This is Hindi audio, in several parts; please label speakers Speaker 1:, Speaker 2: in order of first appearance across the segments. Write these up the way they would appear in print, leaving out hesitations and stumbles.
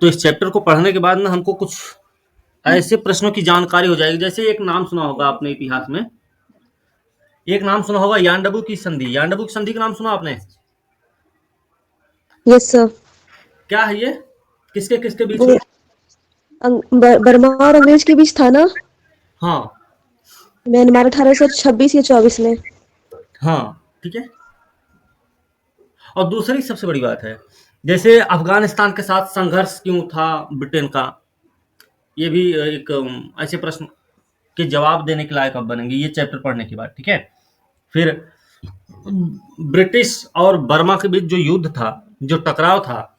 Speaker 1: तो इस चैप्टर को पढ़ने के बाद ना हमको कुछ ऐसे प्रश्नों की जानकारी हो जाएगी। जैसे एक नाम सुना होगा आपने इतिहास में, एक नाम सुना होगा यांडबू की संधि। यांडबू की संधि का नाम सुना आपने?
Speaker 2: Yes sir.
Speaker 1: क्या है ये? किसके किसके बीच
Speaker 2: वो
Speaker 1: हुई?
Speaker 2: बर्मा और अंग्रेज के बीच था ना,
Speaker 1: हाँ
Speaker 2: म्यांमार 1826 या 24 में।
Speaker 1: हाँ, ठीक है। और दूसरी सबसे बड़ी बात है, जैसे अफगानिस्तान के साथ संघर्ष क्यों था ब्रिटेन का, ये भी एक ऐसे प्रश्न के जवाब देने के लायक अब बनेंगे ये चैप्टर पढ़ने के बाद, ठीक है। फिर ब्रिटिश और बर्मा के बीच जो युद्ध था, जो टकराव था,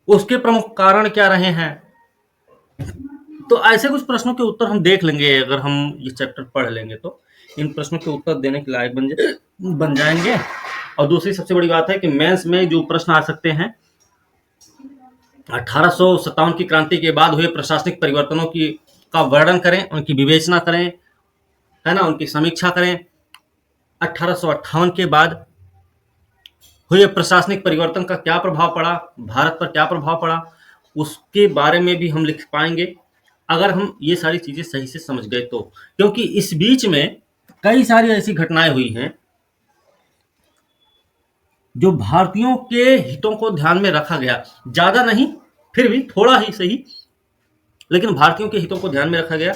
Speaker 1: उसके प्रमुख कारण क्या रहे हैं। तो ऐसे कुछ प्रश्नों के उत्तर हम देख लेंगे अगर हम ये चैप्टर पढ़ लेंगे, तो इन प्रश्नों के उत्तर देने के लायक बन जाएंगे। और दूसरी सबसे बड़ी बात है कि मेंस में जो प्रश्न आ सकते हैं, 1857 की क्रांति के बाद हुए प्रशासनिक परिवर्तनों की का वर्णन करें, उनकी विवेचना करें, है ना, उनकी समीक्षा करें। 1858 के बाद हुए प्रशासनिक परिवर्तन का क्या प्रभाव पड़ा, भारत पर क्या प्रभाव पड़ा, उसके बारे में भी हम लिख पाएंगे अगर हम ये सारी चीजें सही से समझ गए तो। क्योंकि इस बीच में कई सारी ऐसी घटनाएं हुई हैं जो भारतीयों के हितों को ध्यान में रखा गया, ज्यादा नहीं, फिर भी थोड़ा ही सही, लेकिन भारतीयों के हितों को ध्यान में रखा गया।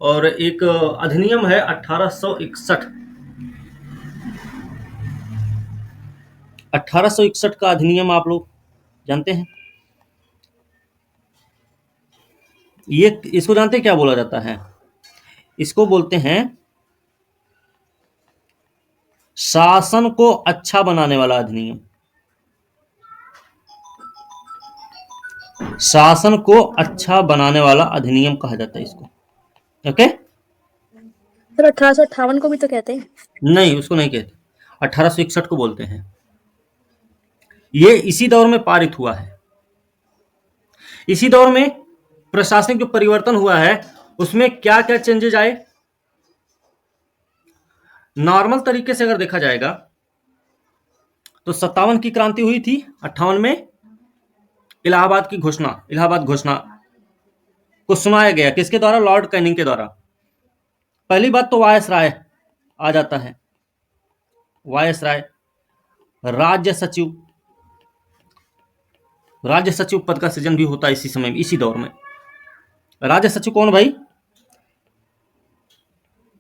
Speaker 1: और एक अधिनियम है 1861, 1861 का अधिनियम आप लोग जानते हैं? ये इसको जानते हैं क्या बोला जाता है? इसको बोलते हैं शासन को अच्छा बनाने वाला अधिनियम। शासन को अच्छा बनाने वाला अधिनियम कहा जाता है इसको। ओके,
Speaker 2: सर 1858 को भी तो कहते हैं।
Speaker 1: नहीं उसको नहीं कहते, 1861 को बोलते हैं। ये इसी दौर में पारित हुआ है। इसी दौर में प्रशासनिक जो परिवर्तन हुआ है उसमें क्या क्या चेंजेज आए। नॉर्मल तरीके से अगर देखा जाएगा तो 57 की क्रांति हुई थी, 58 में इलाहाबाद घोषणा को सुनाया गया, किसके द्वारा? लॉर्ड कैनिंग के द्वारा। पहली बात तो वायसराय आ जाता है, वायसराय। राज्य सचिव, राज्य सचिव पद का सृजन भी होता है इसी समय में, इसी दौर में। राज्य सचिव कौन भाई?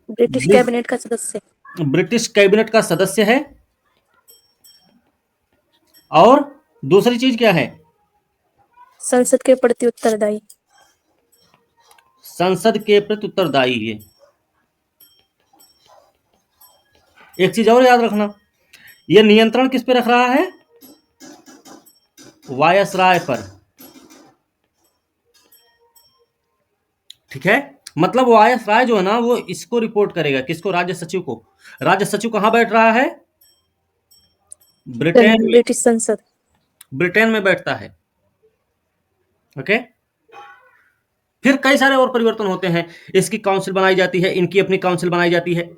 Speaker 2: ब्रिटिश कैबिनेट का सदस्य।
Speaker 1: ब्रिटिश कैबिनेट का सदस्य है। और दूसरी चीज क्या है?
Speaker 2: संसद के प्रति उत्तरदायी।
Speaker 1: संसद के प्रति उत्तरदायी है। एक चीज और याद रखना, यह नियंत्रण किस पे रख रहा है? वायसराय पर, ठीक है। मतलब वायसराय जो है ना वो इसको रिपोर्ट करेगा, किसको? राज्य सचिव को। राज्य सचिव कहां बैठ रहा है? ब्रिटेन में,
Speaker 2: ब्रिटिश संसद।
Speaker 1: ब्रिटेन में बैठता है। ओके। फिर कई सारे और परिवर्तन होते हैं, इसकी काउंसिल बनाई जाती है, इनकी अपनी काउंसिल बनाई जाती है,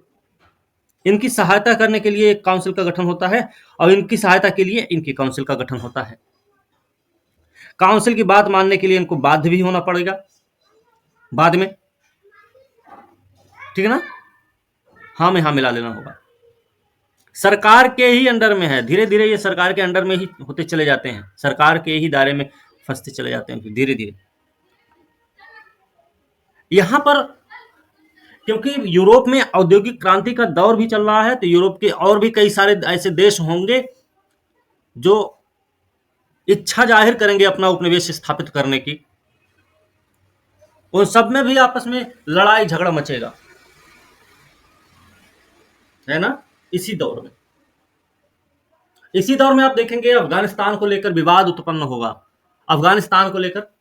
Speaker 1: इनकी सहायता करने के लिए एक काउंसिल का गठन होता है और इनकी सहायता के लिए इनकी काउंसिल का गठन होता है। काउंसिल की बात मानने के लिए इनको बाध्य भी होना पड़ेगा बाद में, ठीक है ना। हाँ में हाँ मिला लेना होगा। सरकार के ही अंडर में है, धीरे धीरे ये सरकार के अंडर में ही होते चले जाते हैं, सरकार के ही दायरे में फंसते चले जाते हैं धीरे धीरे। यहां पर क्योंकि यूरोप में औद्योगिक क्रांति का दौर भी चल रहा है, तो यूरोप के और भी कई सारे ऐसे देश होंगे जो इच्छा जाहिर करेंगे अपना उपनिवेश स्थापित करने की। उन सब में भी आपस में लड़ाई झगड़ा मचेगा, है ना। इसी दौर में, इसी दौर में आप देखेंगे अफगानिस्तान को लेकर विवाद उत्पन्न होगा। अफगानिस्तान को लेकर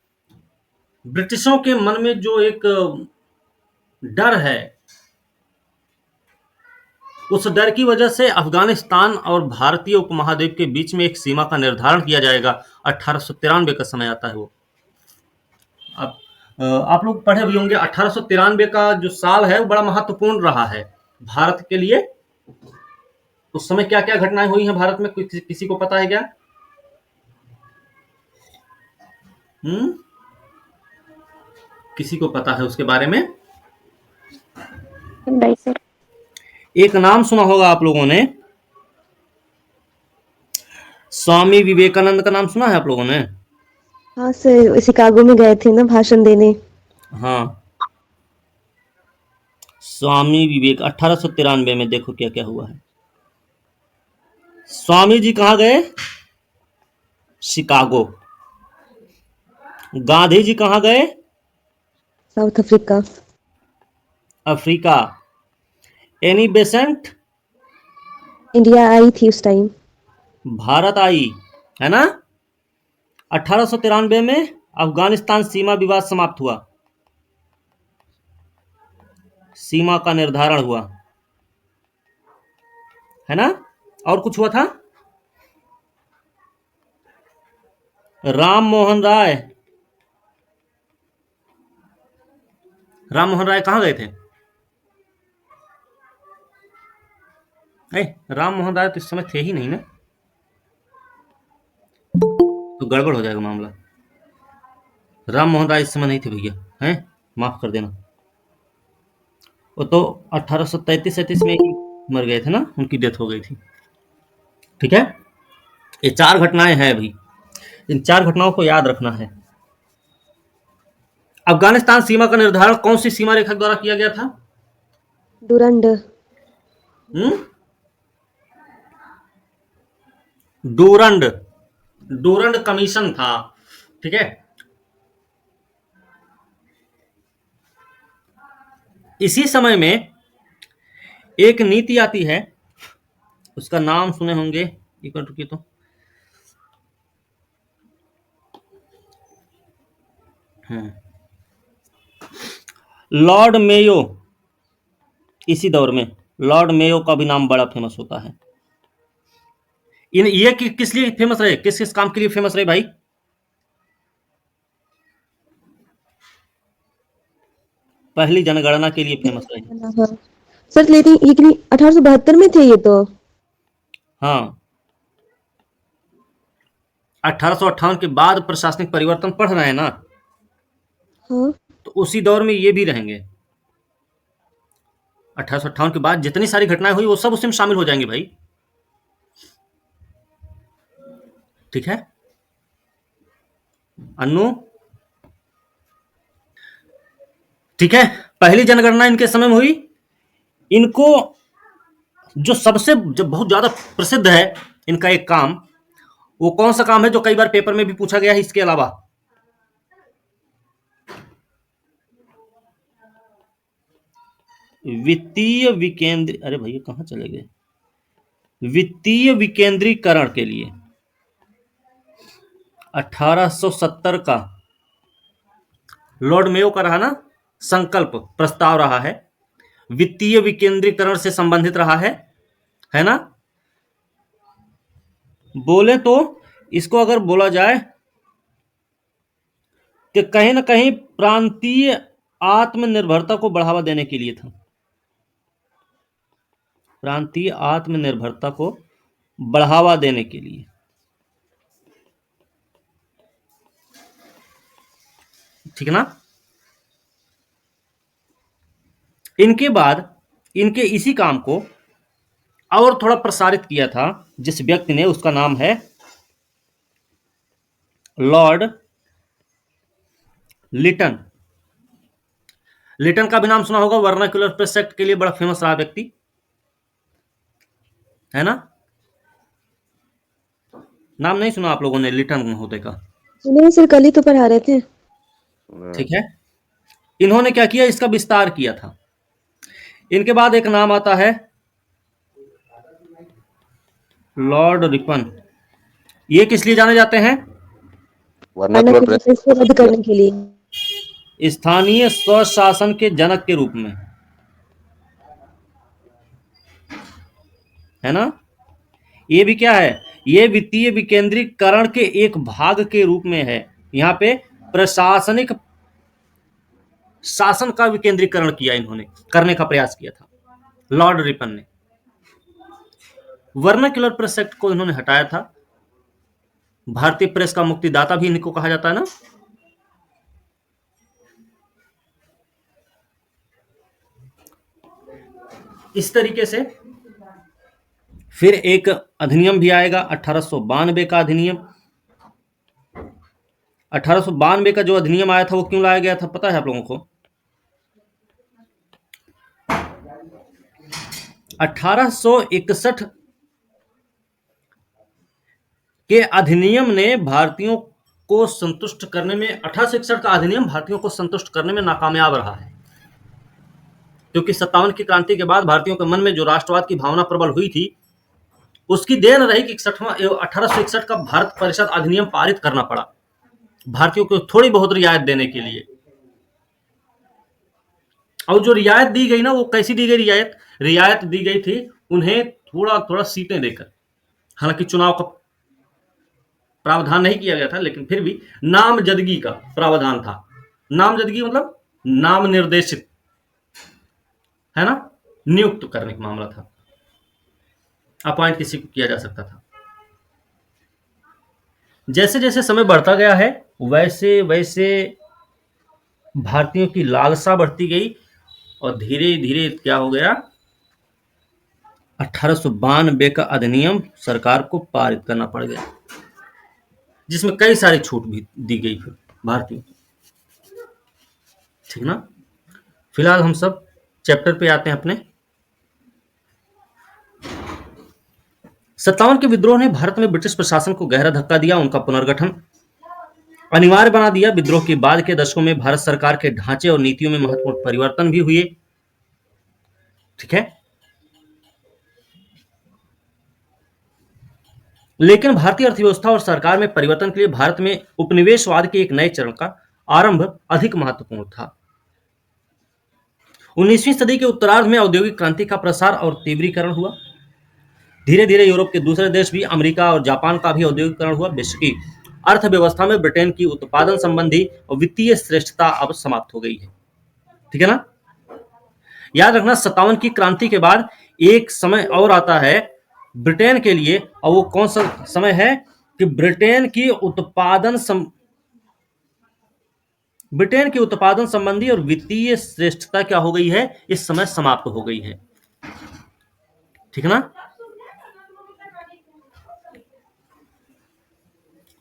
Speaker 1: ब्रिटिशों के मन में जो एक डर है, उस डर की वजह से अफगानिस्तान और भारतीय उपमहाद्वीप के बीच में एक सीमा का निर्धारण किया जाएगा। 1893 का समय आता है वो। अब आप लोग पढ़े भी होंगे, 1893 का जो साल है वो बड़ा महत्वपूर्ण रहा है भारत के लिए। उस समय क्या क्या घटनाएं हुई हैं भारत में, किसी को पता है क्या? हम्म, किसी को पता है उसके बारे में?
Speaker 2: नहीं सर।
Speaker 1: एक नाम सुना होगा आप लोगों ने, स्वामी विवेकानंद का नाम सुना है आप लोगों ने?
Speaker 3: हाँ सर, शिकागो में गए थे ना भाषण देने।
Speaker 1: हाँ, स्वामी विवेक 1893 में देखो क्या क्या हुआ है। स्वामी जी कहाँ गए? शिकागो। गांधी जी कहाँ गए?
Speaker 3: South Africa.
Speaker 1: Africa. Annie Besant
Speaker 3: India I थी उस टाइम।
Speaker 1: भारत आई, है ना? 1893 में अफगानिस्तान सीमा विवाद समाप्त हुआ, सीमा का निर्धारण हुआ, है ना? और कुछ हुआ था? राम मोहन राय, राम मोहन राय कहाँ गए थे? राम मोहन राय तो इस समय थे ही नहीं ना, तो गड़बड़ हो जाएगा मामला। राम मोहन राय इस समय नहीं थे भैया, हैं? माफ कर देना। वो तो 1833-37 में ही मर गए थे ना, उनकी डेथ हो गई थी। ठीक है, ये 4 घटनाएं हैं अभी, इन 4 घटनाओं को याद रखना है। अफगानिस्तान सीमा का निर्धारण कौन सी सीमा रेखा द्वारा किया गया था?
Speaker 3: डूरंड।
Speaker 1: हम्म, डूरंड, डूरंड कमीशन था। ठीक है, इसी समय में एक नीति आती है, उसका नाम सुने होंगे, एक मिनट रुकिए तो। लॉर्ड मेयो, इसी दौर में लॉर्ड मेयो का भी नाम बड़ा फेमस होता है। इन ये किस लिए फेमस रहे, किस किस काम के लिए फेमस रहे भाई? पहली जनगणना के लिए फेमस रहे।
Speaker 3: हाँ सर, लेकिन ये 1872 में थे ये तो।
Speaker 1: हाँ, 1858 के बाद प्रशासनिक परिवर्तन पढ़ रहे हैं ना,
Speaker 3: हाँ
Speaker 1: तो उसी दौर में ये भी रहेंगे। 1858 के बाद जितनी सारी घटनाएं हुई वो सब उसमें शामिल हो जाएंगे भाई। ठीक है अन्नू? ठीक है, पहली जनगणना इनके समय में हुई। इनको जो सबसे जो बहुत ज्यादा प्रसिद्ध है इनका एक काम, वो कौन सा काम है जो कई बार पेपर में भी पूछा गया है इसके अलावा? वित्तीय विकेंद्र, अरे भैया कहां चले गए? वित्तीय विकेंद्रीकरण के लिए 1870 का लॉर्ड मेयो का रहा ना संकल्प प्रस्ताव रहा है, वित्तीय विकेंद्रीकरण से संबंधित रहा है ना? बोले तो इसको अगर बोला जाए कि कहीं ना कहीं प्रांतीय आत्मनिर्भरता को बढ़ावा देने के लिए था, प्रांतीय आत्मनिर्भरता को बढ़ावा देने के लिए। ठीक है ना? इनके बाद इनके इसी काम को और थोड़ा प्रसारित किया था जिस व्यक्ति ने, उसका नाम है लॉर्ड लिटन। लिटन का भी नाम सुना होगा, वर्नाक्युलर प्रेस एक्ट के लिए बड़ा फेमस रहा व्यक्ति, है ना? नाम नहीं सुना आप लोगों ने लिटन महोदय का?
Speaker 3: नहीं सर, कल ही तो पढ़ा रहे थे।
Speaker 1: ठीक है, इन्होंने क्या किया, इसका विस्तार किया था। इनके बाद एक नाम आता है लॉर्ड रिपन। ये किस लिए जाने जाते हैं?
Speaker 3: वर्नाक्युलर प्रेस को रद्द करने के लिए।
Speaker 1: स्थानीय स्वशासन के जनक के रूप में, है ना? ये भी क्या है, ये वित्तीय विकेंद्रीकरण के एक भाग के रूप में है। यहां पे प्रशासनिक शासन का विकेंद्रीकरण किया इन्होंने, करने का प्रयास किया था लॉर्ड रिपन ने। वर्नाक्युलर प्रेस एक्ट को इन्होंने हटाया था। भारतीय प्रेस का मुक्तिदाता भी इनको कहा जाता है ना, इस तरीके से फिर एक अधिनियम भी आएगा 1892 का अधिनियम। 1892 का जो अधिनियम आया था वो क्यों लाया गया था पता है आप लोगों को? 1861 के अधिनियम ने भारतीयों को संतुष्ट करने में 1861 का अधिनियम भारतीयों को संतुष्ट करने में नाकामयाब रहा है, क्योंकि 57 की क्रांति के बाद भारतीयों के मन में जो राष्ट्रवाद की भावना प्रबल हुई थी उसकी देन रही कि 1861 का भारत परिषद अधिनियम पारित करना पड़ा भारतीयों को थोड़ी बहुत रियायत देने के लिए। और जो रियायत दी गई ना वो कैसी दी गई? रियायत दी गई थी उन्हें थोड़ा थोड़ा सीटें देकर। हालांकि चुनाव का प्रावधान नहीं किया गया था, लेकिन फिर भी नामजदगी का प्रावधान था। नामजदगी मतलब नाम निर्देशित, है ना, नियुक्त करने का मामला था। अपॉइंट किसी को किया जा सकता था। जैसे जैसे समय बढ़ता गया है वैसे वैसे भारतीयों की लालसा बढ़ती गई और धीरे धीरे क्या हो गया, 1892 का अधिनियम सरकार को पारित करना पड़ गया, जिसमें कई सारी छूट भी दी गई फिर भारतीयों को। ठीक ना? फिलहाल हम सब चैप्टर पे आते हैं अपने। 57 के विद्रोह ने भारत में ब्रिटिश प्रशासन को गहरा धक्का दिया। उनका पुनर्गठन अनिवार्य बना दिया। विद्रोह के बाद के दशकों में भारत सरकार के ढांचे और नीतियों में महत्वपूर्ण परिवर्तन भी हुए। ठीक है, लेकिन भारतीय अर्थव्यवस्था और सरकार में परिवर्तन के लिए भारत में उपनिवेशवाद के एक नए चरण का आरंभ अधिक महत्वपूर्ण था। 19वीं सदी के उत्तरार्ध में औद्योगिक क्रांति का प्रसार और तीव्रीकरण हुआ। धीरे धीरे यूरोप के दूसरे देश भी, अमेरिका और जापान का भी औद्योगिकरण हुआ। विश्व की अर्थव्यवस्था में ब्रिटेन की उत्पादन संबंधी और वित्तीय श्रेष्ठता अब समाप्त हो गई है। ठीक है ना? याद रखना, 57 की क्रांति के बाद एक समय और आता है ब्रिटेन के लिए, और वो कौन सा समय है कि ब्रिटेन की उत्पादन संबंधी और वित्तीय श्रेष्ठता क्या हो गई है, इस समय समाप्त हो गई है। ठीक है ना?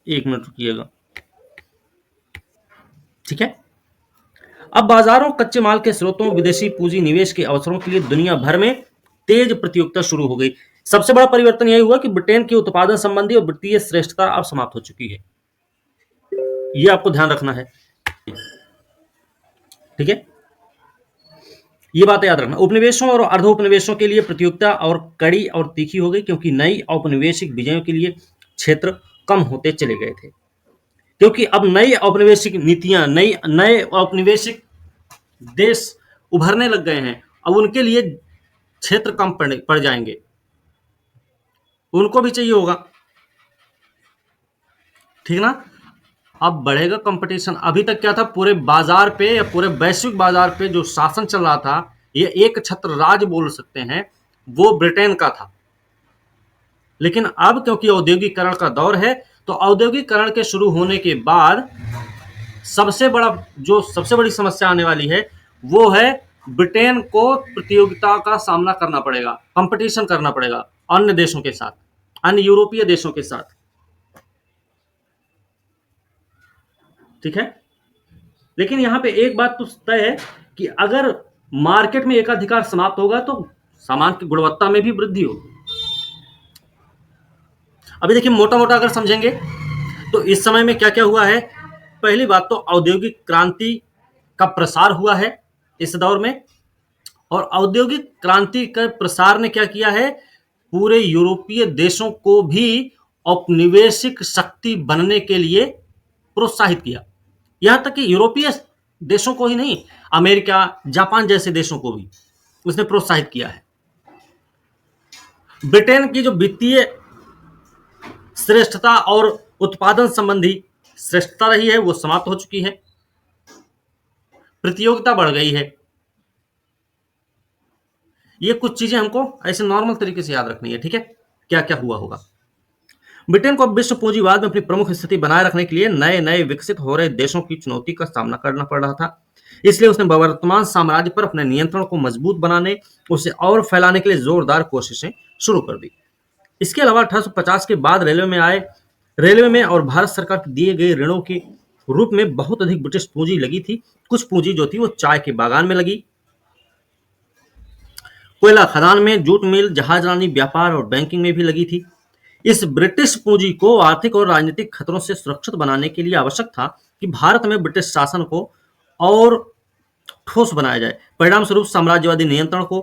Speaker 1: एक मिनट रुकिएगा। ठीक है, अब बाजारों, कच्चे माल के स्रोतों, विदेशी पूंजी निवेश के अवसरों के लिए दुनिया भर में तेज प्रतियोगिता शुरू हो गई। सबसे बड़ा परिवर्तन यही हुआ कि ब्रिटेन की उत्पादन संबंधी और वित्तीय श्रेष्ठता अब समाप्त हो चुकी है। यह आपको ध्यान रखना है। ठीक है, ये बात याद रखना। उपनिवेशों और अर्ध उपनिवेशों के लिए प्रतियोगिता और कड़ी और तीखी हो गई, क्योंकि नई औपनिवेशिक विजयों के लिए क्षेत्र कम होते चले गए थे। क्योंकि अब नई औपनिवेशिक नीतियां, नए औपनिवेशिक देश उभरने लग गए हैं। अब उनके लिए क्षेत्र कम पड़ जाएंगे, उनको भी चाहिए होगा। ठीक ना? अब बढ़ेगा कंपटीशन। अभी तक क्या था, पूरे बाजार पे या पूरे वैश्विक बाजार पे जो शासन चल रहा था, ये एक छत्र राज बोल सकते हैं, वो ब्रिटेन का था। लेकिन अब क्योंकि औद्योगिकरण का दौर है, तो औद्योगिकरण के शुरू होने के बाद सबसे बड़ी समस्या आने वाली है वो है ब्रिटेन को प्रतियोगिता का सामना करना पड़ेगा, कंपटीशन करना पड़ेगा अन्य देशों के साथ, अन्य यूरोपीय देशों के साथ। ठीक है, लेकिन यहां पे एक बात तो तय है कि अगर मार्केट में एकाधिकार समाप्त होगा तो सामान की गुणवत्ता में भी वृद्धि होगी। अभी देखिए, मोटा मोटा अगर समझेंगे तो इस समय में क्या क्या हुआ है। पहली बात तो औद्योगिक क्रांति का प्रसार हुआ है इस दौर में, और औद्योगिक क्रांति के प्रसार ने क्या किया है, पूरे यूरोपीय देशों को भी औपनिवेशिक शक्ति बनने के लिए प्रोत्साहित किया। यहां तक कि यूरोपीय देशों को ही नहीं, अमेरिका, जापान जैसे देशों को भी उसने प्रोत्साहित किया है। ब्रिटेन की जो वित्तीय श्रेष्ठता और उत्पादन संबंधी श्रेष्ठता रही है वो समाप्त हो चुकी है, प्रतियोगिता बढ़ गई है। ये कुछ चीजें हमको ऐसे नॉर्मल तरीके से याद रखनी है। ठीक है, क्या क्या हुआ होगा। ब्रिटेन को अब विश्व पूंजीवाद में अपनी प्रमुख स्थिति बनाए रखने के लिए नए नए विकसित हो रहे देशों की चुनौती का सामना करना पड़ रहा था। इसलिए उसने वर्तमान साम्राज्य पर अपने नियंत्रण को मजबूत बनाने, उसे और फैलाने के लिए जोरदार कोशिशें शुरू कर दी। इसके अलावा 1850 के बाद रेलवे में और भारत सरकार के दिए गए ऋणों के रूप में बहुत अधिक ब्रिटिश पूंजी लगी थी। कुछ पूंजी जो थी वो चाय के बागान में लगी, कोयला खदान में, जूट मिल, जहाजरानी, व्यापार और बैंकिंग में भी लगी थी। इस ब्रिटिश पूंजी को आर्थिक और राजनीतिक खतरों से सुरक्षित बनाने के लिए आवश्यक था कि भारत में ब्रिटिश शासन को और ठोस बनाया जाए। परिणाम स्वरूप साम्राज्यवादी नियंत्रण को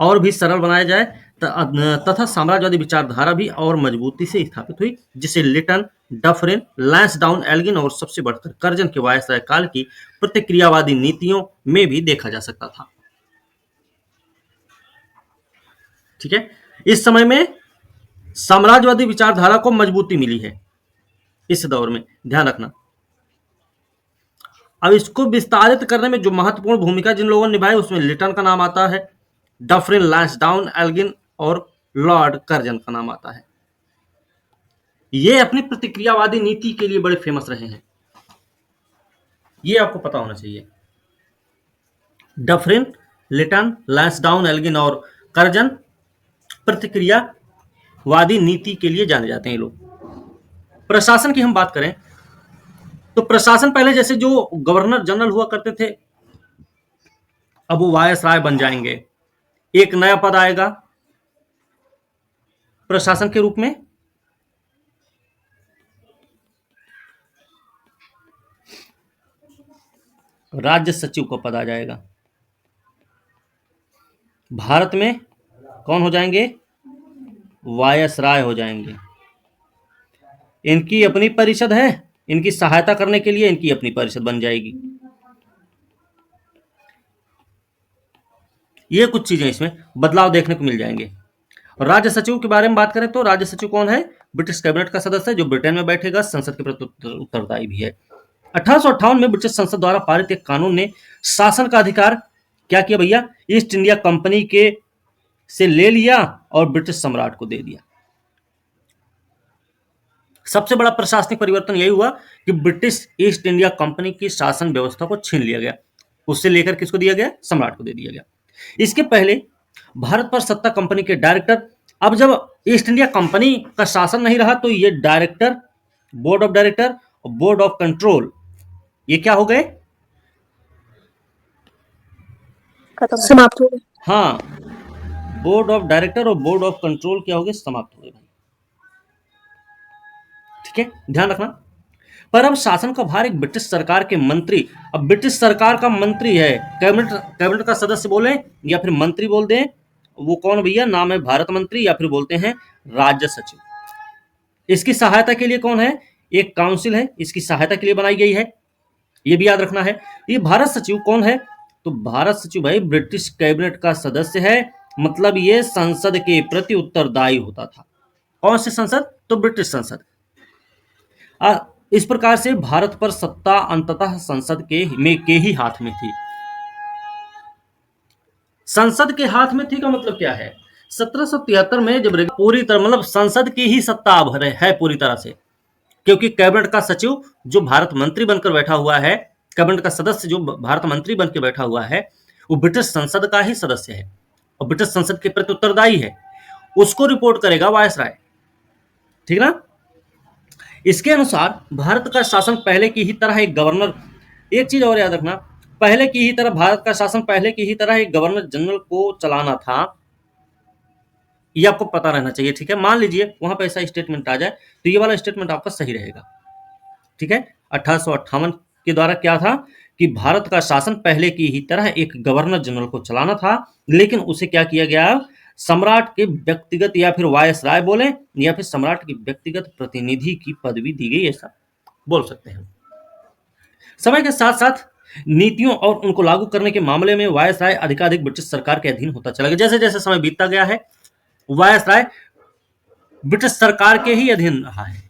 Speaker 1: और भी सरल बनाया जाए तथा साम्राज्यवादी विचारधारा भी और मजबूती से स्थापित हुई, जिसे लिटन, डफरिन, लैंसडाउन, एल्गिन और सबसे बढ़कर कर्जन के वायसराय काल की प्रतिक्रियावादी नीतियों में भी देखा जा सकता था। ठीक है, इस समय में साम्राज्यवादी विचारधारा को मजबूती मिली है इस दौर में, ध्यान रखना। अब इसको विस्तारित करने में जो महत्वपूर्ण भूमिका जिन लोगों ने निभाई उसमें लिटन का नाम आता है, डफरिन, लैंसडाउन, एल्गिन और लॉर्ड कर्जन का नाम आता है। ये अपनी प्रतिक्रियावादी नीति के लिए बड़े फेमस रहे हैं, ये आपको पता होना चाहिए। डफरिन, लिटन, लैंसडाउन, एल्गिन और कर्जन प्रतिक्रियावादी नीति के लिए जाने जाते हैं ये लोग। प्रशासन की हम बात करें तो प्रशासन पहले जैसे जो गवर्नर जनरल हुआ करते थे, अब वो वायसराय बन जाएंगे। एक नया पद आएगा प्रशासन के रूप में, राज्य सचिव का पद आ जाएगा। भारत में कौन हो जाएंगे? वायसराय हो जाएंगे। इनकी अपनी परिषद है, इनकी सहायता करने के लिए इनकी अपनी परिषद बन जाएगी। ये कुछ चीजें इसमें बदलाव देखने को मिल जाएंगे। राज्य सचिव के बारे में बात करें तो राज्य सचिव कौन है? ब्रिटिश कैबिनेट का सदस्य जो ब्रिटेन में बैठेगा, संसद के प्रति उत्तरदायी भी है। 1858 में ब्रिटिश संसद द्वारा पारित एक कानून ने शासन का अधिकार क्या किया भैया? ईस्ट इंडिया कंपनी के से ले लिया और ब्रिटिश सम्राट को दे दिया। सबसे बड़ा प्रशासनिक परिवर्तन यही हुआ कि ब्रिटिश ईस्ट इंडिया कंपनी की शासन व्यवस्था को छीन लिया गया, उससे लेकर किसको दिया गया? सम्राट को दे दिया गया। इसके पहले भारत पर सत्ता कंपनी के डायरेक्टर, अब जब ईस्ट इंडिया कंपनी का शासन नहीं रहा तो ये डायरेक्टर, बोर्ड ऑफ डायरेक्टर और बोर्ड ऑफ कंट्रोल, ये क्या हो गए?
Speaker 2: खत्म, समाप्त हो गए।
Speaker 1: हाँ, बोर्ड ऑफ डायरेक्टर और बोर्ड ऑफ कंट्रोल क्या हो गए? समाप्त हो गए भाई। ठीक है, ध्यान रखना। पर अब शासन का भार एक ब्रिटिश सरकार के मंत्री, अब ब्रिटिश सरकार का मंत्री है, कैबिनेट का सदस्य बोले या फिर मंत्री बोल दें, वो कौन भैया? नाम है भारत मंत्री या फिर बोलते हैं राज्य सचिव। इसकी सहायता के लिए कौन है? एक काउंसिल है, इसकी सहायता के लिए बनाई गई है, ये भी याद रखना है। ये भारत सचिव कौन है? तो भारत सचिव भाई ब्रिटिश कैबिनेट का सदस्य है, मतलब ये संसद के प्रति उत्तरदायी होता था। कौन सी संसद? तो ब्रिटिश संसद। इस प्रकार से भारत पर सत्ता अंततः संसद के ही हाथ में थी। संसद के हाथ में थी का मतलब क्या है? 1773 में जब पूरी तरह मतलब संसद की ही सत्ता अब है पूरी तरह से, क्योंकि कैबिनेट का सचिव जो भारत मंत्री बनकर बैठा हुआ है, कैबिनेट का सदस्य जो भारत मंत्री बनकर बैठा हुआ है, वो ब्रिटिश संसद का ही सदस्य है और ब्रिटिश संसद के प्रति उत्तरदायी है, उसको रिपोर्ट करेगा वायसराय। ठीक ना? इसके अनुसार भारत का शासन पहले की ही तरह एक गवर्नर, एक चीज और याद रखना, पहले की ही तरह भारत का शासन पहले की ही तरह एक गवर्नर जनरल को चलाना था, ये आपको पता रहना चाहिए। ठीक है, मान लीजिए वहां पे ऐसा स्टेटमेंट आ जाए तो ये वाला स्टेटमेंट आपका सही रहेगा। ठीक है, 1858 के द्वारा क्या था कि भारत का शासन पहले की ही तरह एक गवर्नर जनरल को चलाना था, लेकिन उसे क्या किया गया? सम्राट के व्यक्तिगत या फिर वायसराय बोले या फिर सम्राट की व्यक्तिगत प्रतिनिधि की पदवी दी गई, ऐसा बोल सकते हैं। समय के साथ साथ नीतियों और उनको लागू करने के मामले में वायसराय अधिकाधिक ब्रिटिश सरकार के अधीन होता चला गया। जैसे जैसे समय बीतता गया है वायसराय ब्रिटिश सरकार के ही अधीन रहा है।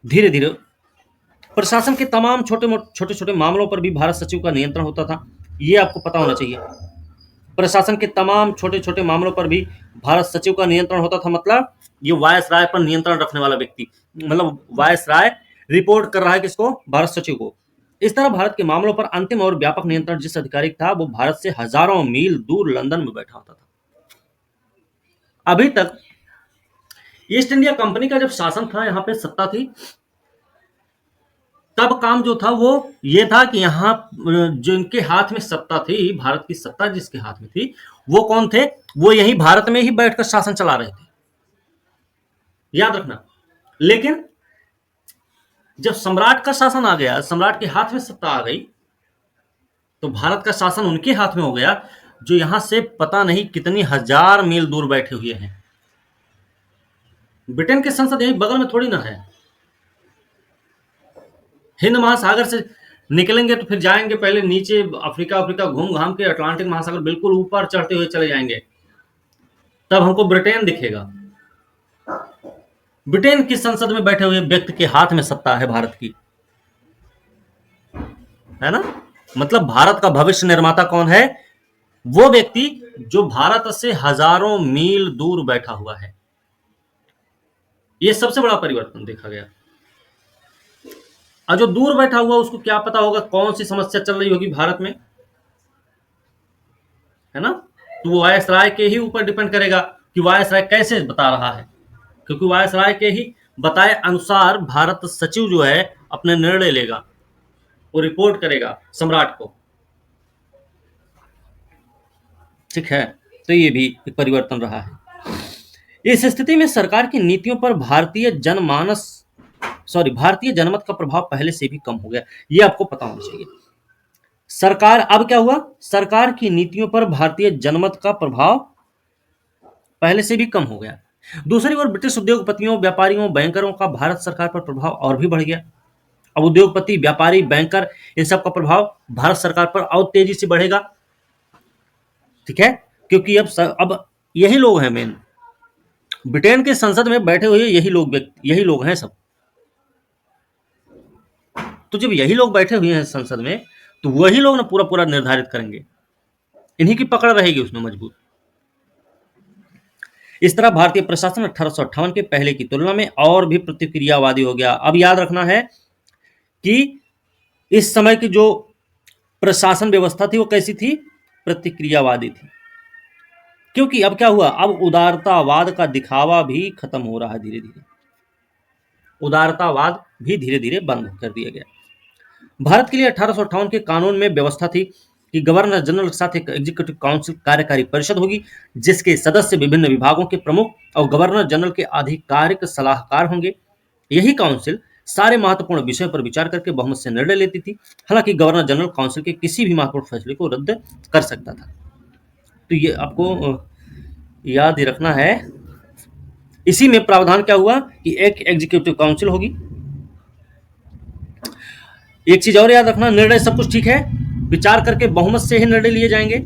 Speaker 1: धीरे धीरे प्रशासन के तमाम छोटे छोटे मामलों पर भी भारत सचिव का नियंत्रण होता था, ये आपको पता होना चाहिए। प्रशासन के तमाम छोटे छोटे मामलों पर भी भारत सचिव का नियंत्रण होता था, मतलब ये वायसराय पर नियंत्रण रखने वाला व्यक्ति, मतलब वायसराय रिपोर्ट कर रहा है किसको? भारत सचिव को। इस तरह भारत के मामलों पर अंतिम और व्यापक नियंत्रण जिस अधिकारी का था वो भारत से हजारों मील दूर लंदन में बैठा होता था। अभी तक ईस्ट इंडिया कंपनी का जब शासन था, यहां पे सत्ता थी, तब काम जो था वो ये था कि यहां जो इनके हाथ में सत्ता थी, भारत की सत्ता जिसके हाथ में थी, वो कौन थे? वो यही भारत में ही बैठकर शासन चला रहे थे, याद रखना। लेकिन जब सम्राट का शासन आ गया, सम्राट के हाथ में सत्ता आ गई, तो भारत का शासन उनके हाथ में हो गया जो यहां से पता नहीं कितनी हजार मील दूर बैठे हुए हैं। ब्रिटेन की संसद यही बगल में थोड़ी ना है। हिंद महासागर से निकलेंगे तो फिर जाएंगे पहले नीचे अफ्रीका अफ्रीका घूम घाम के अटलांटिक महासागर बिल्कुल ऊपर चढ़ते हुए चले जाएंगे, तब हमको ब्रिटेन दिखेगा। ब्रिटेन की संसद में बैठे हुए व्यक्ति के हाथ में सत्ता है भारत की, है ना। मतलब भारत का भविष्य निर्माता कौन है? वो व्यक्ति जो भारत से हजारों मील दूर बैठा हुआ है। यह सबसे बड़ा परिवर्तन देखा गया। और जो दूर बैठा हुआ उसको क्या पता होगा कौन सी समस्या चल रही होगी भारत में, है ना। तो वो वायसराय के ही ऊपर डिपेंड करेगा कि वायसराय कैसे बता रहा है, क्योंकि वायसराय के ही बताए अनुसार भारत सचिव जो है अपने निर्णय लेगा, वो रिपोर्ट करेगा सम्राट को। ठीक है, तो ये भी एक परिवर्तन रहा है। इस स्थिति में सरकार की नीतियों पर भारतीय जनमत का प्रभाव पहले से भी कम हो गया, ये आपको पता होना चाहिए। सरकार, अब क्या हुआ? सरकार की नीतियों पर भारतीय जनमत का प्रभाव पहले से भी कम हो गया। दूसरी ओर ब्रिटिश उद्योगपतियों, व्यापारियों, बैंकरों का भारत सरकार पर प्रभाव और भी बढ़ गया। अब उद्योगपति, व्यापारी, बैंकर, इन सब का प्रभाव भारत सरकार पर और तेजी से बढ़ेगा। ठीक है, क्योंकि अब यही लोग हैं मेन ब्रिटेन के संसद में बैठे हुए, यही लोग हैं सब। तो जब यही लोग बैठे हुए हैं संसद में, तो वही लोग ना पूरा पूरा निर्धारित करेंगे, इन्हीं की पकड़ रहेगी उसमें मजबूत। इस तरह भारतीय प्रशासन 1858 के पहले की तुलना में और भी प्रतिक्रियावादी हो गया। अब याद रखना है कि इस समय की जो प्रशासन व्यवस्था थी वो कैसी थी? प्रतिक्रियावादी थी। क्योंकि अब क्या हुआ? अब उदारतावाद का दिखावा भी खत्म हो रहा है धीरे धीरे। उदारतावाद भी धीरे धीरे बंद कर दिया गया। भारत के लिए 1858 के कानून में व्यवस्था थी कि गवर्नर जनरल के साथ एक एग्जीक्यूटिव काउंसिल, कार्यकारी परिषद होगी, जिसके सदस्य विभिन्न विभागों के प्रमुख और गवर्नर जनरल के आधिकारिक सलाहकार होंगे। यही काउंसिल सारे महत्वपूर्ण विषयों पर विचार करके बहुमत से निर्णय लेती थी। हालांकि गवर्नर जनरल काउंसिल के किसी भी महत्वपूर्ण फैसले को रद्द कर सकता था। तो ये आपको याद ही रखना है। इसी में प्रावधान क्या हुआ कि एक एग्जीक्यूटिव काउंसिल होगी। एक चीज और याद रखना, निर्णय सब कुछ ठीक है, विचार करके बहुमत से ही निर्णय लिए जाएंगे,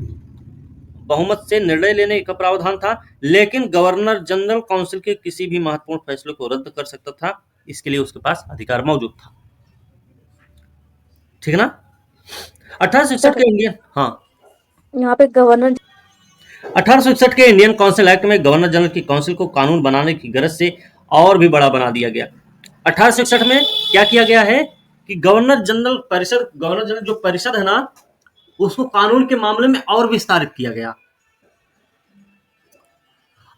Speaker 1: बहुमत से निर्णय लेने का प्रावधान था, लेकिन गवर्नर जनरल काउंसिल के किसी भी महत्वपूर्ण फैसले को रद्द कर सकता था, इसके लिए उसके पास अधिकार मौजूद था। ठीक है ना। 1861 के इंडियन, हाँ,
Speaker 2: यहाँ पे गवर्नर
Speaker 1: 1861 के इंडियन काउंसिल एक्ट में गवर्नर जनरल की काउंसिल को कानून बनाने की गरज से और भी बड़ा बना दिया गया। 1861 में क्या किया गया है कि गवर्नर जनरल जो परिषद है ना, उसको कानून के मामले में और विस्तारित किया गया।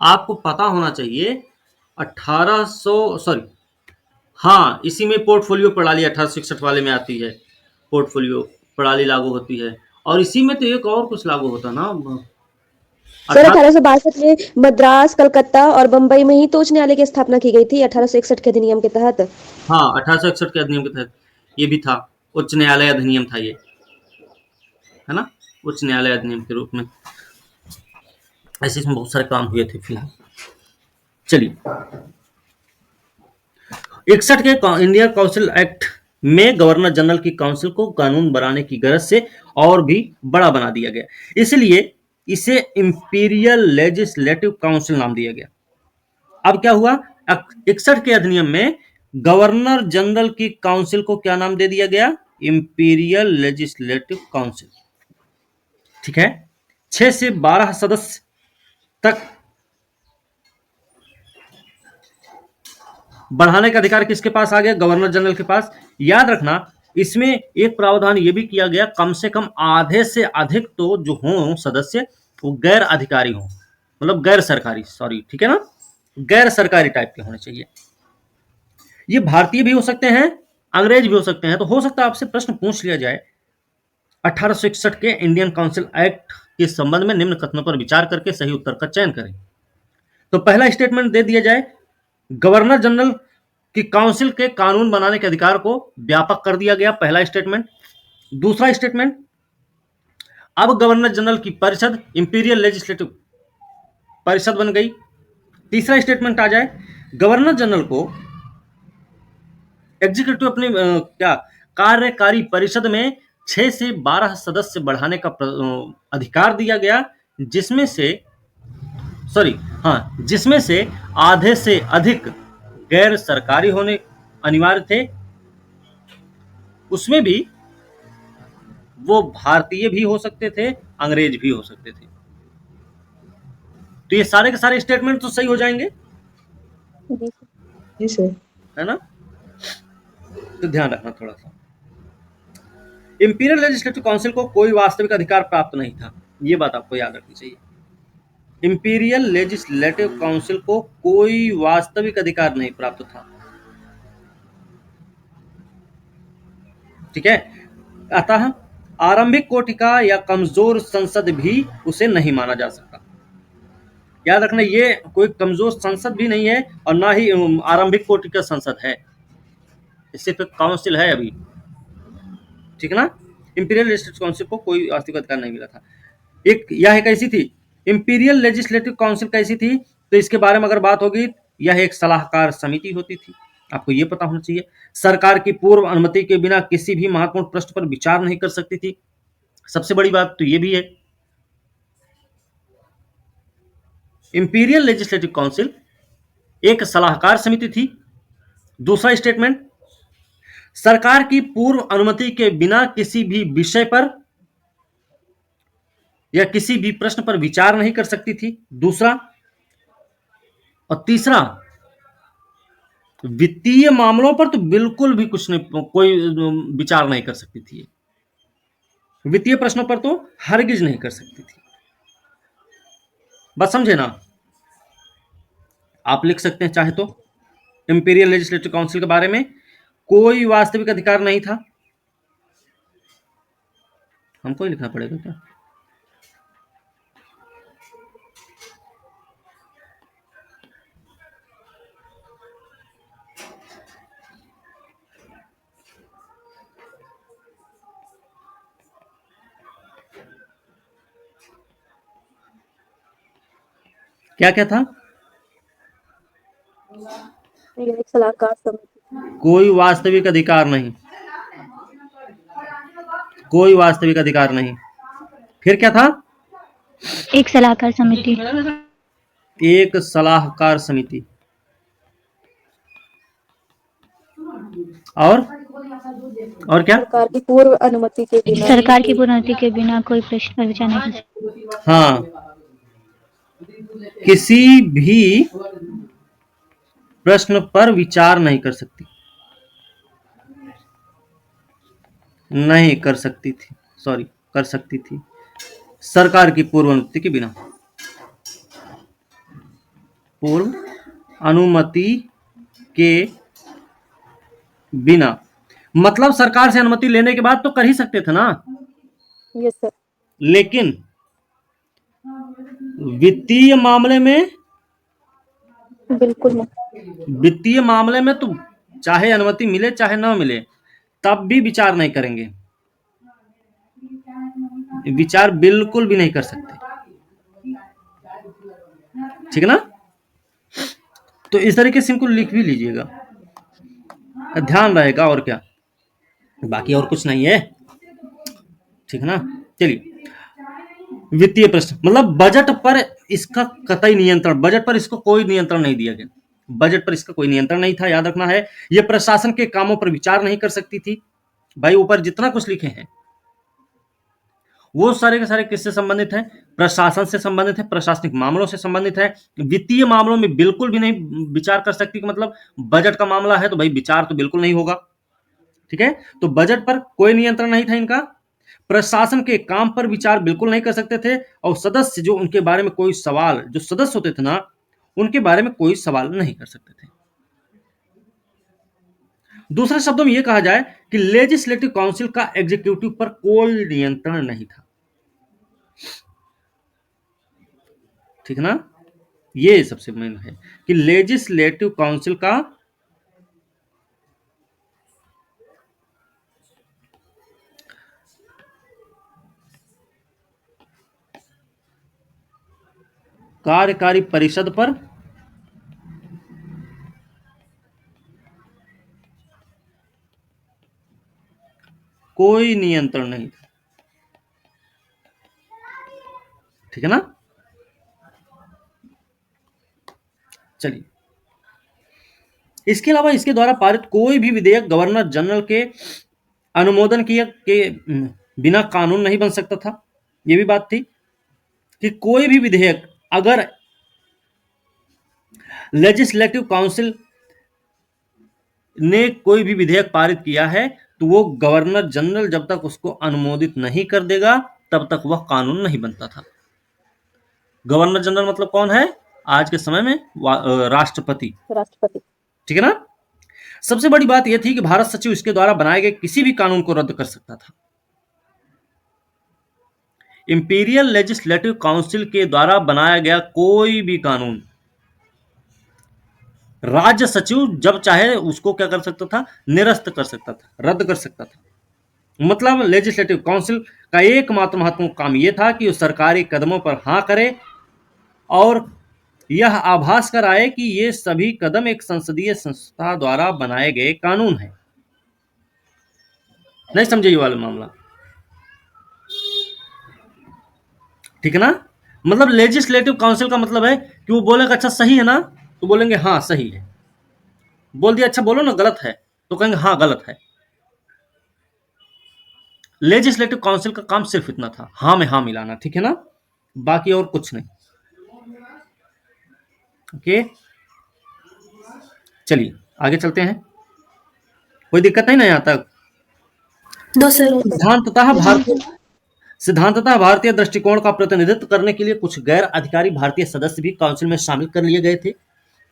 Speaker 1: आपको पता होना चाहिए इसी में पोर्टफोलियो प्रणाली 1861 वाले में आती है, पोर्टफोलियो प्रणाली लागू होती है, और इसी में तो एक और कुछ लागू होता ना
Speaker 3: सर 1862 में मद्रास, कलकत्ता और बंबई में ही तो उच्च न्यायालय की स्थापना की गई थी 1861 के अधिनियम के तहत।
Speaker 1: हाँ, 1861 के अधिनियम के तहत ये भी था, उच्च न्यायालय अधिनियम था ये, है ना, उच्च न्यायालय अधिनियम के रूप में। ऐसे इसमें बहुत सारे काम हुए थे। फिलहाल चलिए, 61 के इंडियन काउंसिल एक्ट में गवर्नर जनरल की काउंसिल को कानून बनाने की गरज से और भी बड़ा बना दिया गया, इसलिए इसे इंपीरियल लेजिस्लेटिव काउंसिल नाम दिया गया। अब क्या हुआ? 61 के अधिनियम में गवर्नर जनरल की काउंसिल को क्या नाम दे दिया गया? Imperial legislative council. ठीक है, 6 से 12 सदस्य तक बढ़ाने का अधिकार किसके पास आ गया? गवर्नर जनरल के पास। याद रखना इसमें एक प्रावधान ये भी किया गया, कम से कम आधे से अधिक तो जो हों सदस्य वो गैर अधिकारी हों, मतलब गैर सरकारी, सॉरी, ठीक है ना, गैर सरकारी टाइप के होने चाहिए। ये भारतीय भी हो सकते हैं, अंग्रेज भी हो सकते हैं। तो हो सकता है आपसे प्रश्न पूछ लिया जाए 1861 के इंडियन काउंसिल एक्ट के संबंध में निम्न कथनों पर विचार करके सही उत्तर का चयन करें। तो पहला स्टेटमेंट दे दिया जाए, गवर्नर जनरल की काउंसिल के कानून बनाने के अधिकार को व्यापक कर दिया गया, पहला स्टेटमेंट। दूसरा स्टेटमेंट, अब गवर्नर जनरल की परिषद इंपीरियल लेजिस्लेटिव परिषद बन गई। तीसरा स्टेटमेंट आ जाए, गवर्नर जनरल को एग्जीक्यूटिव अपनी क्या कार्यकारी परिषद में 6 से 12 सदस्य बढ़ाने का अधिकार दिया गया, जिसमें से आधे से अधिक गैर सरकारी होने अनिवार्य थे। उसमें भी वो भारतीय भी हो सकते थे, अंग्रेज भी हो सकते थे। तो ये सारे के सारे स्टेटमेंट तो सही हो जाएंगे,
Speaker 2: जी सर।
Speaker 3: जी सर।
Speaker 1: है ना? तो ध्यान रखना थोड़ा सा, इंपीरियल लेजिस्लेटिव काउंसिल को कोई वास्तविक अधिकार प्राप्त नहीं था, ये बात आपको याद रखनी चाहिए। इंपीरियल लेजिस्लेटिव काउंसिल को कोई वास्तविक अधिकार नहीं प्राप्त था, ठीक है। अतः आरंभिक कोटि का या कमजोर संसद भी उसे नहीं माना जा सकता। याद रखना ये कोई कमजोर संसद भी नहीं है और ना ही आरंभिक कोटि का संसद है, सिर्फ एक काउंसिल है अभी, ठीक है ना। इंपीरियल लेजिस्लेटिव काउंसिल को कोई वास्तविक अधिकार नहीं मिला था। यह कैसी थी? इंपीरियल लेजिस्लेटिव काउंसिल कैसी थी? तो इसके बारे में अगर बात होगी, यह एक सलाहकार समिति होती थी, आपको यह पता होना चाहिए। सरकार की पूर्व अनुमति के बिना किसी भी महत्वपूर्ण प्रश्न पर विचार नहीं कर सकती थी, सबसे बड़ी बात तो यह भी है। इंपीरियल लेजिस्लेटिव काउंसिल एक सलाहकार समिति थी। दूसरा स्टेटमेंट, सरकार की पूर्व अनुमति के बिना किसी भी विषय पर या किसी भी प्रश्न पर विचार नहीं कर सकती थी, दूसरा। और तीसरा, वित्तीय मामलों पर तो बिल्कुल भी कुछ नहीं, कोई विचार नहीं कर सकती थी, वित्तीय प्रश्नों पर तो हरगिज नहीं कर सकती थी। बस समझे ना? आप लिख सकते हैं चाहे तो, इंपीरियल लेजिस्लेटिव काउंसिल के बारे में कोई वास्तविक अधिकार नहीं था। हमको ही लिखना पड़ेगा क्या? क्या क्या था?
Speaker 2: एक सलाहकार समिति।
Speaker 1: कोई वास्तविक अधिकार नहीं, कोई वास्तविक अधिकार नहीं। फिर क्या था?
Speaker 4: एक सलाहकार समिति।
Speaker 1: एक सलाहकार समिति। और क्या?
Speaker 2: सरकार की पूर्व अनुमति के बिना।
Speaker 4: सरकार की पूर्व अनुमति के बिना कोई प्रश्न पर विचार नहीं कर सकता।
Speaker 1: हाँ, किसी भी प्रश्न पर विचार नहीं कर सकती, नहीं कर सकती थी, सॉरी, कर सकती थी सरकार की पूर्व अनुमति के बिना। पूर्व अनुमति के बिना मतलब सरकार से अनुमति लेने के बाद तो कर ही सकते थे ना।
Speaker 2: Yes sir.
Speaker 1: लेकिन वित्तीय मामले में,
Speaker 2: बिल्कुल नहीं।
Speaker 1: वित्तीय मामले में तो चाहे अनुमति मिले चाहे ना मिले तब भी विचार नहीं करेंगे, विचार बिल्कुल भी नहीं कर सकते, ठीक है ना। तो इस तरीके से इनको लिख भी लीजिएगा, ध्यान रहेगा। और क्या, बाकी और कुछ नहीं है, ठीक है ना। चलिए, वित्तीय प्रश्न मतलब बजट पर इसका कतई नियंत्रण, बजट पर इसको कोई नियंत्रण नहीं दिया गया, बजट पर इसका कोई नियंत्रण नहीं था, याद रखना है। यह प्रशासन के कामों पर विचार नहीं कर सकती थी, भाई ऊपर जितना कुछ लिखे हैं। वो सारे के सारे किससे संबंधित हैं? प्रशासन से संबंधित है, प्रशासनिक मामलों से संबंधित है। वित्तीय मामलों में बिल्कुल भी नहीं विचार कर सकती कि मतलब बजट का मामला है तो भाई विचार तो बिल्कुल नहीं होगा, ठीक है। तो बजट पर कोई नियंत्रण नहीं था इनका। प्रशासन के काम पर विचार बिल्कुल नहीं कर सकते थे, और सदस्य जो उनके बारे में कोई सवाल, जो सदस्य होते थे ना, उनके बारे में कोई सवाल नहीं कर सकते थे। दूसरे शब्दों में यह कहा जाए कि लेजिस्लेटिव काउंसिल का एग्जीक्यूटिव पर कोई नियंत्रण नहीं था, ठीक है ना। ये सबसे मेन है कि लेजिस्लेटिव काउंसिल का कार्यकारी परिषद पर कोई नियंत्रण नहीं था, ठीक है ना। चलिए, इसके अलावा इसके द्वारा पारित कोई भी विधेयक गवर्नर जनरल के अनुमोदन के बिना कानून नहीं बन सकता था। यह भी बात थी कि कोई भी विधेयक अगर लेजिस्लेटिव काउंसिल ने कोई भी विधेयक पारित किया है तो वो गवर्नर जनरल जब तक उसको अनुमोदित नहीं कर देगा तब तक वह कानून नहीं बनता था। गवर्नर जनरल मतलब कौन है? आज के समय में राष्ट्रपति, ठीक है ना। सबसे बड़ी बात यह थी कि भारत सचिव इसके द्वारा बनाए गए किसी भी कानून को रद्द कर सकता था। इंपीरियल लेजिस्लेटिव काउंसिल के द्वारा बनाया गया कोई भी कानून राज्य सचिव जब चाहे उसको क्या कर सकता था? निरस्त कर सकता था, रद्द कर सकता था। मतलब लेजिस्लेटिव काउंसिल का एकमात्र महत्वपूर्ण काम यह था कि वो सरकारी कदमों पर हां करे और यह आभास कराए कि ये सभी कदम एक संसदीय संस्था द्वारा बनाए गए कानून हैं। नहीं समझे ये वाला मामला, ठीक है ना। मतलब लेजिस्लेटिव काउंसिल का मतलब है कि वो बोलेगा अच्छा सही है ना, तो बोलेंगे हाँ सही है। बोल दिया अच्छा बोलो ना गलत है, तो कहेंगे हाँ गलत है। लेजिस्लेटिव काउंसिल का काम सिर्फ इतना था, हाँ में हाँ मिलाना, ठीक है ना, बाकी और कुछ नहीं। ओके, चलिए आगे चलते हैं। कोई दिक्कत नहीं ना यहां तक?
Speaker 2: No sir.
Speaker 1: सिद्धांततः भारतीय दृष्टिकोण का प्रतिनिधित्व करने के लिए कुछ गैर अधिकारी भारतीय सदस्य भी काउंसिल में शामिल कर लिए गए थे,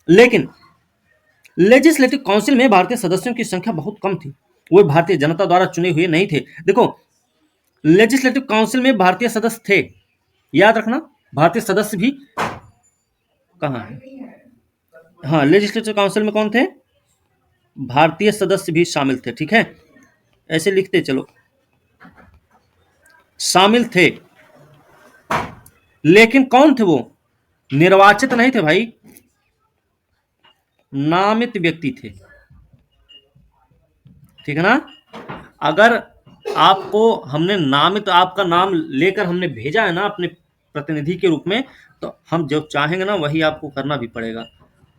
Speaker 1: लेकिन लेजिस्लेटिव काउंसिल में भारतीय सदस्यों की संख्या बहुत कम थी। वो भारतीय जनता द्वारा चुने हुए नहीं थे। देखो, लेजिस्लेटिव काउंसिल में भारतीय सदस्य थे, याद रखना, भारतीय सदस्य भी कहां है? हाँ, लेजिस्लेटिव काउंसिल में कौन थे? भारतीय सदस्य भी शामिल थे, ठीक है, ऐसे लिखते चलो, शामिल थे। लेकिन कौन थे वो? निर्वाचित नहीं थे भाई, नामित व्यक्ति थे, ठीक है ना। अगर आपको हमने नामित, आपका नाम लेकर हमने भेजा है ना अपने प्रतिनिधि के रूप में, तो हम जो चाहेंगे ना वही आपको करना भी पड़ेगा,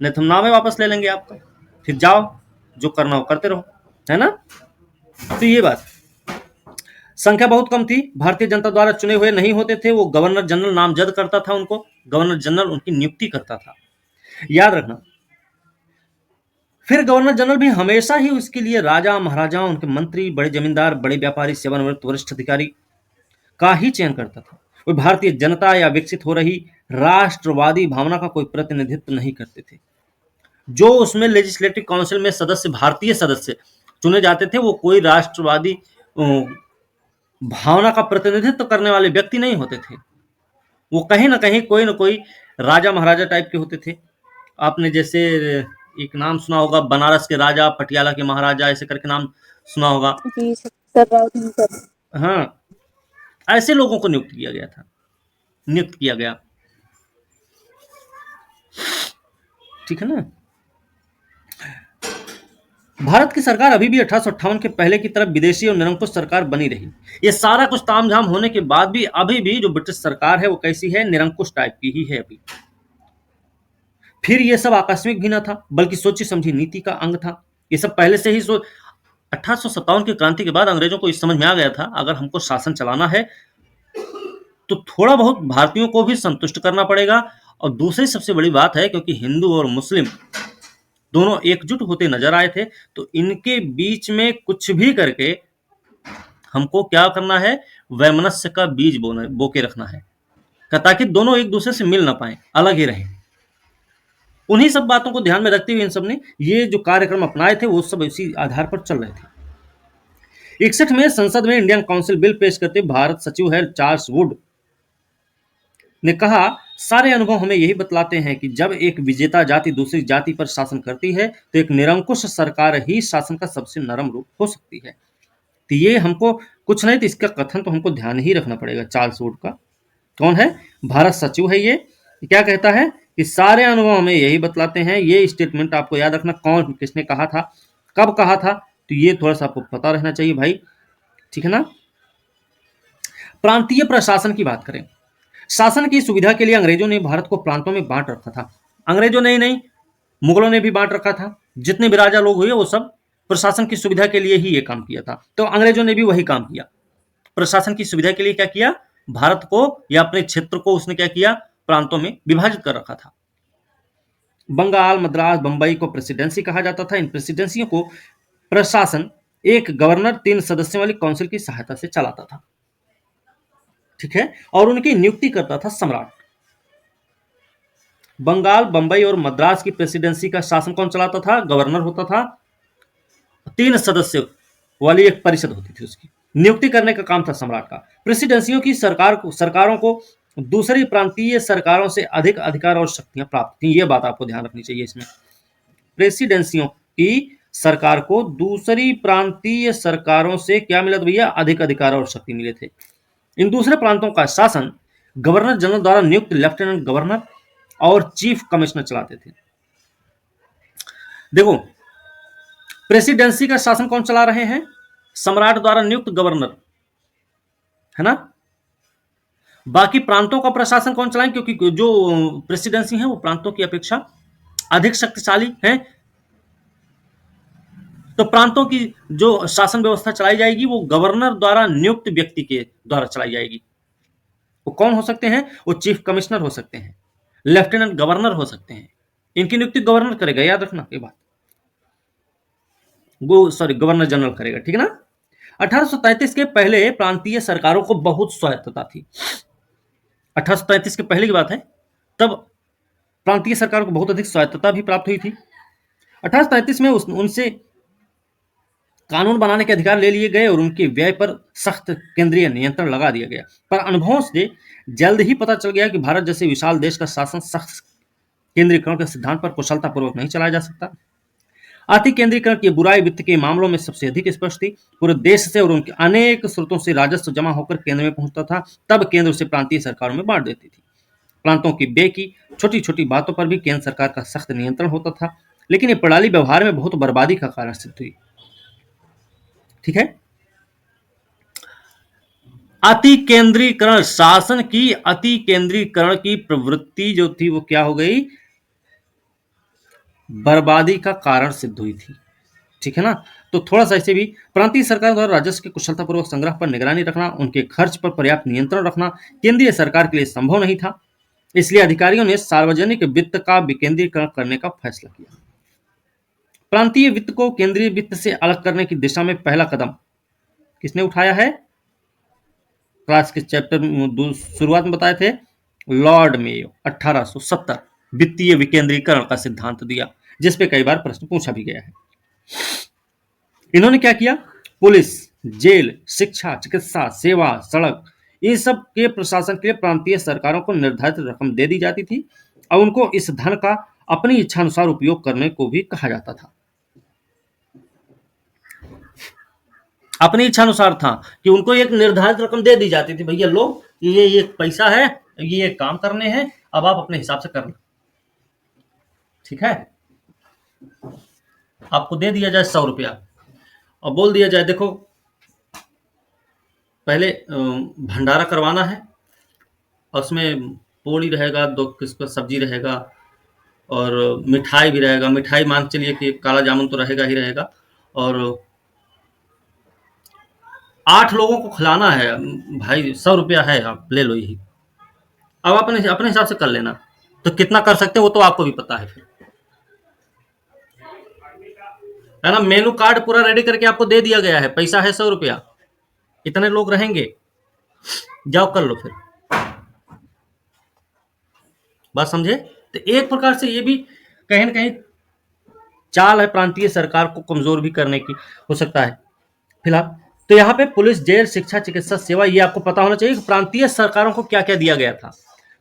Speaker 1: नहीं तो हम नाम ही वापस ले लेंगे आपका, फिर जाओ जो करना हो करते रहो, है ना। तो ये बात, संख्या बहुत कम थी, भारतीय जनता द्वारा चुने हुए नहीं होते थे, वो गवर्नर जनरल नामजद करता था उनको, गवर्नर जनरल उनकी नियुक्ति करता था, याद रखना। फिर गवर्नर जनरल भी हमेशा ही उसके लिए राजा महाराजाओं, उनके मंत्री, बड़े जमींदार, बड़े व्यापारी, सेवानिवृत्त वरिष्ठ अधिकारी का ही चयन करता था। वो भारतीय जनता या विकसित हो रही राष्ट्रवादी भावना का कोई प्रतिनिधित्व नहीं करते थे। जो उसमें लेजिस्लेटिव काउंसिल में सदस्य, भारतीय सदस्य चुने जाते थे, वो कोई राष्ट्रवादी भावना का प्रतिनिधित्व करने वाले व्यक्ति नहीं होते थे। वो कहीं ना कहीं कोई ना कोई राजा महाराजा टाइप के होते थे। आपने जैसे एक नाम सुना होगा, बनारस के राजा, पटियाला के महाराजा, ऐसे करके नाम सुना होगा
Speaker 2: जी सर।
Speaker 1: हाँ, ऐसे लोगों को नियुक्त किया गया, ठीक है ना। भारत की सरकार अभी भी 1858 के पहले की तरफ विदेशी और निरंकुश सरकार बनी रही। ये सारा कुछ तामझाम होने के बाद भी अभी भी जो ब्रिटिश सरकार है वो कैसी है? निरंकुश टाइप की ही है अभी। फिर ये सब आकस्मिक भी ना था, बल्कि सोची समझी नीति का अंग था। ये सब पहले से ही 1857 की क्रांति के बाद अंग्रेजों को इस समझ में आ गया था, अगर हमको शासन चलाना है तो थोड़ा बहुत भारतीयों को भी संतुष्ट करना पड़ेगा। और दूसरी सबसे बड़ी बात है, क्योंकि हिंदू और मुस्लिम दोनों एकजुट होते नजर आए थे, तो इनके बीच में कुछ भी करके हमको क्या करना है, वैमनस्य का बीज बो के रखना है, ताकि दोनों एक दूसरे से मिल ना पाए, अलग ही रहें। उन्हीं सब बातों को ध्यान में रखते हुए इन सब ने ये जो कार्यक्रम अपनाए थे वो सब इसी आधार पर चल रहे थे। 61 में संसद में इंडियन काउंसिल बिल पेश करते भारत सचिव है चार्ल्स वुड ने कहा, सारे अनुभव हमें यही बतलाते हैं कि जब एक विजेता जाति दूसरी जाति पर शासन करती है तो एक निरंकुश सरकार ही शासन का सबसे नरम रूप हो सकती है। तो ये हमको कुछ नहीं, तो इसका कथन तो हमको ध्यान ही रखना पड़ेगा। चार्ल्स वुड का कौन है, भारत सचिव है। ये क्या कहता है कि सारे अनुभव हमें यही बतलाते हैं। ये स्टेटमेंट आपको याद रखना, कौन किसने कहा था, कब कहा था, तो ये थोड़ा सा आपको पता रहना चाहिए भाई, ठीक है ना। प्रांतीय प्रशासन की बात करें, शासन की सुविधा के लिए अंग्रेजों ने भारत को प्रांतों में बांट रखा था। अंग्रेजों ने ही नहीं, मुगलों ने भी बांट रखा था। जितने भी राजा लोग हुए वो सब प्रशासन की सुविधा के लिए ही ये काम किया था। तो अंग्रेजों ने भी वही काम किया, प्रशासन की सुविधा के लिए क्या किया, भारत को या अपने क्षेत्र को उसने क्या किया, प्रांतों में विभाजित कर रखा था। बंगाल, मद्रास, बंबई को प्रेसिडेंसी कहा जाता था। इन प्रेसिडेंसियों को प्रशासन एक गवर्नर 3 सदस्यों वाली काउंसिल की सहायता से चलाता था, ठीक है, और उनकी नियुक्ति करता था सम्राट। बंगाल, बंबई और मद्रास की प्रेसिडेंसी का शासन कौन चलाता था, गवर्नर होता था। 3 सदस्य वाली एक परिषद होती थी, उसकी नियुक्ति करने का काम था सम्राट का। प्रेसिडेंसियों की सरकारों को दूसरी प्रांतीय सरकारों से अधिक अधिकार और शक्तियां प्राप्त थी। यह बात आपको ध्यान रखनी चाहिए इसमें। प्रेसिडेंसियों की सरकार को दूसरी प्रांतीय सरकारों से क्या मिला था भैया, अधिक अधिकार और शक्ति मिले थे। इन दूसरे प्रांतों का शासन गवर्नर जनरल द्वारा नियुक्त लेफ्टिनेंट गवर्नर और चीफ कमिश्नर चलाते थे। देखो, प्रेसिडेंसी का शासन कौन चला रहे हैं, सम्राट द्वारा नियुक्त गवर्नर, है ना। बाकी प्रांतों का प्रशासन कौन चलाएंगे, क्योंकि जो प्रेसिडेंसी है वो प्रांतों की अपेक्षा अधिक शक्तिशाली है। तो प्रांतों की जो शासन व्यवस्था चलाई जाएगी वो गवर्नर द्वारा नियुक्त व्यक्ति के द्वारा चलाई जाएगी। वो कौन हो सकते हैं, वो चीफ कमिश्नर हो सकते हैं, लेफ्टिनेंट गवर्नर हो सकते हैं। इनकी नियुक्ति गवर्नर करेगा, याद रखना ये बात, गवर्नर जनरल करेगा, ठीक है ना। 1833 के पहले प्रांतीय सरकारों को बहुत स्वायत्तता थी। 1833 के पहले की बात है, तब प्रांतीय सरकारों को बहुत अधिक स्वायत्तता भी प्राप्त हुई थी। 1833 में उनसे कानून बनाने के अधिकार ले लिए गए और उनके व्यय पर सख्त केंद्रीय नियंत्रण लगा दिया गया। पर अनुभवों से जल्द ही पता चल गया कि भारत जैसे विशाल देश का शासन सख्त केंद्रीकरण के सिद्धांत पर कुशलतापूर्वक नहीं चलाया जा सकता। आर्थिक केंद्रीकरण की बुराई वित्त के मामलों में सबसे अधिक स्पष्ट थी। पूरे देश से और उनके अनेक स्रोतों से राजस्व जमा होकर केंद्र में पहुंचता था, तब केंद्र उसे प्रांतीय सरकारों में बांट देती थी। प्रांतों की व्यय की छोटी छोटी बातों पर भी केंद्र सरकार का सख्त नियंत्रण होता था, लेकिन ये प्रणाली व्यवहार में बहुत बर्बादी का कारण सिद्ध हुई, ठीक है। अति केंद्रीकरण, शासन की अति केंद्रीकरण की प्रवृत्ति जो थी वो क्या हो गई, बर्बादी का कारण सिद्ध हुई थी, ठीक है ना। तो थोड़ा सा ऐसे भी प्रांतीय सरकार द्वारा राजस्व के कुशलतापूर्वक संग्रह पर निगरानी रखना, उनके खर्च पर पर्याप्त नियंत्रण रखना केंद्रीय सरकार के लिए संभव नहीं था। इसलिए अधिकारियों ने सार्वजनिक वित्त का विकेंद्रीकरण करने का फैसला किया। प्रांतीय वित्त को केंद्रीय वित्त से अलग करने की दिशा में पहला कदम किसने उठाया है, क्लास के चैप्टर शुरुआत में बताए थे, लॉर्ड मेयो 1870 वित्तीय विकेंद्रीकरण का सिद्धांत दिया, जिस पे कई बार प्रश्न पूछा भी गया है। इन्होंने क्या किया, पुलिस, जेल, शिक्षा, चिकित्सा सेवा, सड़क, इन सब के प्रशासन के लिए प्रांतीय सरकारों को निर्धारित रकम दे दी जाती थी और उनको इस धन का अपनी इच्छानुसार उपयोग करने को भी कहा जाता था। अपनी इच्छानुसार था कि उनको एक निर्धारित रकम दे दी जाती थी, भैया लो ये पैसा है, ये काम करने हैं, अब आप अपने हिसाब से करना, ठीक है। आपको दे दिया जाए 100 रुपया और बोल दिया जाए देखो पहले भंडारा करवाना है और उसमें पूड़ी रहेगा, 2 किस्म का सब्जी रहेगा और मिठाई भी रहेगा। मिठाई मान चलिए कि काला जामुन तो रहेगा ही रहेगा, और 8 लोगों को खिलाना है भाई, 100 रुपया है, आप ले लो यही। अब अपने अपने हिसाब से कर लेना, तो कितना कर सकते हो वो तो आपको भी पता है फिर, है ना। मेनू कार्ड पूरा रेडी करके आपको दे दिया गया है, पैसा है 100 रुपया, इतने लोग रहेंगे, जाओ कर लो फिर। बात समझे? तो एक प्रकार से ये भी कहीं ना कहीं चाल है प्रांतीय सरकार को कमजोर भी करने की, हो सकता है फिलहाल। तो यहाँ पे पुलिस, जेल, शिक्षा, चिकित्सा सेवा, ये आपको पता होना चाहिए कि प्रांतीय सरकारों को क्या क्या दिया गया था।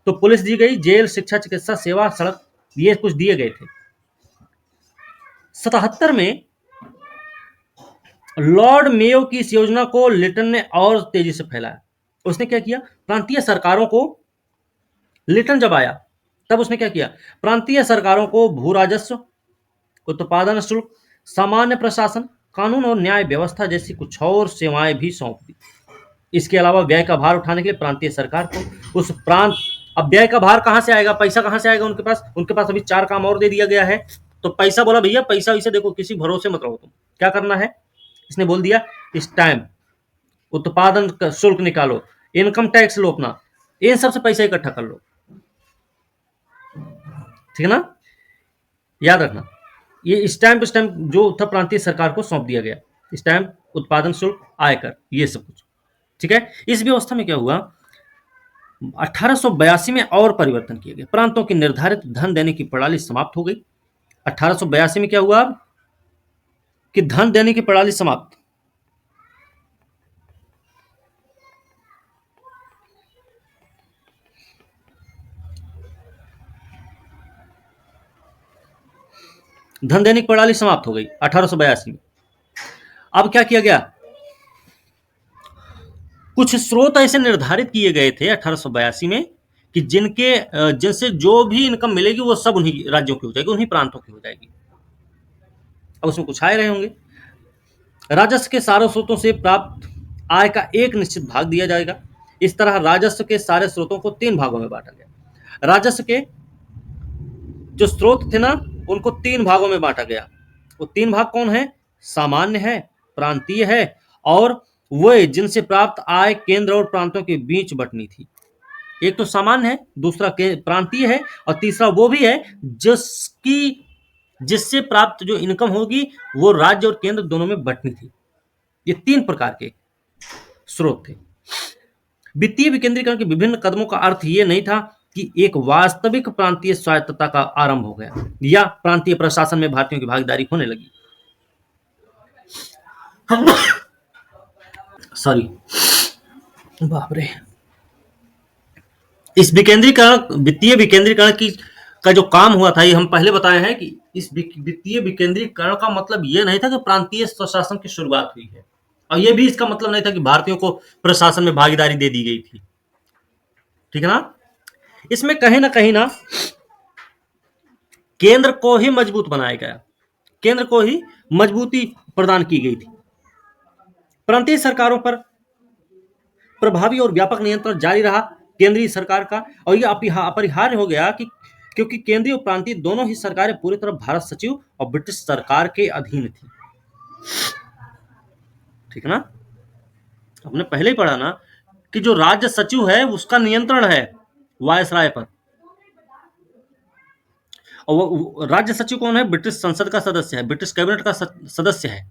Speaker 1: तो पुलिस दी गई, जेल, शिक्षा, चिकित्सा सेवा, सड़क, ये कुछ दिए गए थे। 77 में लॉर्ड मेयो की इस योजना को लिटन ने और तेजी से फैलाया। उसने क्या किया, प्रांतीय सरकारों को, लिटन जब आया तब उसने क्या किया, प्रांतीय सरकारों को भू राजस्व, उत्पादन शुल्क, सामान्य प्रशासन, कानून और न्याय व्यवस्था जैसी कुछ और सेवाएं भी सौंप दी। इसके अलावा व्यय का भार उठाने के लिए प्रांतीय सरकार को उस प्रांत, अब व्यय का भार कहां से आएगा, पैसा कहां से आएगा उनके पास अभी 4 काम और दे दिया गया है। तो पैसा बोला भैया, पैसा इसे देखो, किसी भरोसे मत रहो, तुम क्या करना है, इसने बोल दिया स्टैम्प, उत्पादन शुल्क निकालो, इनकम टैक्स लो अपना, इन सबसे पैसा इकट्ठा कर लो, ठीक है ना। याद रखना, ये स्टैम्प जो था प्रांतीय सरकार को सौंप दिया गया, स्टैम्प, उत्पादन शुल्क, आयकर, ये सब कुछ, ठीक है। इस व्यवस्था में क्या हुआ, 1882 में और परिवर्तन किए गए। प्रांतों की निर्धारित धन देने की प्रणाली समाप्त हो गई। 1882 में क्या हुआ कि धन देने की प्रणाली समाप्त। धन देने की प्रणाली समाप्त हो गई 1882 में। अब क्या किया गया, कुछ स्रोत ऐसे निर्धारित किए गए थे 1882 में कि जिनसे जो भी इनकम मिलेगी वो सब उन्हीं राज्यों की हो जाएगी, उन्हीं प्रांतों की हो जाएगी। अब उसमें कुछ आए रहे होंगे। राजस्व के सारे स्रोतों से प्राप्त आय का एक निश्चित भाग दिया जाएगा। इस तरह राजस्व के सारे स्रोतों को 3 भागों में बांटा गया। राजस्व के जो स्रोत थे ना, उनको 3 भागों में बांटा गया। वो 3 भाग कौन है, सामान्य है, प्रांतीय है, और वो जिनसे प्राप्त आय केंद्र और प्रांतों के बीच बंटनी थी। एक तो सामान्य है, दूसरा प्रांतीय है, और तीसरा वो भी है जिससे प्राप्त जो इनकम होगी वो राज्य और केंद्र दोनों में बंटनी थी। ये 3 प्रकार के स्रोत थे। वित्तीय विकेंद्रीकरण के विभिन्न कदमों का अर्थ ये नहीं था कि एक वास्तविक प्रांतीय स्वायत्तता का आरंभ हो गया या प्रांतीय प्रशासन में भारतीयों की भागीदारी होने लगी। सॉरी, बाप रे। इस विकेंद्रीकरण, वित्तीय विकेंद्रीकरण का जो काम हुआ था, ये हम पहले बताए हैं कि इस वित्तीय विकेंद्रीकरण का मतलब ये नहीं था कि प्रांतीय स्वशासन की शुरुआत हुई है, और ये भी इसका मतलब नहीं था कि भारतीयों को प्रशासन में भागीदारी दे दी गई थी, ठीक है ना। इसमें कहीं ना केंद्र को ही मजबूत बनाया गया, केंद्र को ही मजबूती प्रदान की गई थी। प्रांतीय सरकारों पर प्रभावी और व्यापक नियंत्रण जारी रहा केंद्रीय सरकार का, और यह अपरिहार्य हो गया कि क्योंकि केंद्रीय और प्रांतीय दोनों ही सरकारें पूरी तरह भारत सचिव और ब्रिटिश सरकार के अधीन थी, ठीक है ना। हमने पहले ही पढ़ा ना कि जो राज्य सचिव है उसका नियंत्रण है वायसराय पर, और वो राज्य सचिव कौन है, ब्रिटिश संसद का सदस्य है, ब्रिटिश कैबिनेट का सदस्य है,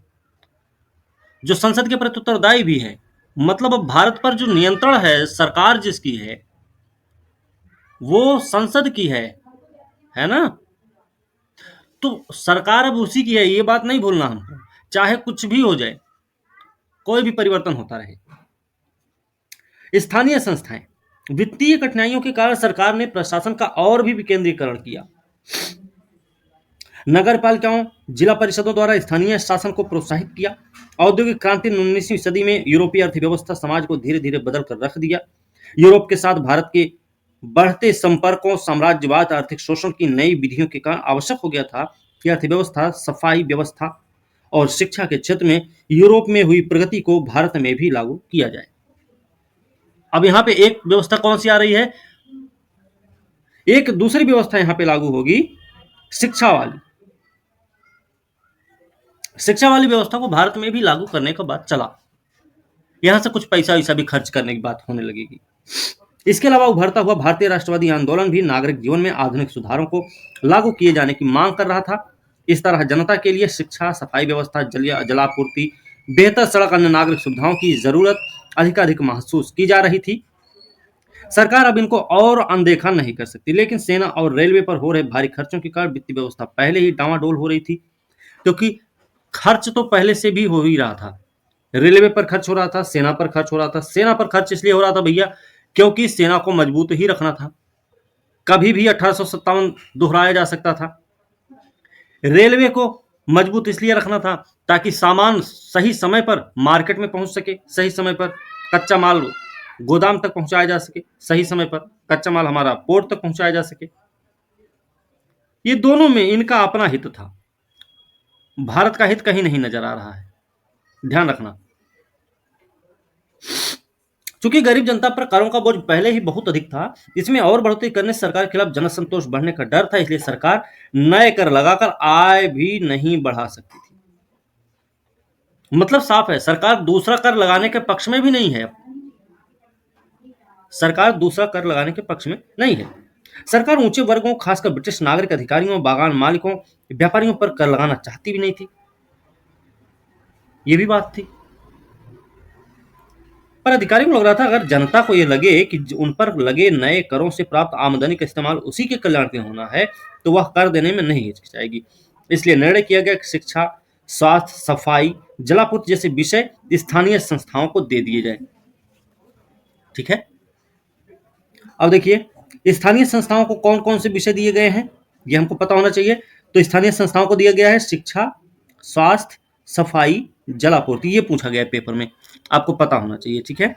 Speaker 1: जो संसद के प्रति उत्तरदायी भी है। मतलब अब भारत पर जो नियंत्रण है, सरकार जिसकी है वो संसद की है ना। तो सरकार अब उसी की है, ये बात नहीं भूलना हमको, चाहे कुछ भी हो जाए, कोई भी परिवर्तन होता रहे। स्थानीय संस्थाएं, वित्तीय कठिनाइयों के कारण सरकार ने प्रशासन का और भी विकेंद्रीकरण किया। नगर पालिकाओं, जिला परिषदों द्वारा स्थानीय शासन को प्रोत्साहित किया। औद्योगिक क्रांति ने 19वीं सदी में यूरोपीय अर्थव्यवस्था समाज को धीरे धीरे बदल कर रख दिया। यूरोप के साथ भारत के बढ़ते संपर्कों, साम्राज्यवाद, आर्थिक शोषण की नई विधियों के कारण आवश्यक हो गया था कि अर्थव्यवस्था, सफाई व्यवस्था और शिक्षा के क्षेत्र में यूरोप में हुई प्रगति को भारत में भी लागू किया जाए। अब यहां पे एक व्यवस्था कौन सी आ रही है, एक दूसरी व्यवस्था यहां पे लागू होगी, शिक्षा वाली। शिक्षा वाली व्यवस्था को भारत में भी लागू करने का बात चला। यहां से कुछ पैसा वैसा भी खर्च करने की बात होने लगेगी। इसके अलावा उभरता हुआ भारतीय राष्ट्रवादी आंदोलन भी नागरिक जीवन में आधुनिक सुधारों को लागू किए जाने की मांग कर रहा था। इस तरह जनता के लिए शिक्षा, सफाई व्यवस्था, जलापूर्ति, बेहतर सड़क, अन्य नागरिक सुविधाओं की जरूरत अधिकाधिक महसूस की जा रही थी। सरकार अब इनको और अनदेखा नहीं कर सकती, लेकिन सेना और रेलवे पर हो रहे भारी खर्चों के कारण वित्तीय व्यवस्था पहले ही डावाडोल हो रही थी, क्योंकि खर्च तो पहले से भी हो ही रहा था। रेलवे पर खर्च हो रहा था, सेना पर खर्च हो रहा था। सेना पर खर्च इसलिए हो रहा था भैया क्योंकि सेना को मजबूत ही रखना था, कभी भी 1857 दोहराया जा सकता था। रेलवे को मजबूत इसलिए रखना था ताकि सामान सही समय पर मार्केट में पहुंच सके, सही समय पर कच्चा माल गोदाम तक पहुंचाया जा सके, सही समय पर कच्चा माल हमारा पोर्ट तक पहुंचाया जा सके। ये दोनों में इनका अपना हित था। भारत का हित कहीं नहीं नजर आ रहा है, ध्यान रखना। चूंकि गरीब जनता पर करों का बोझ पहले ही बहुत अधिक था, इसमें और बढ़ोतरी करने से सरकार के खिलाफ जनसंतोष बढ़ने का डर था, इसलिए सरकार नए कर लगाकर आय भी नहीं बढ़ा सकती थी। मतलब साफ है, सरकार दूसरा कर लगाने के पक्ष में भी नहीं है। सरकार दूसरा कर लगाने के पक्ष में नहीं है। सरकार ऊंचे वर्गों, खासकर ब्रिटिश नागरिक, अधिकारियों, बागान मालिकों, व्यापारियों पर कर लगाना चाहती भी नहीं थी। यह भी बात थी। पर अधिकारियों को लग रहा था अगर जनता को यह लगे कि उन पर लगे नए करों से प्राप्त आमदनी का इस्तेमाल उसी के कल्याण के लिए होना है, तो वह कर देने में नहीं हिचकिचाएगी। इसलिए निर्णय किया गया कि शिक्षा, स्वास्थ्य, सफाई, जलापूर्ति जैसे विषय स्थानीय संस्थाओं को दे दिए जाए। ठीक है, अब देखिए स्थानीय संस्थाओं को कौन कौन से विषय दिए गए हैं, ये हमको पता होना चाहिए। तो स्थानीय संस्थाओं को दिया गया है शिक्षा, स्वास्थ्य, सफाई, जलापूर्ति। ये पूछा गया है पेपर में, आपको पता होना चाहिए। ठीक है,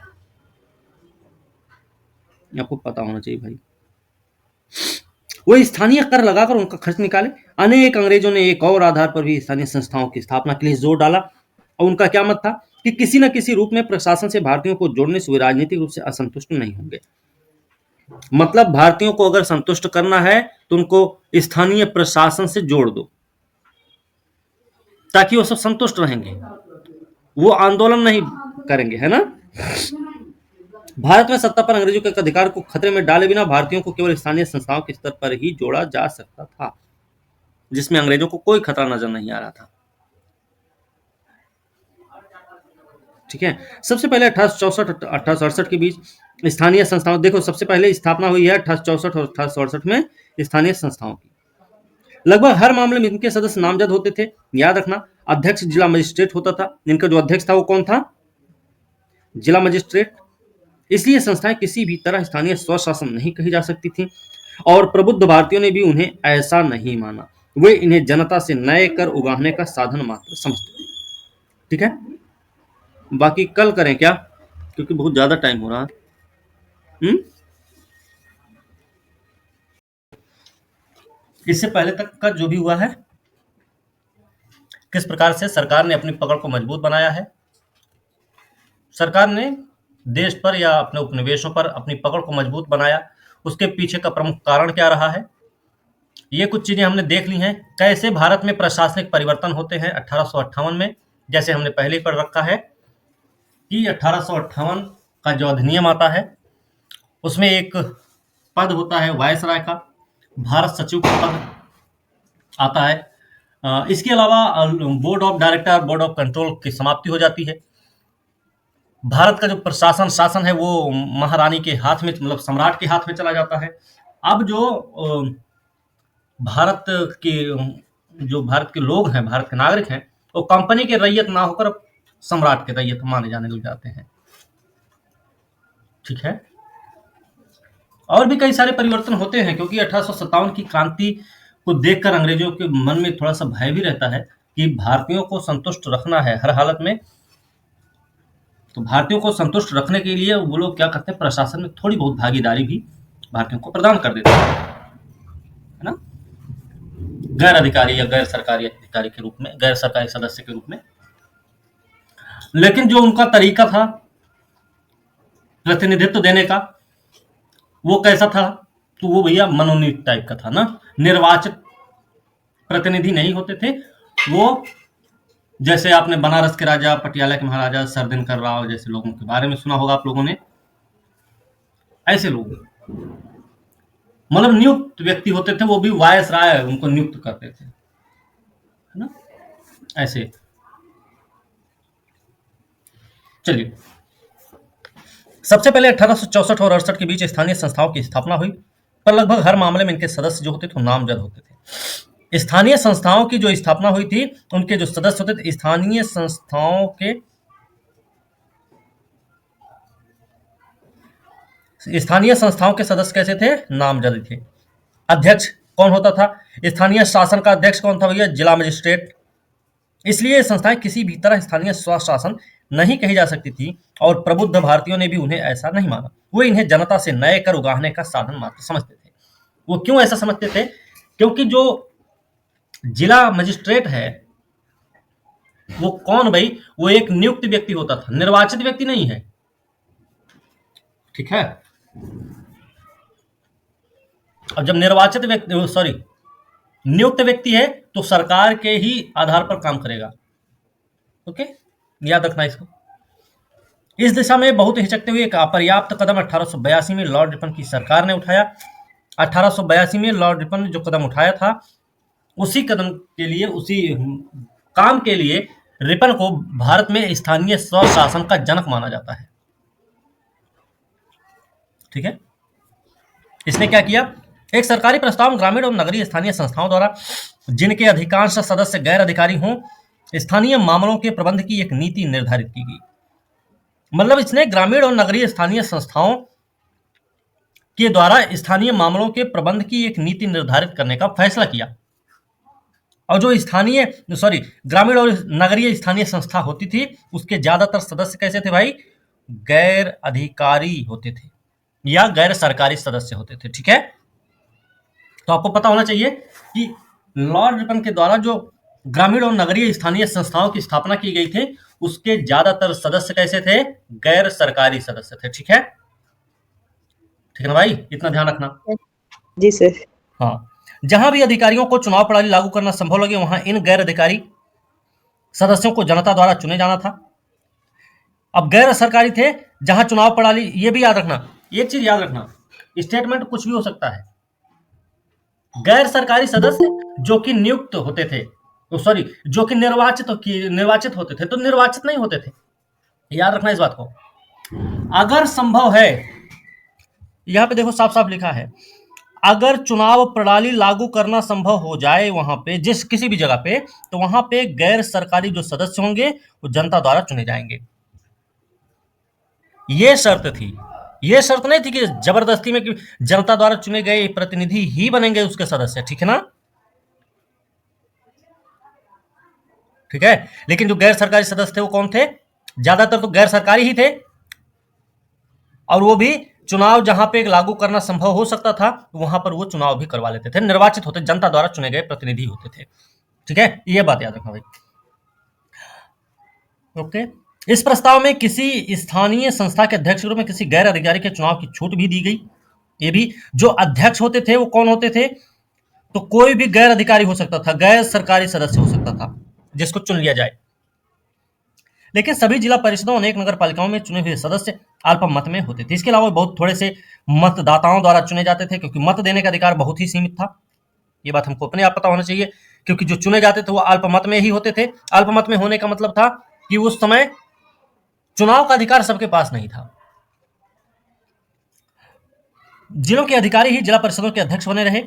Speaker 1: आपको पता होना चाहिए भाई। वो स्थानीय कर लगाकर उनका खर्च निकाले। अनेक अंग्रेजों ने एक और आधार पर भी स्थानीय संस्थाओं की स्थापना के लिए जोर डाला, और उनका क्या मत था कि किसी न किसी रूप में प्रशासन से भारतीयों को जोड़ने से वे राजनीतिक रूप से असंतुष्ट नहीं होंगे। मतलब भारतीयों को अगर संतुष्ट करना है तो उनको स्थानीय प्रशासन से जोड़ दो, ताकि वो सब संतुष्ट रहेंगे, वो आंदोलन नहीं करेंगे, है ना। भारत में सत्ता पर अंग्रेजों के अधिकार को खतरे में डाले बिना भारतीयों को केवल स्थानीय संस्थाओं के स्तर पर ही जोड़ा जा सकता था, जिसमें अंग्रेजों को कोई खतरा नजर नहीं आ रहा था। ठीक है, सबसे पहले 1864 1868 के बीच स्थानीय संस्थाओं, देखो सबसे पहले स्थापना हुई है 1864 और 1868 में स्थानीय संस्थाओं की। लगभग हर मामले में इनके सदस्य नामजद होते थे। याद रखना, अध्यक्ष जिला मजिस्ट्रेट होता था। इनका जो अध्यक्ष था वो कौन था? जिला मजिस्ट्रेट। इसलिए संस्थाएं किसी भी तरह स्थानीय स्वशासन नहीं कही जा सकती थी, और प्रबुद्ध भारतीयों ने भी उन्हें ऐसा नहीं माना। वे इन्हें जनता से नए कर उगाहने का साधन मात्र समझते थे। ठीक है, बाकी कल करें क्या, क्योंकि बहुत ज्यादा टाइम हो रहा है। इससे पहले तक का जो भी हुआ है, किस प्रकार से सरकार ने अपनी पकड़ को मजबूत बनाया है, सरकार ने देश पर या अपने उपनिवेशों पर अपनी पकड़ को मजबूत बनाया, उसके पीछे का प्रमुख कारण क्या रहा है, ये कुछ चीजें हमने देख ली हैं। कैसे भारत में प्रशासनिक परिवर्तन होते हैं 1858 में, जैसे हमने पहले पढ़ रखा है कि 1858 का जो अधिनियम आता है उसमें एक पद होता है वायसराय का, भारत सचिव का पद आता है। इसके अलावा board of director, board of control की समाप्ति हो जाती है। भारत का जो प्रशासन शासन है वो महारानी के हाथ में, मतलब सम्राट के हाथ में चला जाता है। अब जो भारत के लोग हैं, भारत के नागरिक हैं, वो कंपनी के रैयत ना होकर अब सम्राट के रैयत माने जाने लग जाते हैं। ठीक है, और भी कई सारे परिवर्तन होते हैं, क्योंकि 1857 की क्रांति को देखकर अंग्रेजों के मन में थोड़ा सा भय भी रहता है कि भारतीयों को संतुष्ट रखना है हर हालत में। तो भारतीयों को संतुष्ट रखने के लिए वो लोग क्या करते हैं, प्रशासन में थोड़ी बहुत भागीदारी भी भारतीयों को प्रदान कर देते हैं, है ना, गैर अधिकारी या गैर सरकारी अधिकारी के रूप में, गैर सरकारी सदस्य के रूप में। लेकिन जो उनका तरीका था प्रतिनिधित्व देने का, वो कैसा था, तो वो भैया मनोनीत टाइप का था ना, निर्वाचित प्रतिनिधि नहीं होते थे, वो जैसे आपने बनारस के राजा, पटियाला के महाराजा, सर दिनकर राव जैसे लोगों के बारे में सुना होगा आप लोगों ने। ऐसे लोग मतलब नियुक्त व्यक्ति होते थे, वो भी वायसराय उनको नियुक्त करते थे, है ना। ऐसे चलिए, सबसे पहले 1864 और 68 के बीच स्थानीय संस्थाओं की स्थापना हुई, पर लगभग हर मामले में इनके सदस्य जो होते थे नामजद होते थे। स्थानीय संस्थाओं की जो स्थापना हुई थी, उनके जो सदस्य होते थे स्थानीय संस्थाओं के सदस्य कैसे थे? नामजद थे। अध्यक्ष कौन होता था? स्थानीय शासन का अध्यक्ष कौन था भैया? जिला मजिस्ट्रेट। इसलिए संस्थाएं किसी भी तरह स्थानीय स्वशासन नहीं कही जा सकती थी, और प्रबुद्ध भारतीयों ने भी उन्हें ऐसा नहीं माना। वो इन्हें जनता से नए कर उगाहने का साधन मात्र समझते थे। वो क्यों ऐसा समझते थे? क्योंकि जो जिला मजिस्ट्रेट है वो कौन भाई? वो एक नियुक्त व्यक्ति होता था, निर्वाचित व्यक्ति नहीं है, ठीक है। अब जब निर्वाचित व्यक्ति नियुक्त व्यक्ति है तो सरकार के ही आधार पर काम करेगा। ओके, याद रखना इसको। इस दिशा में बहुत हिचकते हुए एक अपर्याप्त कदम 1882 में लॉर्ड रिपन की सरकार ने उठाया। 1882 में लॉर्ड रिपन ने जो कदम उठाया था, उसी कदम के लिए, उसी काम के लिए रिपन को भारत में स्थानीय स्वशासन का जनक माना जाता है, ठीक है। इसने क्या किया? एक सरकारी प्रस्ताव में ग्रामीण और नगरीय स्थानीय संस्थाओं द्वारा, जिनके अधिकांश सदस्य गैर अधिकारी हों, स्थानीय मामलों के प्रबंध की एक नीति निर्धारित की गई। मतलब इसने ग्रामीण और नगरीय स्थानीय संस्थाओं के द्वारा स्थानीय मामलों के प्रबंध की एक नीति निर्धारित करने का फैसला किया। और जो ग्रामीण और नगरीय स्थानीय संस्था होती थी, उसके ज्यादातर सदस्य कैसे थे भाई? गैर अधिकारी होते थे या गैर सरकारी सदस्य होते थे, ठीक है। तो आपको पता होना चाहिए कि लॉर्ड रिपन के द्वारा जो ग्रामीण और नगरीय स्थानीय संस्थाओं की स्थापना की गई थी, उसके ज्यादातर सदस्य कैसे थे? गैर सरकारी सदस्य थे, ठीक है। ठीक है ना भाई, इतना ध्यान रखना।
Speaker 3: जी सर।
Speaker 1: हाँ, जहां भी अधिकारियों को चुनाव प्रणाली लागू करना संभव लगे, वहां इन गैर अधिकारी सदस्यों को जनता द्वारा चुने जाना था। अब गैर सरकारी थे जहां चुनाव प्रणाली, ये भी याद रखना, एक चीज याद रखना, स्टेटमेंट कुछ भी हो सकता है। गैर सरकारी सदस्य जो कि नियुक्त होते थे, जो कि निर्वाचित होते थे, तो निर्वाचित नहीं होते थे, याद रखना इस बात को। अगर संभव है, यहां पे देखो साफ साफ लिखा है, अगर चुनाव प्रणाली लागू करना संभव हो जाए वहां पे, जिस किसी भी जगह पे, तो वहां पे गैर सरकारी जो सदस्य होंगे वो जनता द्वारा चुने जाएंगे। ये शर्त थी, ये शर्त नहीं थी कि जबरदस्ती में कि जनता द्वारा चुने गए प्रतिनिधि ही बनेंगे उसके सदस्य, ठीक है ना। ठीक है, लेकिन जो गैर सरकारी सदस्य थे वो कौन थे? ज्यादातर तो गैर सरकारी ही थे, और वो भी चुनाव जहां पे लागू करना संभव हो सकता था वहां पर वो चुनाव भी करवा लेते थे, निर्वाचित होते, जनता द्वारा चुने गए प्रतिनिधि होते थे, ठीक है। ये बात याद रखना भाई। ओके, इस प्रस्ताव में किसी स्थानीय संस्था के अध्यक्ष के रूप में किसी गैर अधिकारी के चुनाव की छूट भी दी गई। ये भी, जो अध्यक्ष होते थे वो कौन होते थे? तो कोई भी गैर अधिकारी हो सकता था, गैर सरकारी सदस्य हो सकता था जिसको चुन लिया जाए। लेकिन सभी जिला परिषदों, अनेक नगर पालिकाओं में चुने हुए सदस्य अल्पमत में होते थे। इसके अलावा बहुत थोड़े से मतदाताओं द्वारा चुने जाते थे, क्योंकि मत देने का अधिकार बहुत ही सीमित था। ये बात हमको अपने आप पता होना चाहिए, क्योंकि जो चुने जाते थे वो अल्पमत में ही होते थे। अल्पमत में होने का मतलब था कि उस समय चुनाव का अधिकार सबके पास नहीं था। जिलों के अधिकारी ही जिला परिषदों के अध्यक्ष बने रहे।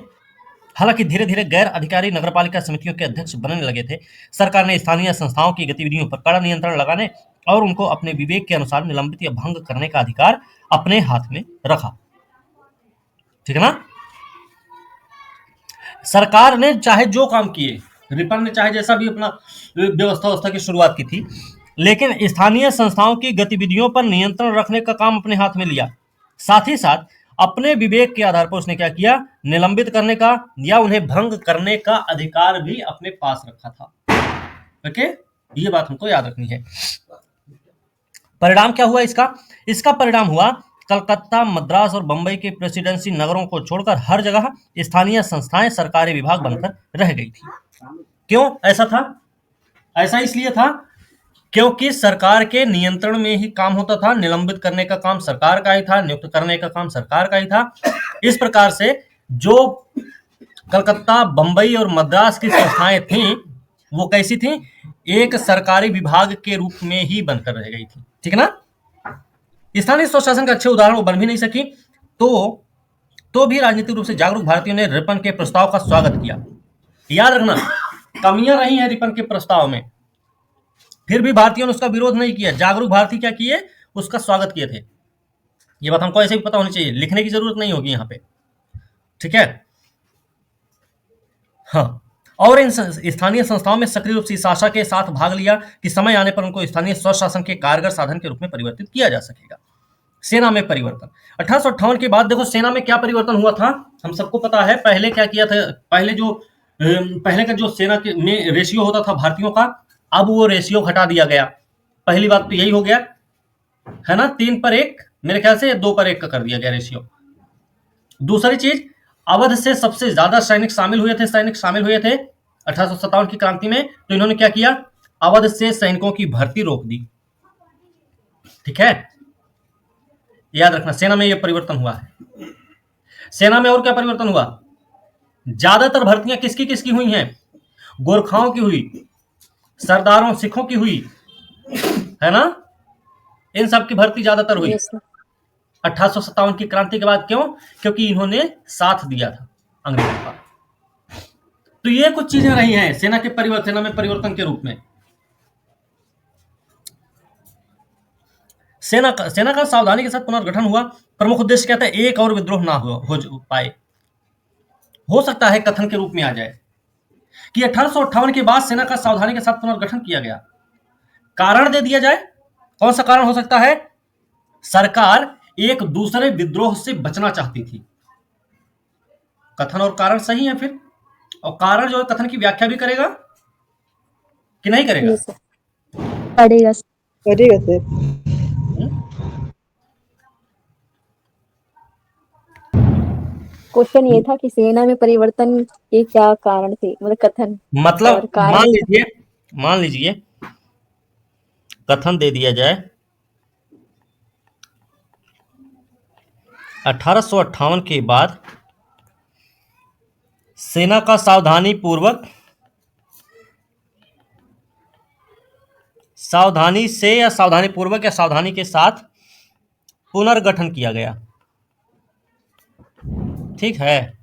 Speaker 1: हालांकि धीरे धीरे गैर अधिकारी नगरपालिका समितियों के अध्यक्ष बनने लगे थे। सरकार ने स्थानीय संस्थाओं की गतिविधियों पर कड़ा नियंत्रण लगाने और उनको अपने विवेक के अनुसार निलंबित या भंग करने का अधिकार अपने हाथ में रखा, ठीक है ना। सरकार ने चाहे जो काम किए, रिपन ने चाहे जैसा भी अपना व्यवस्था की शुरुआत की थी, लेकिन स्थानीय संस्थाओं की गतिविधियों पर नियंत्रण रखने का काम अपने हाथ में लिया। साथ ही साथ अपने विवेक के आधार पर उसने क्या किया? निलंबित करने का या उन्हें भंग करने का अधिकार भी अपने पास रखा था। ओके, ये बात हमको याद रखनी है। परिणाम क्या हुआ इसका? इसका परिणाम हुआ कलकत्ता, मद्रास और बंबई के प्रेसिडेंसी नगरों को छोड़कर हर जगह स्थानीय संस्थाएं सरकारी विभाग बनकर रह गई थी। क्यों ऐसा था? ऐसा इसलिए था क्योंकि सरकार के नियंत्रण में ही काम होता था, निलंबित करने का काम सरकार का ही था, नियुक्त करने का काम सरकार का ही था। इस प्रकार से जो कलकत्ता, बंबई और मद्रास की संस्थाएं थीं, वो कैसी थीं? एक सरकारी विभाग के रूप में ही बनकर रह गई थी। ठीक है ना? स्थानीय स्वशासन के अच्छे उदाहरण वो बन भी नहीं सकी, तो भी राजनीतिक रूप से जागरूक भारतीयों ने रिपन के प्रस्ताव का स्वागत किया। याद रखना, कमियां रही हैं रिपन के प्रस्ताव में, फिर भी भारतीयों ने उसका विरोध नहीं किया। जागरूक भारतीय क्या किए? उसका स्वागत किए थे। ये बात हमको ऐसे भी पता होनी चाहिए, लिखने की जरूरत नहीं होगी यहाँ पे। ठीक है? हाँ, और इन स्थानीय संस्थाओं में सक्रिय रूप से इस आशा के साथ भाग लिया कि समय आने पर उनको स्थानीय स्वशासन के कारगर साधन के रूप में परिवर्तित किया जा सकेगा। सेना में परिवर्तन 1858 के बाद देखो सेना में क्या परिवर्तन हुआ था, हम सबको पता है। पहले क्या किया था? पहले का जो सेना के में रेशियो होता था भारतीयों का, अब वो रेशियो घटा दिया गया। पहली बात तो यही हो गया है ना, 3:1, मेरे ख्याल से 2:1 का कर दिया गया रेशियो। दूसरी चीज, अवध से सबसे ज्यादा सैनिक शामिल हुए थे 1857 की क्रांति में। तो इन्होंने क्या किया? अवध से सैनिकों की भर्ती रोक दी। ठीक है, याद रखना, सेना में यह परिवर्तन हुआ है। सेना में और क्या परिवर्तन हुआ? ज्यादातर भर्तियां किसकी किसकी हुई हैं? गोरखाओं की हुई, सरदारों सिखों की हुई, है ना? इन सब की भर्ती ज्यादातर हुई
Speaker 2: यस सर।
Speaker 1: 1857 की क्रांति के बाद। क्यों? क्योंकि इन्होंने साथ दिया था अंग्रेजों का। तो ये कुछ चीजें रही हैं सेना में परिवर्तन के रूप में। सेना का सावधानी के साथ पुनर्गठन हुआ। प्रमुख उद्देश्य क्या था? एक और विद्रोह ना हो पाए। हो सकता है कथन के रूप में आ जाए कि 1858 के बाद सेना का सावधानी के साथ पुनर्गठन किया गया। कारण दे दिया जाए। कौन सा कारण हो सकता है? सरकार एक दूसरे विद्रोह से बचना चाहती थी। कथन और कारण सही है फिर, और कारण जो है कथन की व्याख्या भी करेगा कि नहीं करेगा?
Speaker 2: Yes sir. पढ़ेगा सर।
Speaker 3: करेगा सर।
Speaker 2: क्वेश्चन ये था कि सेना में परिवर्तन के क्या कारण थे, मतलब कथन और
Speaker 1: मतलब
Speaker 2: कारण।
Speaker 1: मान लीजिए कथन दे दिया जाए 1858 के बाद सेना का सावधानी पूर्वक या सावधानी के साथ पुनर्गठन किया गया। ठीक है,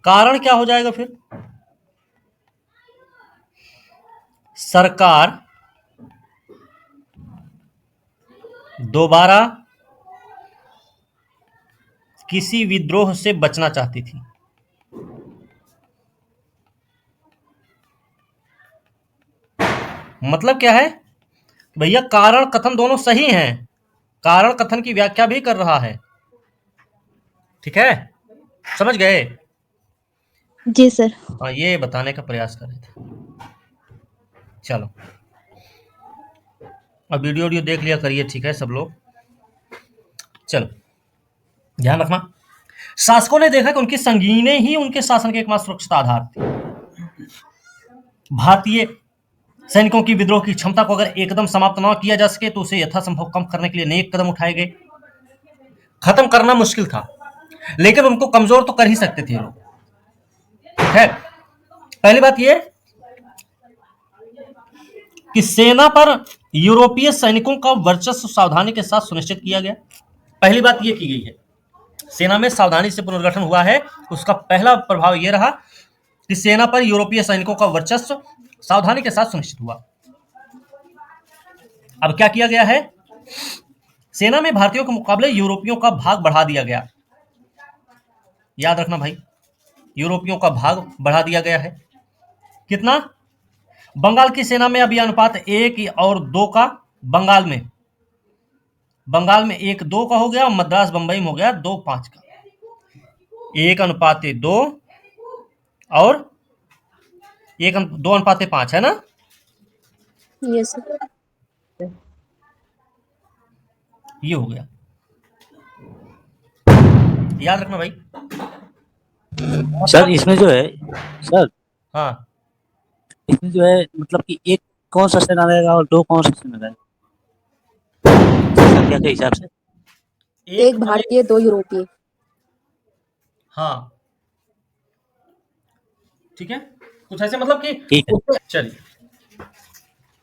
Speaker 1: कारण क्या हो जाएगा फिर? सरकार दोबारा किसी विद्रोह से बचना चाहती थी। मतलब क्या है भैया? कारण कथन दोनों सही हैं, कारण कथन की व्याख्या भी कर रहा है। ठीक है, समझ गए?
Speaker 2: जी सर।
Speaker 1: हाँ, ये बताने का प्रयास कर रहे थे। चलो, अब वीडियो देख लिया करिए। ठीक है सब लोग, चलो ध्यान रखना। शासकों ने देखा कि उनकी संगीनें ही उनके शासन के एकमात्र सुरक्षित आधार थे। भारतीय सैनिकों की विद्रोह की क्षमता को अगर एकदम समाप्त न किया जा सके तो उसे यथासंभव कम करने के लिए अनेक कदम उठाए गए। खत्म करना मुश्किल था, लेकिन उनको कमजोर तो कर ही सकते थे लोग। ठीक है, पहली बात यह कि सेना पर यूरोपीय सैनिकों का वर्चस्व सावधानी के साथ सुनिश्चित किया गया। पहली बात यह की गई है, सेना में सावधानी से पुनर्गठन हुआ है, उसका पहला प्रभाव यह रहा कि सेना पर यूरोपीय सैनिकों का वर्चस्व सावधानी के साथ सुनिश्चित हुआ। अब क्या किया गया है? सेना में भारतीयों के मुकाबले यूरोपियों का भाग बढ़ा दिया गया। याद रखना भाई, यूरोपियों का भाग बढ़ा दिया गया है। कितना? बंगाल की सेना में अभी अनुपात 1 और 2 का, बंगाल में 1:2 का हो गया, और मद्रास बंबई में हो गया 2:5 का। 1:2 और 2:5 है ना?
Speaker 2: Yes sir.
Speaker 1: ये हो गया, याद रखना भाई।
Speaker 5: सर इसमें जो है सर,
Speaker 1: हाँ,
Speaker 5: इसमें जो है मतलब कि एक कौन सा सेना रहेगा और दो कौन सा सेना रहेगा संख्या के हिसाब से?
Speaker 2: एक भारतीय, 2 यूरोपीय।
Speaker 1: हाँ, ठीक है, कुछ ऐसे मतलब कि
Speaker 5: ठीक है।
Speaker 1: चलिए,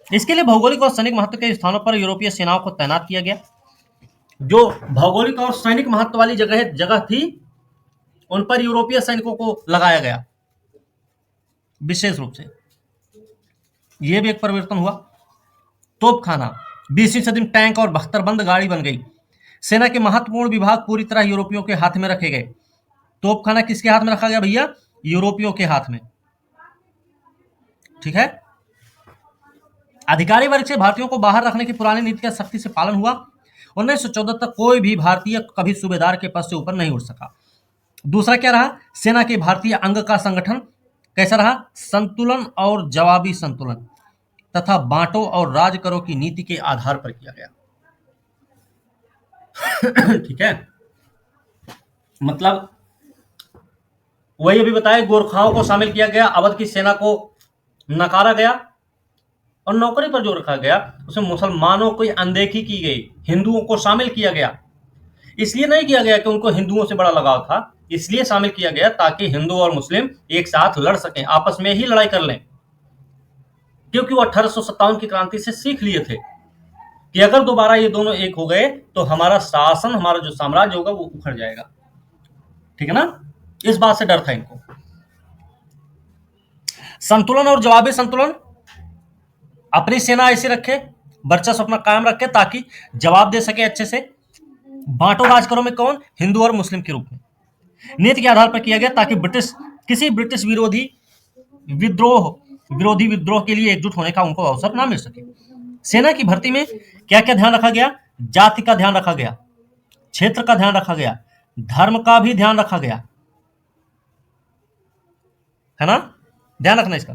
Speaker 1: इसके लिए भौगोलिक और सैनिक महत्व के स्थानों पर यूरोपीय सेनाओं को तैनात किया गया। जो भौगोलिक और सैनिक महत्व वाली जगह थी, उन पर यूरोपीय सैनिकों को लगाया गया विशेष रूप से। यह भी एक परिवर्तन हुआ। तोपखाना, 20वीं सदी में टैंक और बख्तरबंद गाड़ी बन गई। सेना के महत्वपूर्ण विभाग पूरी तरह यूरोपियों के हाथ में रखे गए। तोपखाना किसके हाथ में रखा गया भैया? यूरोपियों के हाथ में। ठीक है। अधिकारी वर्ग से भारतीयों को बाहर रखने की पुरानी नीति का सख्ती से पालन हुआ। 1914 तक कोई भी भारतीय कभी सूबेदार के पद से ऊपर नहीं उठ सका। दूसरा क्या रहा? सेना के भारतीय अंग का संगठन कैसा रहा? संतुलन और जवाबी संतुलन तथा बांटो और राज करो की नीति के आधार पर किया गया। ठीक है, मतलब वही अभी बताया, गोरखाओं को शामिल किया गया, अवध की सेना को नकारा गया और नौकरी पर जो रखा गया उसमें मुसलमानों की अनदेखी की गई, हिंदुओं को शामिल किया गया। इसलिए नहीं किया गया कि उनको हिंदुओं से बड़ा लगाव था, इसलिए शामिल किया गया ताकि हिंदू और मुस्लिम एक साथ लड़ सकें, आपस में ही लड़ाई कर लें। क्योंकि वो 1857 की क्रांति से सीख लिए थे कि अगर दोबारा ये दोनों एक हो गए तो हमारा शासन, हमारा जो साम्राज्य होगा वो उखड़ जाएगा। ठीक है ना, इस बात से डर था इनको। संतुलन और जवाबी संतुलन, अपनी सेना ऐसे रखे, वर्चस्व अपना कायम रखे ताकि जवाब दे सके अच्छे से। बांटो राज करो में कौन? हिंदू और मुस्लिम के रूप में। नीति के आधार पर किया गया ताकि किसी ब्रिटिश विरोधी विद्रोह के लिए एकजुट होने का उनको अवसर ना मिल सके। सेना की भर्ती में क्या क्या ध्यान रखा गया? जाति का ध्यान रखा गया, क्षेत्र का ध्यान रखा गया, धर्म का भी ध्यान रखा गया, है ना, ध्यान रखना इसका।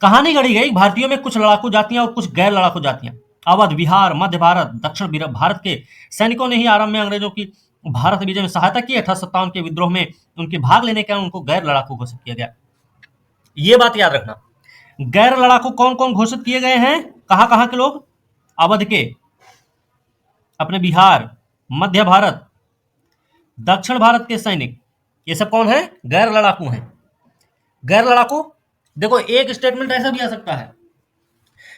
Speaker 1: कहानी गढ़ी गई भारतीयों में कुछ लड़ाकू जातियां और कुछ गैर लड़ाकू जातियां। अवध, बिहार, मध्य भारत, दक्षिण भारत के सैनिकों ने ही आरंभ में अंग्रेजों की भारत विजय में सहायता की। 1857 के विद्रोह में उनके भाग लेने के कारण उनको गैर लड़ाकू घोषित किया गया। ये बात याद रखना, गैर लड़ाकू कौन कौन घोषित किए गए हैं? कहां कहां के लोग? अवध के, अपने बिहार, मध्य भारत, दक्षिण भारत के सैनिक, ये सब कौन है? गैर लड़ाकू हैं। गैर लड़ाकू, देखो एक स्टेटमेंट ऐसा भी आ सकता है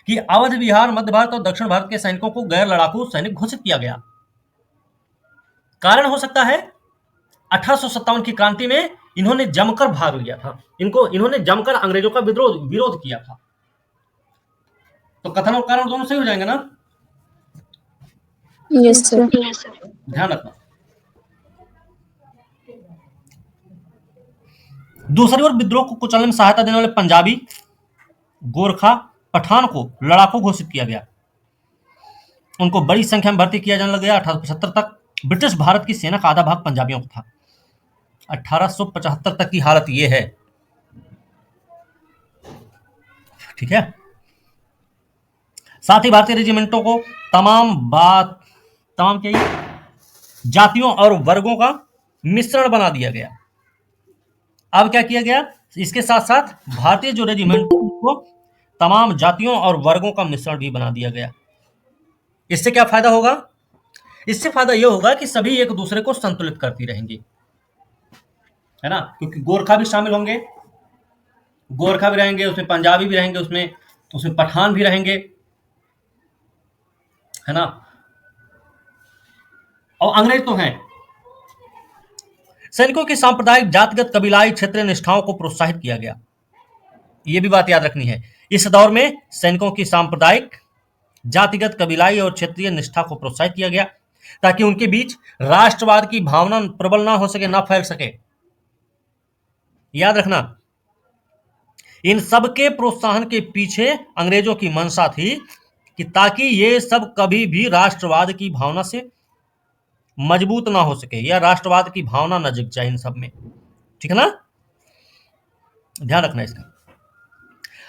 Speaker 1: कि अवध, बिहार, मध्य भारत और दक्षिण भारत के सैनिकों को गैर लड़ाकू सैनिक घोषित किया गया। कारण हो सकता है 1857 की क्रांति में इन्होंने जमकर भाग लिया था, इन्होंने जमकर अंग्रेजों का विरोध किया था। तो कथन और कारण दोनों सही हो जाएंगे ना?
Speaker 2: Yes sir.
Speaker 1: ध्यान रखना। दूसरी ओर विद्रोह को कुचलने में सहायता देने वाले पंजाबी, गोरखा, पठान को लड़ाकू घोषित किया गया। उनको बड़ी संख्या में भर्ती किया जाने लग गया। 1875 तक ब्रिटिश भारत की सेना का आधा भाग पंजाबियों का था। 1875 तक की हालत यह है। ठीक है, साथ ही भारतीय रेजिमेंटों को तमाम क्या जातियों और वर्गों का मिश्रण बना दिया गया। अब क्या किया गया? इसके साथ साथ भारतीय जो रेजिमेंट को तमाम जातियों और वर्गों का मिश्रण भी बना दिया गया। इससे क्या फायदा होगा? इससे फायदा यह होगा कि सभी एक दूसरे को संतुलित करती रहेंगी, है ना, क्योंकि गोरखा भी शामिल होंगे, गोरखा भी रहेंगे उसमें, पंजाबी भी रहेंगे उसमें पठान भी रहेंगे, है ना, और अंग्रेज तो हैं। सैनिकों की सांप्रदायिक, जातिगत, कबीलाई, क्षेत्रीय निष्ठाओं को प्रोत्साहित किया गया। यह भी बात याद रखनी है। इस दौर में सैनिकों की सांप्रदायिक, जातिगत, कबीलाई और क्षेत्रीय निष्ठा को प्रोत्साहित किया गया ताकि उनके बीच राष्ट्रवाद की भावना प्रबल ना हो सके, ना फैल सके। याद रखना, इन सब के प्रोत्साहन के पीछे अंग्रेजों की मंशा थी कि ताकि ये सब कभी भी राष्ट्रवाद की भावना से मजबूत ना हो सके या राष्ट्रवाद की भावना न जग जाए इन सब में। ठीक है ना, ध्यान रखना इसका।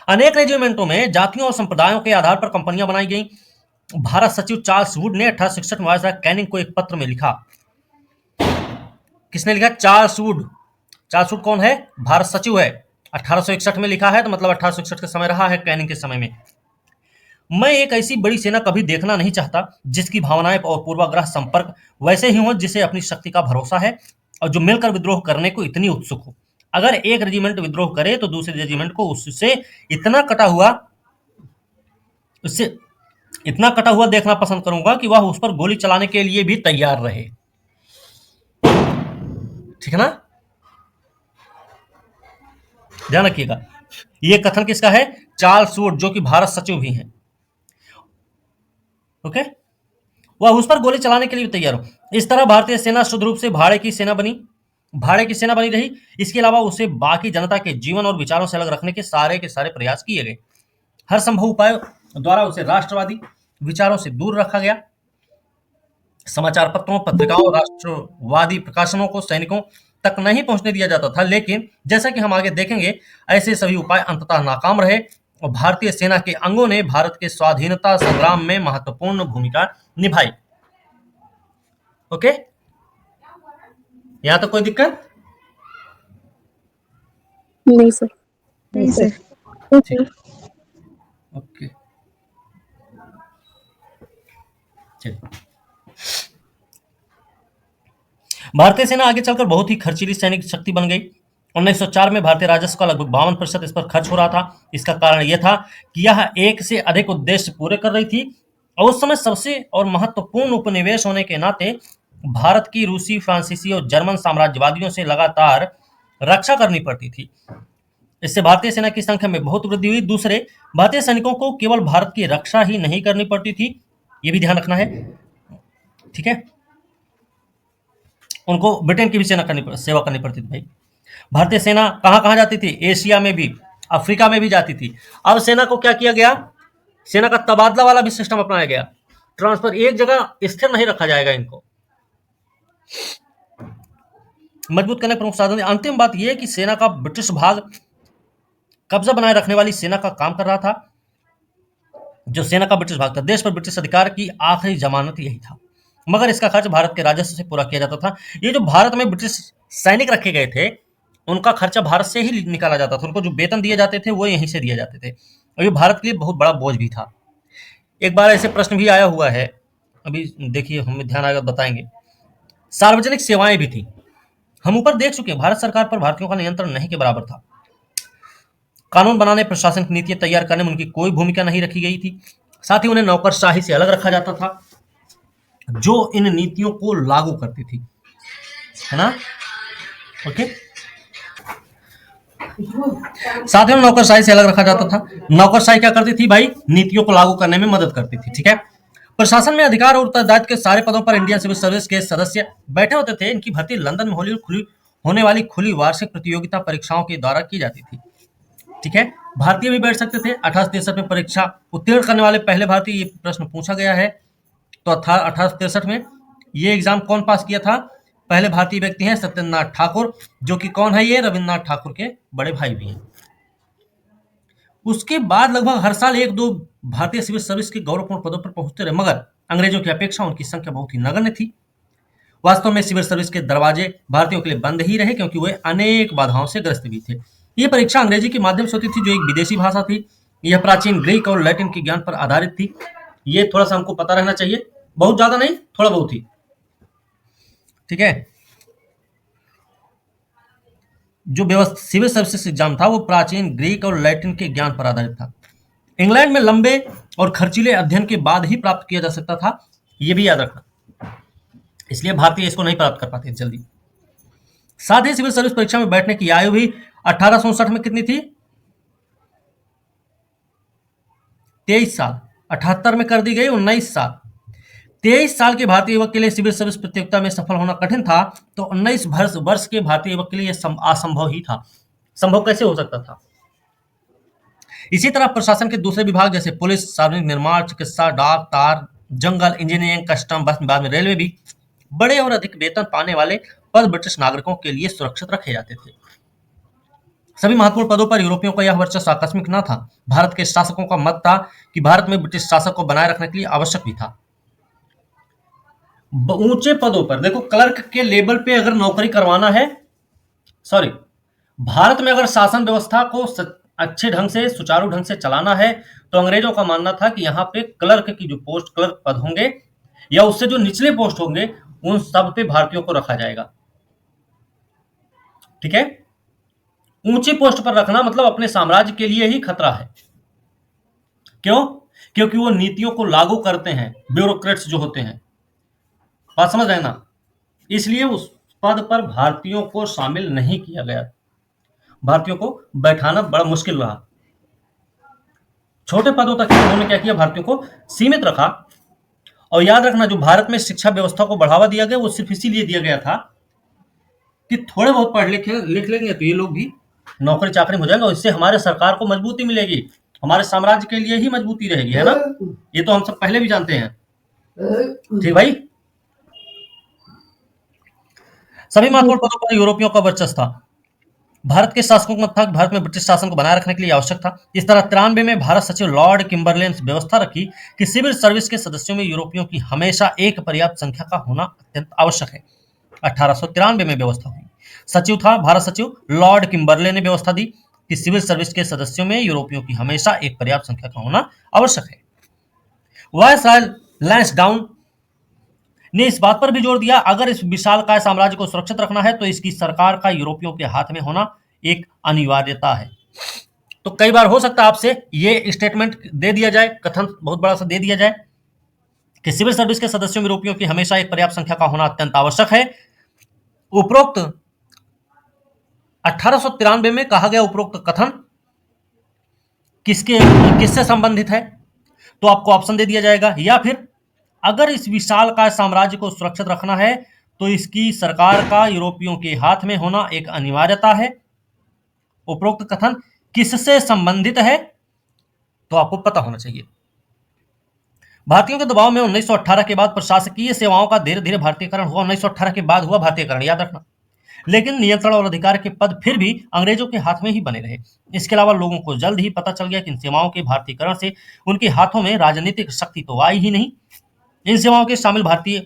Speaker 1: अनेक रेजिमेंटों में जातियों और संप्रदायों के आधार पर कंपनियां बनाई गईं। भारत सचिव चार्ल्स वुड ने 1866 में वायसराय कैनिंग को एक पत्र में लिखा। किसने लिखा? Charles Wood. चार्ल्स वुड कौन है? भारत सचिव है 1861 में लिखा है, तो मतलब 1861 का समय रहा है कैनिंग के समय में। मैं एक ऐसी बड़ी सेना कभी देखना नहीं चाहता जिसकी भावनाएं और पूर्वाग्रह संपर्क वैसे ही हों जिसे अपनी शक्ति का भरोसा है और जो मिलकर विद्रोह करने को इतनी उत्सुक हो। अगर एक रेजिमेंट विद्रोह करे तो दूसरे रेजिमेंट को उससे इतना कटा हुआ उससे इतना कटा हुआ देखना पसंद करूंगा कि वह उस पर गोली चलाने के लिए भी तैयार रहे। ठीक है ना, ध्यान रखिएगा। ये कथन किसका है? चार्ल्स वुड, जो कि भारत सचिव भी हैं। ओके, वह उस पर गोली चलाने के लिए भी तैयार हो। इस तरह भारतीय सेना शुद्ध रूप से भाड़े की सेना बनी रही। इसके अलावा उसे बाकी जनता के जीवन और विचारों से अलग रखने के सारे प्रयास किए गए। हर संभव उपाय द्वारा उसे राष्ट्रवादी विचारों से दूर रखा गया। समाचार पत्रों, पत्रिकाओं, राष्ट्रवादी प्रकाशनों को सैनिकों तक नहीं पहुंचने दिया जाता था, लेकिन जैसा कि हम आगे देखेंगे, ऐसे सभी उपाय अंततः नाकाम रहे और भारतीय सेना के अंगों ने भारत के स्वाधीनता संग्राम में महत्वपूर्ण भूमिका निभाई। ओके, यहां तो कोई दिक्कत
Speaker 2: नहीं सर।
Speaker 3: नहीं सर।
Speaker 1: ओके, चलिए। भारतीय सेना आगे चलकर बहुत ही खर्चीली सैनिक शक्ति बन गई। 1904 में भारतीय राजस्व का लगभग 52% इस पर खर्च हो रहा था। इसका कारण यह था कि यह एक से अधिक उद्देश्य पूरे कर रही थी और उस समय सबसे और महत्वपूर्ण उपनिवेश होने के नाते भारत की रूसी, फ्रांसीसी और जर्मन साम्राज्यवादियों से लगातार रक्षा करनी पड़ती थी। इससे भारतीय सेना की संख्या में बहुत वृद्धि हुई। दूसरे, भारतीय सैनिकों को केवल भारत की रक्षा ही नहीं करनी पड़ती थी, ये भी ध्यान रखना है। ठीक है, उनको ब्रिटेन की भी सेवा करनी पड़ती थी भाई। भारतीय सेना कहां कहां जाती थी? एशिया में भी, अफ्रीका में भी जाती थी। अब सेना को क्या किया गया? सेना का तबादला वाला भी सिस्टम अपनाया गया। ट्रांसफर, एक जगह स्थिर नहीं रखा जाएगा। इनको मजबूत करने प्रमुख साधन। अंतिम बात यह कि सेना का ब्रिटिश भाग कब्जा बनाए रखने वाली सेना का काम कर रहा था। जो सेना का ब्रिटिश भाग था, देश पर ब्रिटिश अधिकार की आखिरी जमानत यही था, मगर इसका खर्च भारत के राजस्व से पूरा किया जाता था। ये जो भारत में ब्रिटिश सैनिक रखे गए थे, उनका खर्चा भारत से ही निकाला जाता था। उनको जो वेतन दिए जाते थे वो यहीं से दिए जाते थे और ये भारत के लिए बहुत बड़ा बोझ भी था। एक बार ऐसे प्रश्न भी आया हुआ है, अभी देखिए, हमें ध्यान आएगा बताएंगे। सार्वजनिक सेवाएं भी थी। हम ऊपर देख चुके हैं, भारत सरकार पर भारतीयों का नियंत्रण नहीं के बराबर था। कानून बनाने, प्रशासनिक नीतियां तैयार करने में उनकी कोई भूमिका नहीं रखी गई थी। साथ ही उन्हें नौकरशाही से अलग रखा जाता था, जो इन नीतियों को लागू करती थी, है ना। ओके, साथ ही नौकरशाही से अलग रखा जाता था। नौकरशाही क्या करती थी भाई? नीतियों को लागू करने में मदद करती थी। ठीक है, प्रशासन में अधिकार और उत्तरदायित्व के सारे पदों पर इंडियन सिविल सर्विस के सदस्य बैठे होते थे। इनकी भर्ती लंदन में होने वाली खुली वार्षिक प्रतियोगिता परीक्षाओं के द्वारा की जाती थी। ठीक है, भारतीय भी बैठ सकते थे। 1863 में परीक्षा उत्तीर्ण करने वाले पहले भारतीय, ये प्रश्न पूछा गया है। तो 1863 में ये एग्जाम कौन पास किया था? पहले भारतीय व्यक्ति हैं सत्येंद्रनाथ ठाकुर, जो कि कौन है? ये रविन्द्रनाथ ठाकुर के बड़े भाई भी हैं। उसके बाद लगभग हर साल एक दो भारतीय सिविल सर्विस के गौरवपूर्ण पदों पर पहुंचते रहे, मगर अंग्रेजों की अपेक्षा उनकी संख्या बहुत ही नगण्य थी। वास्तव में सिविल सर्विस के दरवाजे भारतीयों के लिए बंद ही रहे, क्योंकि वे अनेक बाधाओं से ग्रस्त भी थे। यह परीक्षा अंग्रेजी के माध्यम से होती थी, जो एक विदेशी भाषा थी। यह प्राचीन ग्रीक और लैटिन के ज्ञान पर आधारित थी। ये थोड़ा सा हमको पता रहना चाहिए, बहुत ज्यादा नहीं, थोड़ा बहुत ही। ठीक है, जो व्यवस्था सिविल सर्विसेज एग्जाम था वो प्राचीन ग्रीक और लैटिन के ज्ञान पर आधारित था। इंग्लैंड में लंबे और खर्चीले अध्ययन के बाद ही प्राप्त किया जा सकता था, यह भी याद रखना। इसलिए भारतीय इसको नहीं प्राप्त कर पाते जल्दी। साथ ही सिविल सर्विस परीक्षा में बैठने की आयु भी 1859 में कितनी थी? 23 साल। 78 में कर दी गई 19 साल। 23 साल के भारतीय युवक के लिए सिविल सर्विस प्रतियोगिता में सफल होना कठिन था, तो 19 वर्ष के भारतीय युवक के लिए यह असंभव ही था। संभव कैसे हो सकता था? इसी तरह प्रशासन के दूसरे विभाग जैसे पुलिस, सार्वजनिक निर्माण, चिकित्सा, डाक, तार, जंगल, इंजीनियरिंग, कस्टम, बस, बाद में रेलवे भी बड़े और अधिक वेतन पाने वाले पद ब्रिटिश नागरिकों के लिए सुरक्षित रखे जाते थे। सभी महत्वपूर्ण पदों पर यूरोपियों का यह वर्चस्व आकस्मिक न था। भारत के शासकों का मत था कि भारत में ब्रिटिश शासक को बनाए रखने के लिए आवश्यक भी था। ऊंचे पदों पर देखो, क्लर्क के लेवल पे अगर नौकरी करवाना है, सॉरी, भारत में अगर शासन व्यवस्था को अच्छे ढंग से, सुचारू ढंग से चलाना है, तो अंग्रेजों का मानना था कि यहाँ पे क्लर्क की जो पोस्ट, क्लर्क पद होंगे या उससे जो निचले पोस्ट होंगे, उन सब पे भारतीयों को रखा जाएगा। ठीक है, ऊंची पोस्ट पर रखना मतलब अपने साम्राज्य के लिए ही खतरा है। क्यों? क्योंकि वो नीतियों को लागू करते हैं, ब्यूरोक्रेट्स जो होते हैं। बात समझ रहे हैं ना? इसलिए उस पद पर भारतीयों को शामिल नहीं किया गया। भारतीयों को बैठाना बड़ा मुश्किल रहा। छोटे पदों तक उन्होंने क्या किया, भारतीयों को सीमित रखा। और याद रखना, जो भारत में शिक्षा व्यवस्था को बढ़ावा दिया गया वो सिर्फ इसीलिए दिया गया था कि थोड़े बहुत पढ़ लिख लेंगे तो ये लोग भी नौकरी चाकरी हो जाएंगे, और इससे हमारे सरकार को मजबूती मिलेगी, हमारे साम्राज्य के लिए ही मजबूती रहेगी, है ना? ये तो हम सब पहले भी जानते हैं। ठीक भाई, सभी महत्वपूर्ण पदों पर यूरोपियों का वर्चस्व था। भारत के शासकों का मत था कि भारत में ब्रिटिश शासन को बनाए रखने के लिए आवश्यक था। इस तरह 93 में भारत सचिव लॉर्ड किम्बरले ने व्यवस्था रखी कि सिविल सर्विस के सदस्यों में यूरोपियों की हमेशा एक पर्याप्त संख्या का होना अत्यंत आवश्यक है। 1893 में व्यवस्था हुई। सचिव था भारत सचिव लॉर्ड किम्बरले ने व्यवस्था दी कि सिविल सर्विस के सदस्यों में यूरोपियों की हमेशा एक पर्याप्त संख्या का होना आवश्यक है। वायसराय लैंसडाउन ने इस बात पर भी जोर दिया, अगर इस विशालकाय साम्राज्य को सुरक्षित रखना है तो इसकी सरकार का यूरोपियों के हाथ में होना एक अनिवार्यता है। तो कई बार हो सकता है आपसे ये स्टेटमेंट दे दिया जाए, कथन बहुत बड़ा सा दे दिया जाए कि सिविल सर्विस के सदस्यों में यूरोपियों की हमेशा एक पर्याप्त संख्या का होना अत्यंत आवश्यक है। उपरोक्त 1893 में कहा गया उपरोक्त कथन किससे संबंधित है? तो आपको ऑप्शन दे दिया जाएगा, या फिर अगर इस विशालकाय साम्राज्य को सुरक्षित रखना है तो इसकी सरकार का यूरोपियों के हाथ में होना एक अनिवार्यता है। उपरोक्त कथन किससे संबंधित है तो आपको पता होना चाहिए। भारतीयों के दबाव में 1918 के बाद प्रशासकीय सेवाओं का धीरे धीरे भारतीयकरण हुआ। 1918 के बाद हुआ भारतीयकरण, याद रखना। लेकिन नियंत्रण और अधिकार के पद फिर भी अंग्रेजों के हाथ में ही बने रहे। इसके अलावा लोगों को जल्द ही पता चल गया कि इन सेवाओं के भारतीयकरण से उनके हाथों में राजनीतिक शक्ति तो आई ही नहीं। इन सेवाओं के शामिल भारतीय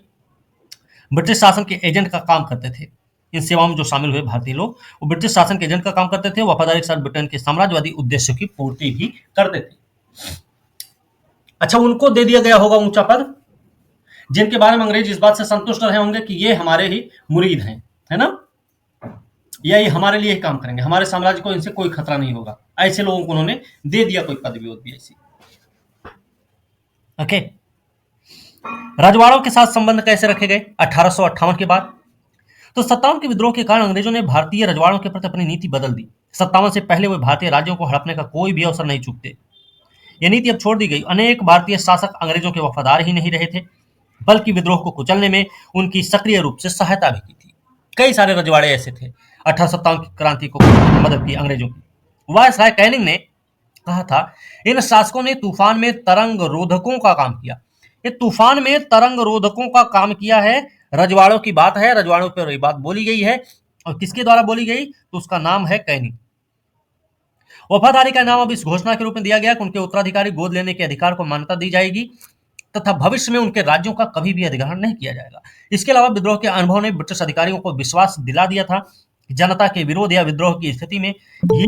Speaker 1: ब्रिटिश शासन के एजेंट का काम करते थे। इन सेवाओं में जो शामिल हुए भारतीय लोग वो ब्रिटिश शासन के एजेंट का काम करते थे, वफादारी के साथ ब्रिटेन के साम्राज्यवादी उद्देश्य की पूर्ति भी करते थे। अच्छा, उनको दे दिया गया होगा ऊंचा पद जिनके बारे में अंग्रेज इस बात से संतुष्ट रहे होंगे कि ये हमारे ही मुरीद हैं, है ना, या ये हमारे लिए ही काम करेंगे, हमारे साम्राज्य को इनसे कोई खतरा नहीं होगा। ऐसे लोगों को उन्होंने दे दिया कोई पद भी ऐसी। ओके, रजवाड़ों के साथ संबंध कैसे रखे गए 1858 के बाद? तो 57 के विद्रोह के कारण अंग्रेजों ने भारतीय रजवाड़ों के प्रति अपनी नीति बदल दी। 57 से पहले वे भारतीय राज्यों को हड़पने का कोई भी अवसर नहीं चूकते। यह नीति अब छोड़ दी गई। अनेक भारतीय शासक अंग्रेजों के वफादार ही नहीं रहे थे, बल्कि विद्रोह को कुचलने में उनकी सक्रिय रूप से सहायता भी की थी। कई सारे रजवाड़े ऐसे थे 1857 की क्रांति को मदद की अंग्रेजों की। वायसराय कैनिंग ने कहा था, इन शासकों ने तूफान में तरंग रोधकों का काम किया। ये तूफान में तरंग रोधकों का काम किया है, रजवाड़ों की बात है, रजवाड़ों पर ये बात बोली गई है। और किसके द्वारा बोली गई? तो उसका नाम है कैनिंग। वफादारी का नाम अब इस घोषणा के रूप में दिया गया कि उनके उत्तराधिकारी गोद लेने के अधिकार को मान्यता दी जाएगी तथा भविष्य में उनके राज्यों का कभी भी अधिग्रहण नहीं किया जाएगा। इसके अलावा विद्रोह के अनुभव ने ब्रिटिश अधिकारियों को विश्वास दिला दिया था कि जनता के विरोध या विद्रोह की स्थिति में ये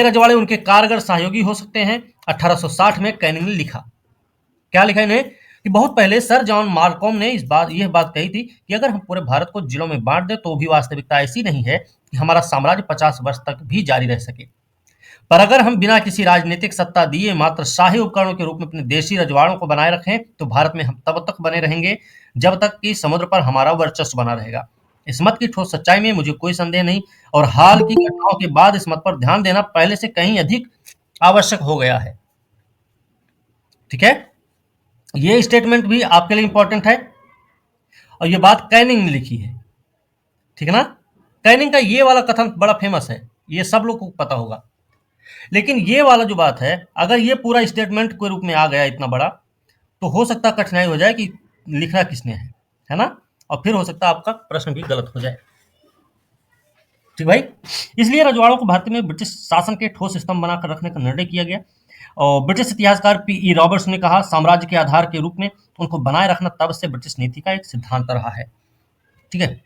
Speaker 1: रजवाड़े उनके कारगर सहयोगी हो सकते हैं। 1860 में कैनिंग ने लिखा, क्या लिखा इन्हें, कि बहुत पहले सर जॉन मार्कॉम ने यह बात कही थी कि अगर हम पूरे भारत को जिलों में बांट दें तो भी वास्तविकता ऐसी नहीं है कि हमारा साम्राज्य 50 वर्ष तक भी जारी रह सके। पर अगर हम बिना किसी राजनीतिक सत्ता दिए मात्र शाही उपकरणों के रूप में अपने देशी रजवाड़ों को बनाए रखें तो भारत में हम तब तक बने रहेंगे जब तक कि समुद्र पर हमारा वर्चस्व बना रहेगा। इस मत की ठोस सच्चाई में मुझे कोई संदेह नहीं, और हाल की घटनाओं के बाद इस मत पर ध्यान देना पहले से कहीं अधिक आवश्यक हो गया है। ठीक है, ये स्टेटमेंट भी आपके लिए इंपॉर्टेंट है, और ये बात कैनिंग ने लिखी है। ठीक है ना, कैनिंग का ये वाला कथन बड़ा फेमस है, ये सब लोग को पता होगा। लेकिन ये वाला जो बात है, अगर ये पूरा स्टेटमेंट के रूप में आ गया इतना बड़ा, तो हो सकता कठिनाई हो जाए कि लिखना किसने है ना, और फिर हो सकता है आपका प्रश्न भी गलत हो जाए। ठीक भाई, इसलिए रजवाड़ों को भारत में ब्रिटिश शासन के ठोस स्तंभ बनाकर रखने का निर्णय किया गया। और ब्रिटिश इतिहासकार पी.ई. रॉबर्ट्स ने कहा, साम्राज्य के आधार के रूप में उनको बनाए रखना तब से ब्रिटिश नीति का एक सिद्धांत रहा है। ठीक है,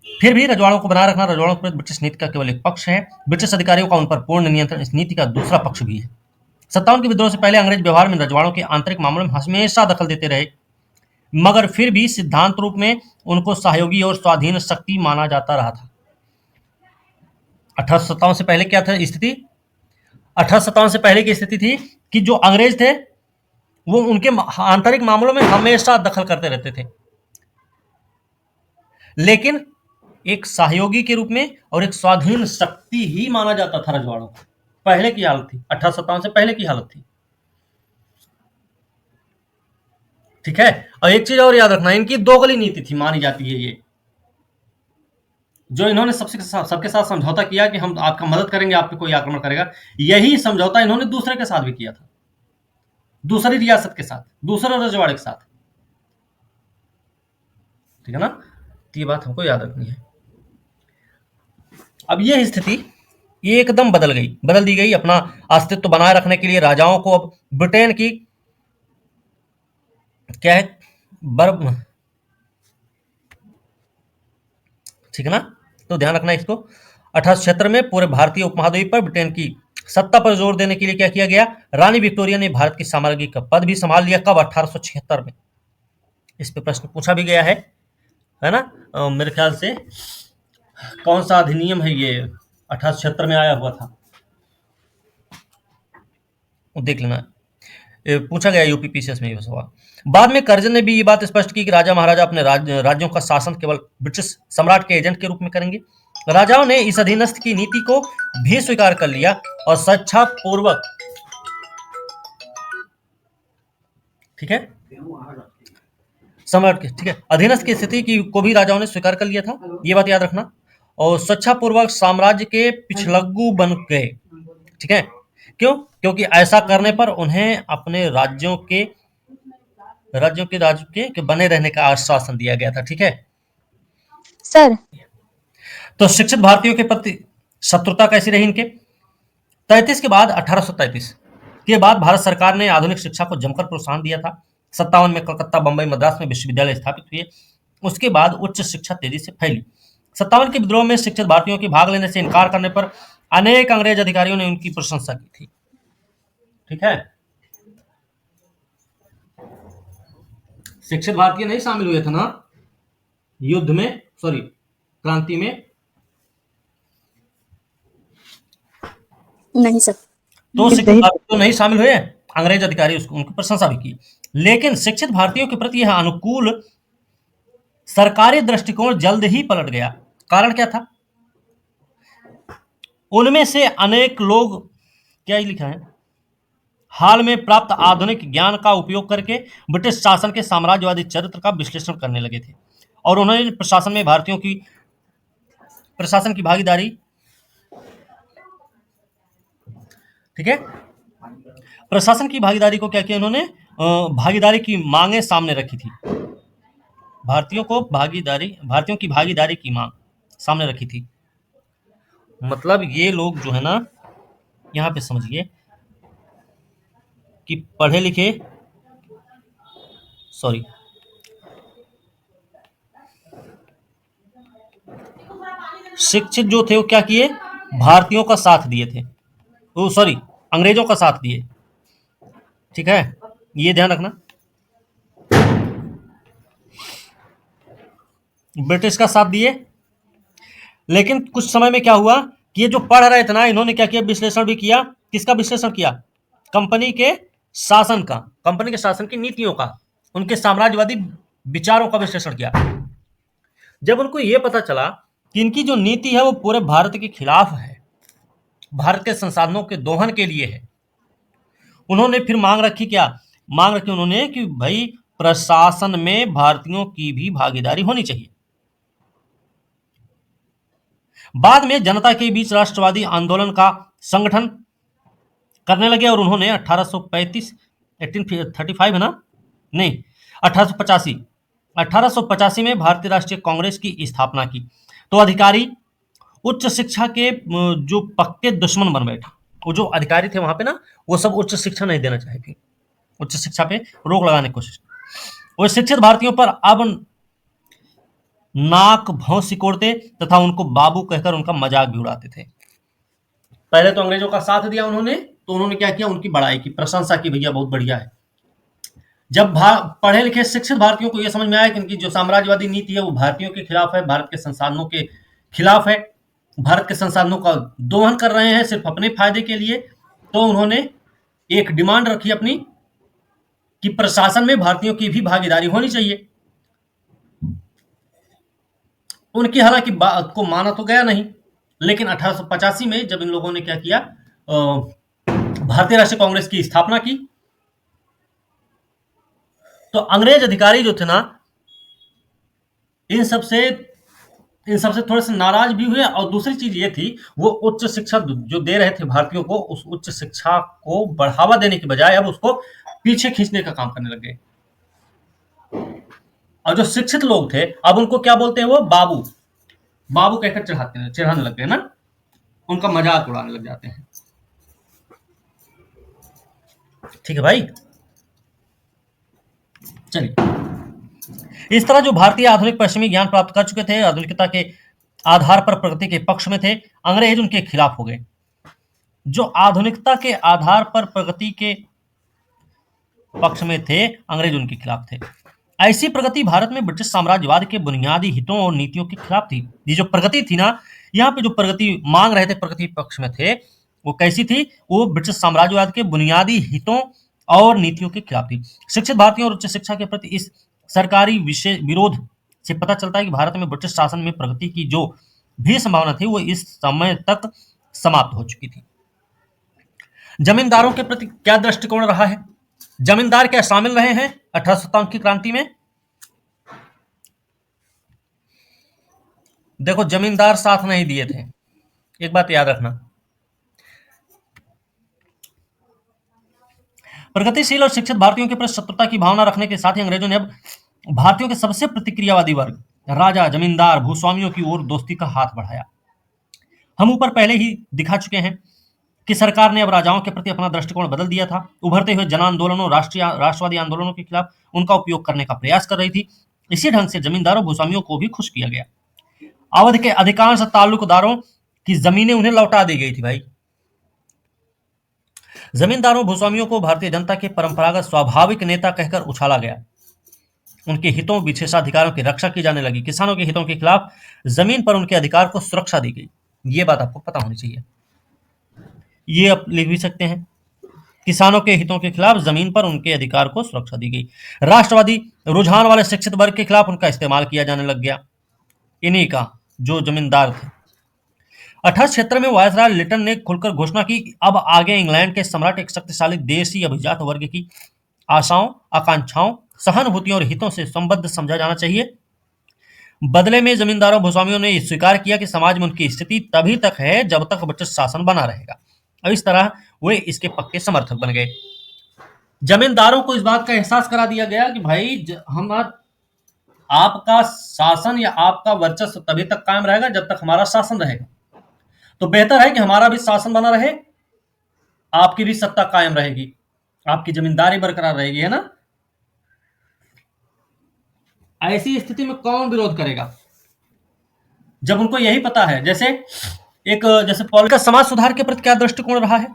Speaker 1: फिर भी रजवाड़ों को बनाए रखना रजवाड़ों पर ब्रिटिश नीति का केवल एक पक्ष है, ब्रिटिश अधिकारियों का उन पर पूर्ण नियंत्रण इस नीति का दूसरा पक्ष भी है। 57 के विद्रोह से पहले अंग्रेज व्यवहार में रजवाड़ों के आंतरिक मामलों में हमेशा दखल देते रहे, मगर फिर भी सिद्धांत रूप में उनको सहयोगी और स्वाधीन शक्ति माना जाता रहा था। 1857 से पहले क्या था स्थिति? 1857 से पहले की स्थिति थी कि जो अंग्रेज थे वो उनके आंतरिक मामलों में हमेशा दखल करते रहते थे, लेकिन एक सहयोगी के रूप में और एक स्वाधीन शक्ति ही माना जाता था रजवाड़ों को। पहले की हालत थी, 1857 से पहले की हालत थी। ठीक है। और एक चीज और याद रखना, इनकी दोगली नीति थी मानी जाती है ये, जो इन्होंने सबके साथ समझौता किया कि हम आपका मदद करेंगे, आप पे कोई आक्रमण करेगा, यही समझौता इन्होंने दूसरे के साथ भी किया था, दूसरी रियासत के साथ, दूसरे रजवाड़े के साथ। ठीक है ना? तो ये बात हमको याद रखनी है। अब यह स्थिति एकदम बदल दी गई। अपना अस्तित्व बनाए रखने के लिए राजाओं को अब ब्रिटेन की क्या है ठीक है ना? तो ध्यान रखना इसको। 1876 में पूरे भारतीय उपमहाद्वीप पर ब्रिटेन की सत्ता पर जोर देने के लिए क्या किया गया? रानी विक्टोरिया ने भारत की साम्राज्ञी का पद भी संभाल लिया। कब? 1876 में। इस पे प्रश्न पूछा भी गया है ना? मेरे ख्याल से कौन सा अधिनियम है ये 1876 में आया हुआ था, देख लेना, पूछा गया यूपीपीसीएस में ये सवाल। बाद में कर्जन ने भी ये बात स्पष्ट की कि राजा महाराजा अपने राज्यों का शासन केवल ब्रिटिश सम्राट के एजेंट के रूप में करेंगे। राजाओं ने इस अधीनस्थ की नीति को भी स्वीकार कर लिया और स्वेच्छा पूर्वक, ठीक है, सम्राट के, ठीक है, अधीनस्थ की स्थिति की को भी राजाओं ने स्वीकार कर लिया था, ये बात याद रखना। और स्वेच्छापूर्वक साम्राज्य के पिछलग्गू बन गए। ठीक है, क्यों? क्योंकि ऐसा करने पर उन्हें अपने राज्यों के बने रहने का आश्वासन दिया गया था। ठीक है
Speaker 3: सर।
Speaker 1: तो शिक्षित भारतीयों के प्रति शत्रुता कैसी रही इनके? 33 के बाद 1833 के बाद भारत सरकार ने आधुनिक शिक्षा को जमकर प्रोत्साहन दिया था। 57 में कलकत्ता, बंबई, मद्रास में विश्वविद्यालय स्थापित हुए। उसके बाद उच्च शिक्षा तेजी से फैली। 57 के विद्रोह में शिक्षित भारतीयों के भाग लेने से इनकार करने पर अनेक अंग्रेज अधिकारियों ने उनकी प्रशंसा की थी। ठीक है, शिक्षित भारतीय नहीं शामिल हुए थे ना युद्ध में, सॉरी क्रांति में?
Speaker 2: नहीं सर।
Speaker 1: तो शिक्षित भारतीय तो नहीं शामिल हुए, अंग्रेज अधिकारी उसको उनकी प्रशंसा भी की। लेकिन शिक्षित भारतीयों के प्रति यह अनुकूल सरकारी दृष्टिकोण जल्द ही पलट गया। कारण क्या था? उनमें से अनेक लोग, क्या ही लिखा है, हाल में प्राप्त आधुनिक ज्ञान का उपयोग करके ब्रिटिश शासन के साम्राज्यवादी चरित्र का विश्लेषण करने लगे थे और उन्होंने प्रशासन में भारतीयों की प्रशासन की भागीदारी, ठीक है, प्रशासन की भागीदारी को क्या किया उन्होंने? भागीदारी की मांगे सामने रखी थी। भारतीयों की भागीदारी की मांग सामने रखी थी। मतलब ये लोग जो है ना, यहां पे समझिए कि पढ़े लिखे, सॉरी, शिक्षित जो थे वो क्या किए? भारतीयों का साथ दिए थे, वो सॉरी अंग्रेजों का साथ दिए। ठीक है, ये ध्यान रखना, ब्रिटिश का साथ दिए। लेकिन कुछ समय में क्या हुआ कि ये जो पढ़ रहे थे ना, इन्होंने क्या किया? विश्लेषण भी किया। किसका विश्लेषण किया? कंपनी के शासन का, कंपनी के शासन की नीतियों का, उनके साम्राज्यवादी विचारों का विश्लेषण किया। जब उनको यह पता चला कि इनकी जो नीति है वो पूरे भारत के खिलाफ है, भारत के संसाधनों के दोहन के लिए है, उन्होंने फिर मांग रखी। क्या मांग रखी उन्होंने? कि भाई प्रशासन में भारतीयों की भी भागीदारी होनी चाहिए। बाद में जनता के बीच राष्ट्रवादी आंदोलन का संगठन करने लगे और उन्होंने 1835 है ना, नहीं 1885 में भारतीय राष्ट्रीय कांग्रेस की स्थापना की। तो अधिकारी उच्च शिक्षा के जो पक्के दुश्मन बन बैठे, वो जो अधिकारी थे वहां पे ना, वो सब उच्च शिक्षा नहीं देना चाहे थे, उच्च शिक्षा पे रोक लगाने की कोशिश। वो शिक्षित भारतीयों पर अब नाक भौं सिकोड़ते तथा उनको बाबू कहकर उनका मजाक भी उड़ाते थे। पहले तो अंग्रेजों का साथ दिया उन्होंने, तो उन्होंने क्या किया, उनकी बड़ाई की, प्रशंसा की, भैया बहुत बढ़िया है। जब पढ़े लिखे शिक्षित भारतीयों को यह समझ में आया कि इनकी जो साम्राज्यवादी नीति है वो भारतीयों के खिलाफ है, भारत के संसाधनों के खिलाफ है, भारत के संसाधनों का दोहन कर रहे हैं सिर्फ अपने फायदे के लिए, तो उन्होंने एक डिमांड रखी अपनी कि प्रशासन में भारतीयों की भी भागीदारी होनी चाहिए। उनकी हालांकि बात को माना तो गया नहीं, लेकिन 1885 में जब इन लोगों ने क्या किया, भारतीय राष्ट्रीय कांग्रेस की स्थापना की, तो अंग्रेज अधिकारी जो थे ना, इन सबसे थोड़े से नाराज भी हुए। और दूसरी चीज ये थी, वो उच्च शिक्षा जो दे रहे थे भारतीयों को, उस उच्च शिक्षा को बढ़ावा देने की बजाय अब उसको पीछे खींचने का काम करने लगे। और जो शिक्षित लोग थे अब उनको क्या बोलते हैं, वो बाबू बाबू कहकर चढ़ाने लग गए ना, उनका मजाक उड़ाने लग जाते हैं। ठीक है भाई, चलिए। इस तरह जो भारतीय आधुनिक पश्चिमी ज्ञान प्राप्त कर चुके थे, आधुनिकता के आधार पर प्रगति के पक्ष में थे, अंग्रेज उनके खिलाफ हो गए। जो आधुनिकता के आधार पर प्रगति के पक्ष में थे, अंग्रेज उनके खिलाफ थे। ऐसी प्रगति भारत में ब्रिटिश साम्राज्यवाद के बुनियादी हितों और नीतियों के खिलाफ थी। ये जो प्रगति थी ना, यहाँ पे जो प्रगति मांग रहे थे, प्रगति पक्ष में थे, वो कैसी थी, वो ब्रिटिश साम्राज्यवाद के बुनियादी हितों और नीतियों के खिलाफ थी। शिक्षित भारतीयों और उच्च शिक्षा के प्रति इस सरकारी विरोध से पता चलता है कि भारत में ब्रिटिश शासन में प्रगति की जो भी संभावना थी वो इस समय तक समाप्त हो चुकी थी। जमींदारों के प्रति क्या दृष्टिकोण रहा है? जमींदार क्या शामिल रहे हैं 1857 की क्रांति में? देखो, जमींदार साथ नहीं दिए थे, एक बात याद रखना। प्रगतिशील और शिक्षित भारतीयों के प्रति शत्रुता की भावना रखने के साथ ही अंग्रेजों ने अब भारतीयों के सबसे प्रतिक्रियावादी वर्ग, राजा, जमींदार, भूस्वामियों की ओर दोस्ती का हाथ बढ़ाया। हम ऊपर पहले ही दिखा चुके हैं कि सरकार ने अब राजाओं के प्रति अपना दृष्टिकोण बदल दिया था। उभरते हुए जन आंदोलनों, राष्ट्रवादी आंदोलनों के खिलाफ उनका उपयोग करने का प्रयास कर रही थी। इसी ढंग से जमींदारों, भूस्वामियों को भी खुश किया गया। अवध के अधिकांश ताल्लुकदारों की जमीनें उन्हें लौटा दी गई थी भाई। जमींदारों, भूस्वामियों को भारतीय जनता के परंपरागत स्वाभाविक नेता कहकर उछाला गया। उनके हितों, विशेषाधिकारों की रक्षा की जाने लगी। किसानों के हितों के खिलाफ जमीन पर उनके अधिकार को सुरक्षा दी गई। ये बात आपको पता होनी चाहिए। ये आप लिख भी सकते हैं, किसानों के हितों के खिलाफ जमीन पर उनके अधिकार को सुरक्षा दी गई। राष्ट्रवादी रुझान वाले शिक्षित वर्ग के खिलाफ उनका इस्तेमाल किया जाने लग गया, इन्हीं का, जो जमींदार थे। 1876 में वायसराय लिटन ने खुलकर घोषणा की, अब आगे इंग्लैंड के सम्राट एक शक्तिशाली देशी अभिजात वर्ग की आशाओं, आकांक्षाओं, सहानुभूतियों और हितों से संबद्ध समझा जाना चाहिए। बदले में जमींदारों, भूस्वामियों ने स्वीकार किया कि समाज में उनकी स्थिति तभी तक है जब तक ब्रिटिश शासन बना रहेगा। और इस तरह वे इसके पक्के समर्थक बन गए। जमींदारों को इस बात का एहसास करा दिया गया कि भाई हम आपका शासन या आपका वर्चस्व तभी तक कायम रहेगा जब तक हमारा शासन रहेगा, तो बेहतर है कि हमारा भी शासन बना रहे, आपकी भी सत्ता कायम रहेगी, आपकी जमींदारी बरकरार रहेगी, है ना। ऐसी स्थिति में कौन विरोध करेगा जब उनको यही पता है। जैसे पॉलिटिकल समाज सुधार के प्रति क्या दृष्टिकोण रहा है?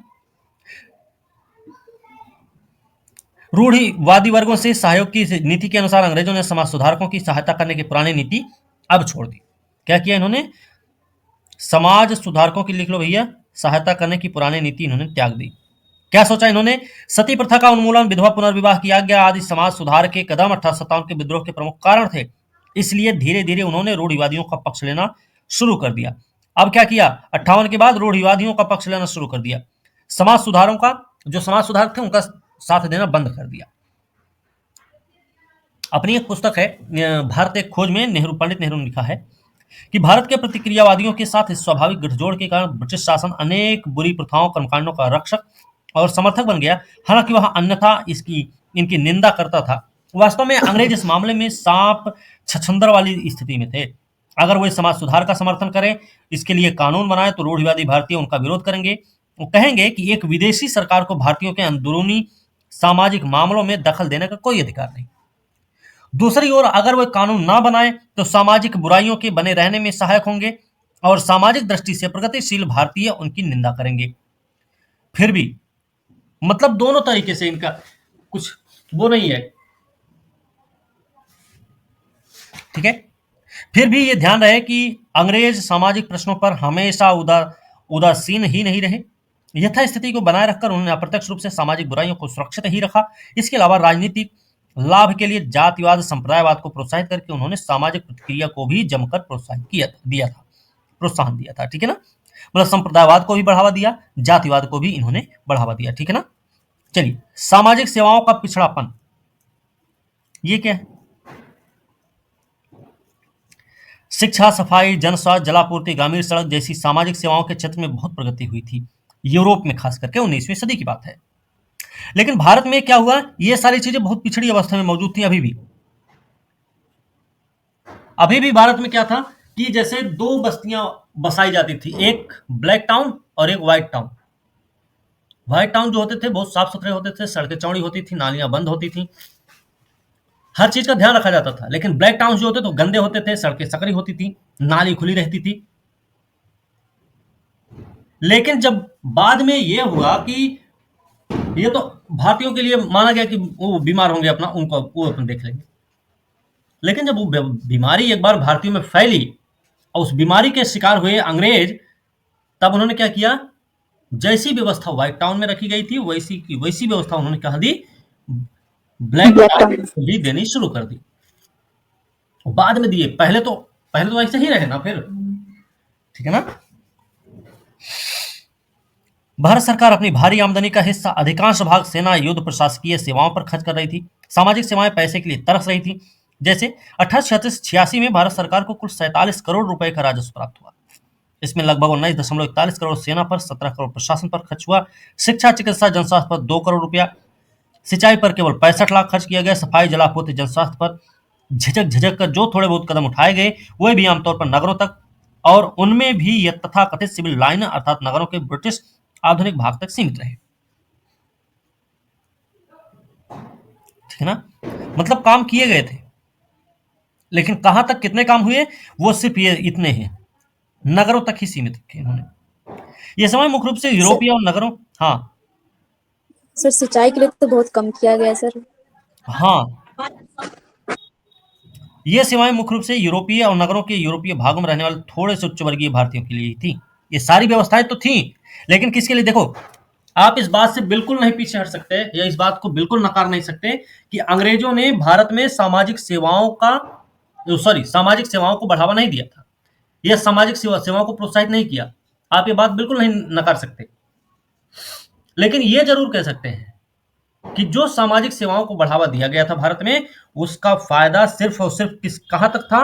Speaker 1: रूढ़िवादी वर्गों से सहयोग की नीति के अनुसार अंग्रेजों ने समाज सुधारकों की सहायता करने की पुरानी नीति अब छोड़ दी। क्या किया इन्होंने? समाज सुधारकों की, लिख लो भैया, सहायता करने की पुरानी नीति इन्होंने त्याग दी। क्या सोचा इन्होंने? सती प्रथा का उन्मूलन, विधवा पुनर्विवाह किया गया आदि समाज सुधार के कदम 1857 के विद्रोह के प्रमुख कारण थे। इसलिए धीरे धीरे उन्होंने रूढ़िवादियों का पक्ष लेना शुरू कर दिया। अब क्या किया? 58 के बाद रूढ़िवादियों का पक्ष लेना शुरू कर दिया। समाज सुधारों का, जो समाज सुधारक थे, उनका साथ देना बंद कर दिया। अपनी एक पुस्तक है भारत एक खोज में पंडित नेहरू ने लिखा है कि भारत के प्रतिक्रियावादियों के साथ इस स्वाभाविक गठजोड़ के कारण ब्रिटिश शासन अनेक बुरी प्रथाओं, कर्मकांडों का रक्षक और समर्थक बन गया। हालांकि वह अन्यथा इनकी निंदा करता था। वास्तव में अंग्रेज इस मामले में सांप छछंदर वाली स्थिति में थे। अगर वे समाज सुधार का समर्थन करें, इसके लिए कानून बनाए, तो रूढ़िवादी भारतीय उनका विरोध करेंगे। वो कहेंगे कि एक विदेशी सरकार को भारतीयों के अंदरूनी सामाजिक मामलों में दखल देने का कोई अधिकार नहीं। दूसरी ओर अगर वे कानून ना बनाए तो सामाजिक बुराइयों के बने रहने में सहायक होंगे और सामाजिक दृष्टि से प्रगतिशील भारतीय उनकी निंदा करेंगे। फिर भी मतलब दोनों तरीके से इनका कुछ वो नहीं है, ठीक है। फिर भी ये ध्यान रहे कि अंग्रेज सामाजिक प्रश्नों पर हमेशा उदासीन ही नहीं रहे। यथास्थिति को बनाए रखकर उन्होंने अप्रत्यक्ष रूप से सामाजिक बुराइयों को सुरक्षित ही रखा। इसके अलावा राजनीतिक लाभ के लिए जातिवाद संप्रदायवाद को प्रोत्साहित करके उन्होंने सामाजिक प्रतिक्रिया को भी जमकर प्रोत्साहन दिया था, ठीक है ना। मतलब संप्रदायवाद को भी बढ़ावा दिया, जातिवाद को भी इन्होंने बढ़ावा दिया, ठीक है ना। चलिए, सामाजिक सेवाओं का पिछड़ापन, ये क्या है? शिक्षा, सफाई, जन स्वास्थ्य, जलापूर्ति, ग्रामीण सड़क जैसी सामाजिक सेवाओं के क्षेत्र में बहुत प्रगति हुई थी, यूरोप में खास करके 19वीं सदी की बात है। लेकिन भारत में क्या हुआ, ये सारी चीजें बहुत पिछड़ी अवस्था में मौजूद थी। अभी भी भारत में क्या था कि जैसे दो बस्तियां बसाई जाती थी, एक ब्लैक टाउन और एक व्हाइट टाउन। व्हाइट टाउन जो होते थे बहुत साफ सुथरे होते थे, सड़कें चौड़ी होती थी, नालियां बंद होती थी, हर चीज का ध्यान रखा जाता था। लेकिन ब्लैक टाउन जो होते तो गंदे होते थे, सड़कें सकरी होती थी, नाली खुली रहती थी। लेकिन जब बाद में यह हुआ कि ये तो भारतीयों के लिए माना गया कि वो बीमार होंगे, अपना उनको वो अपन देख लेंगे। लेकिन जब वो बीमारी एक बार भारतीयों में फैली और उस बीमारी के शिकार हुए अंग्रेज, तब उन्होंने क्या किया, जैसी व्यवस्था व्हाइट टाउन में रखी गई थी वैसी की वैसी व्यवस्था उन्होंने कहा दी ब्लैक टाउन भी देनी शुरू कर दी। बाद में दिए, पहले तो ऐसे ही रहे ना फिर, ठीक है ना। भारत सरकार अपनी भारी आमदनी का हिस्सा अधिकांश भाग सेना, युद्ध, प्रशासकीय सेवाओं पर खर्च कर रही थी। सामाजिक सेवाएं पैसे के लिए तरस रही थी। जैसे 1886 में भारत सरकार को कुल 47 करोड़ रुपए का राजस्व प्राप्त हुआ। इसमें लगभग 19.41 करोड़ सेना पर, 17 करोड़ प्रशासन पर खर्च हुआ। शिक्षा, चिकित्सा, जनस्वास्थ्य पर 2 करोड़ रुपया, सिंचाई पर केवल 65 लाख खर्च किया गया। सफाई, जलापूर्ति, जनस्वास्थ्य पर झिझक कर जो थोड़े बहुत कदम उठाए गए वे भी आमतौर पर नगरों तक, और उनमें भी यह तथाकथित सिविल लाइन अर्थात नगरों के ब्रिटिश आधुनिक भाग तक सीमित रहे, ठीक है ना। मतलब काम किए गए थे, लेकिन कहां तक कितने काम हुए वो सिर्फ ये इतने हैं, नगरों तक ही सीमित रखे इन्होंने। ये समय मुख्य रूप से यूरोपीय और नगरों, हाँ
Speaker 2: सर सिंचाई के लिए तो बहुत कम किया गया सर।
Speaker 1: हाँ, ये सेवाएं मुख्य रूप से यूरोपीय और नगरों के यूरोपीय भागों में रहने वाले थोड़े से उच्च वर्गीय भारतीयों के लिए ही थी। ये सारी व्यवस्थाएं तो थी, लेकिन किसके लिए? देखो, आप इस बात से बिल्कुल नहीं पीछे हट सकते या इस बात को बिल्कुल नकार नहीं सकते कि अंग्रेजों ने भारत में सामाजिक सेवाओं को बढ़ावा नहीं दिया था, यह सामाजिक सेवाओं को प्रोत्साहित नहीं किया। आप ये बात बिल्कुल नहीं नकार सकते, लेकिन यह जरूर कह सकते हैं कि जो सामाजिक सेवाओं को बढ़ावा दिया गया था भारत में, उसका फायदा सिर्फ और सिर्फ कहां तक था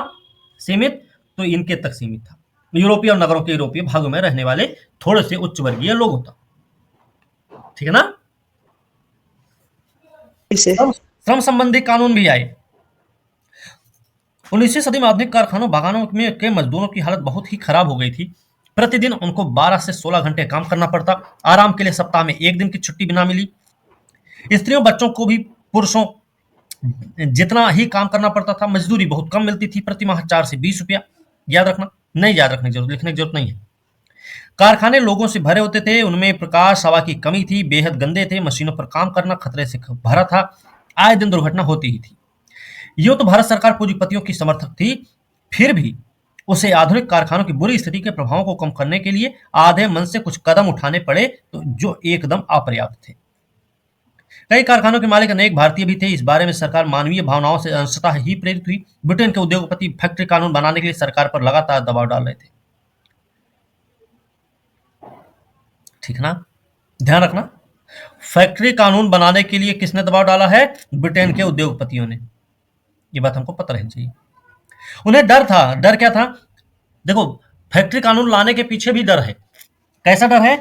Speaker 1: सीमित? तो इनके तक सीमित था, यूरोपीय और नगरों के यूरोपीय भागों में रहने वाले थोड़े से उच्च वर्गीय लोगों तक, ठीक है ना। श्रम संबंधी कानून भी आए। 19वीं सदी में आधुनिक कारखानों, बागानों में के मजदूरों की हालत बहुत ही खराब हो गई थी। प्रतिदिन उनको 12 से 16 घंटे काम करना पड़ता, आराम के लिए सप्ताह में 1 दिन की छुट्टी भी ना मिली। स्त्रियों बच्चों को भी पुरुषों जितना ही काम करना पड़ता था। मजदूरी बहुत कम मिलती थी, प्रति माह 4 से 20 रुपया। याद रखना, नहीं याद रखने की जरूरत, लिखने की जरूरत नहीं है। कारखाने लोगों से भरे होते थे, उनमें प्रकाश हवा की कमी थी, बेहद गंदे थे, मशीनों पर काम करना खतरे से भरा था, आए दिन दुर्घटना होती ही थी। यूं तो भारत सरकार पूंजीपतियों की समर्थक थी, फिर भी उसे आधुनिक कारखानों की बुरी स्थिति के प्रभावों को कम करने के लिए आधे मन से कुछ कदम उठाने पड़े, तो जो एकदम अपर्याप्त थे। कई कारखानों के मालिक अनेक भारतीय भी थे। इस बारे में सरकार मानवीय भावनाओं से अंशतः ही प्रेरित हुई। ब्रिटेन के उद्योगपति फैक्ट्री कानून बनाने के लिए सरकार पर लगातार दबाव डाल रहे थे, ठीक है ना, ध्यान रखना। फैक्ट्री कानून बनाने के लिए किसने दबाव डाला है? ब्रिटेन के उद्योगपतियों ने। ये बात हमको पता रहनी चाहिए। उन्हें डर था। डर क्या था? देखो, फैक्ट्री कानून लाने के पीछे भी डर है। कैसा डर है?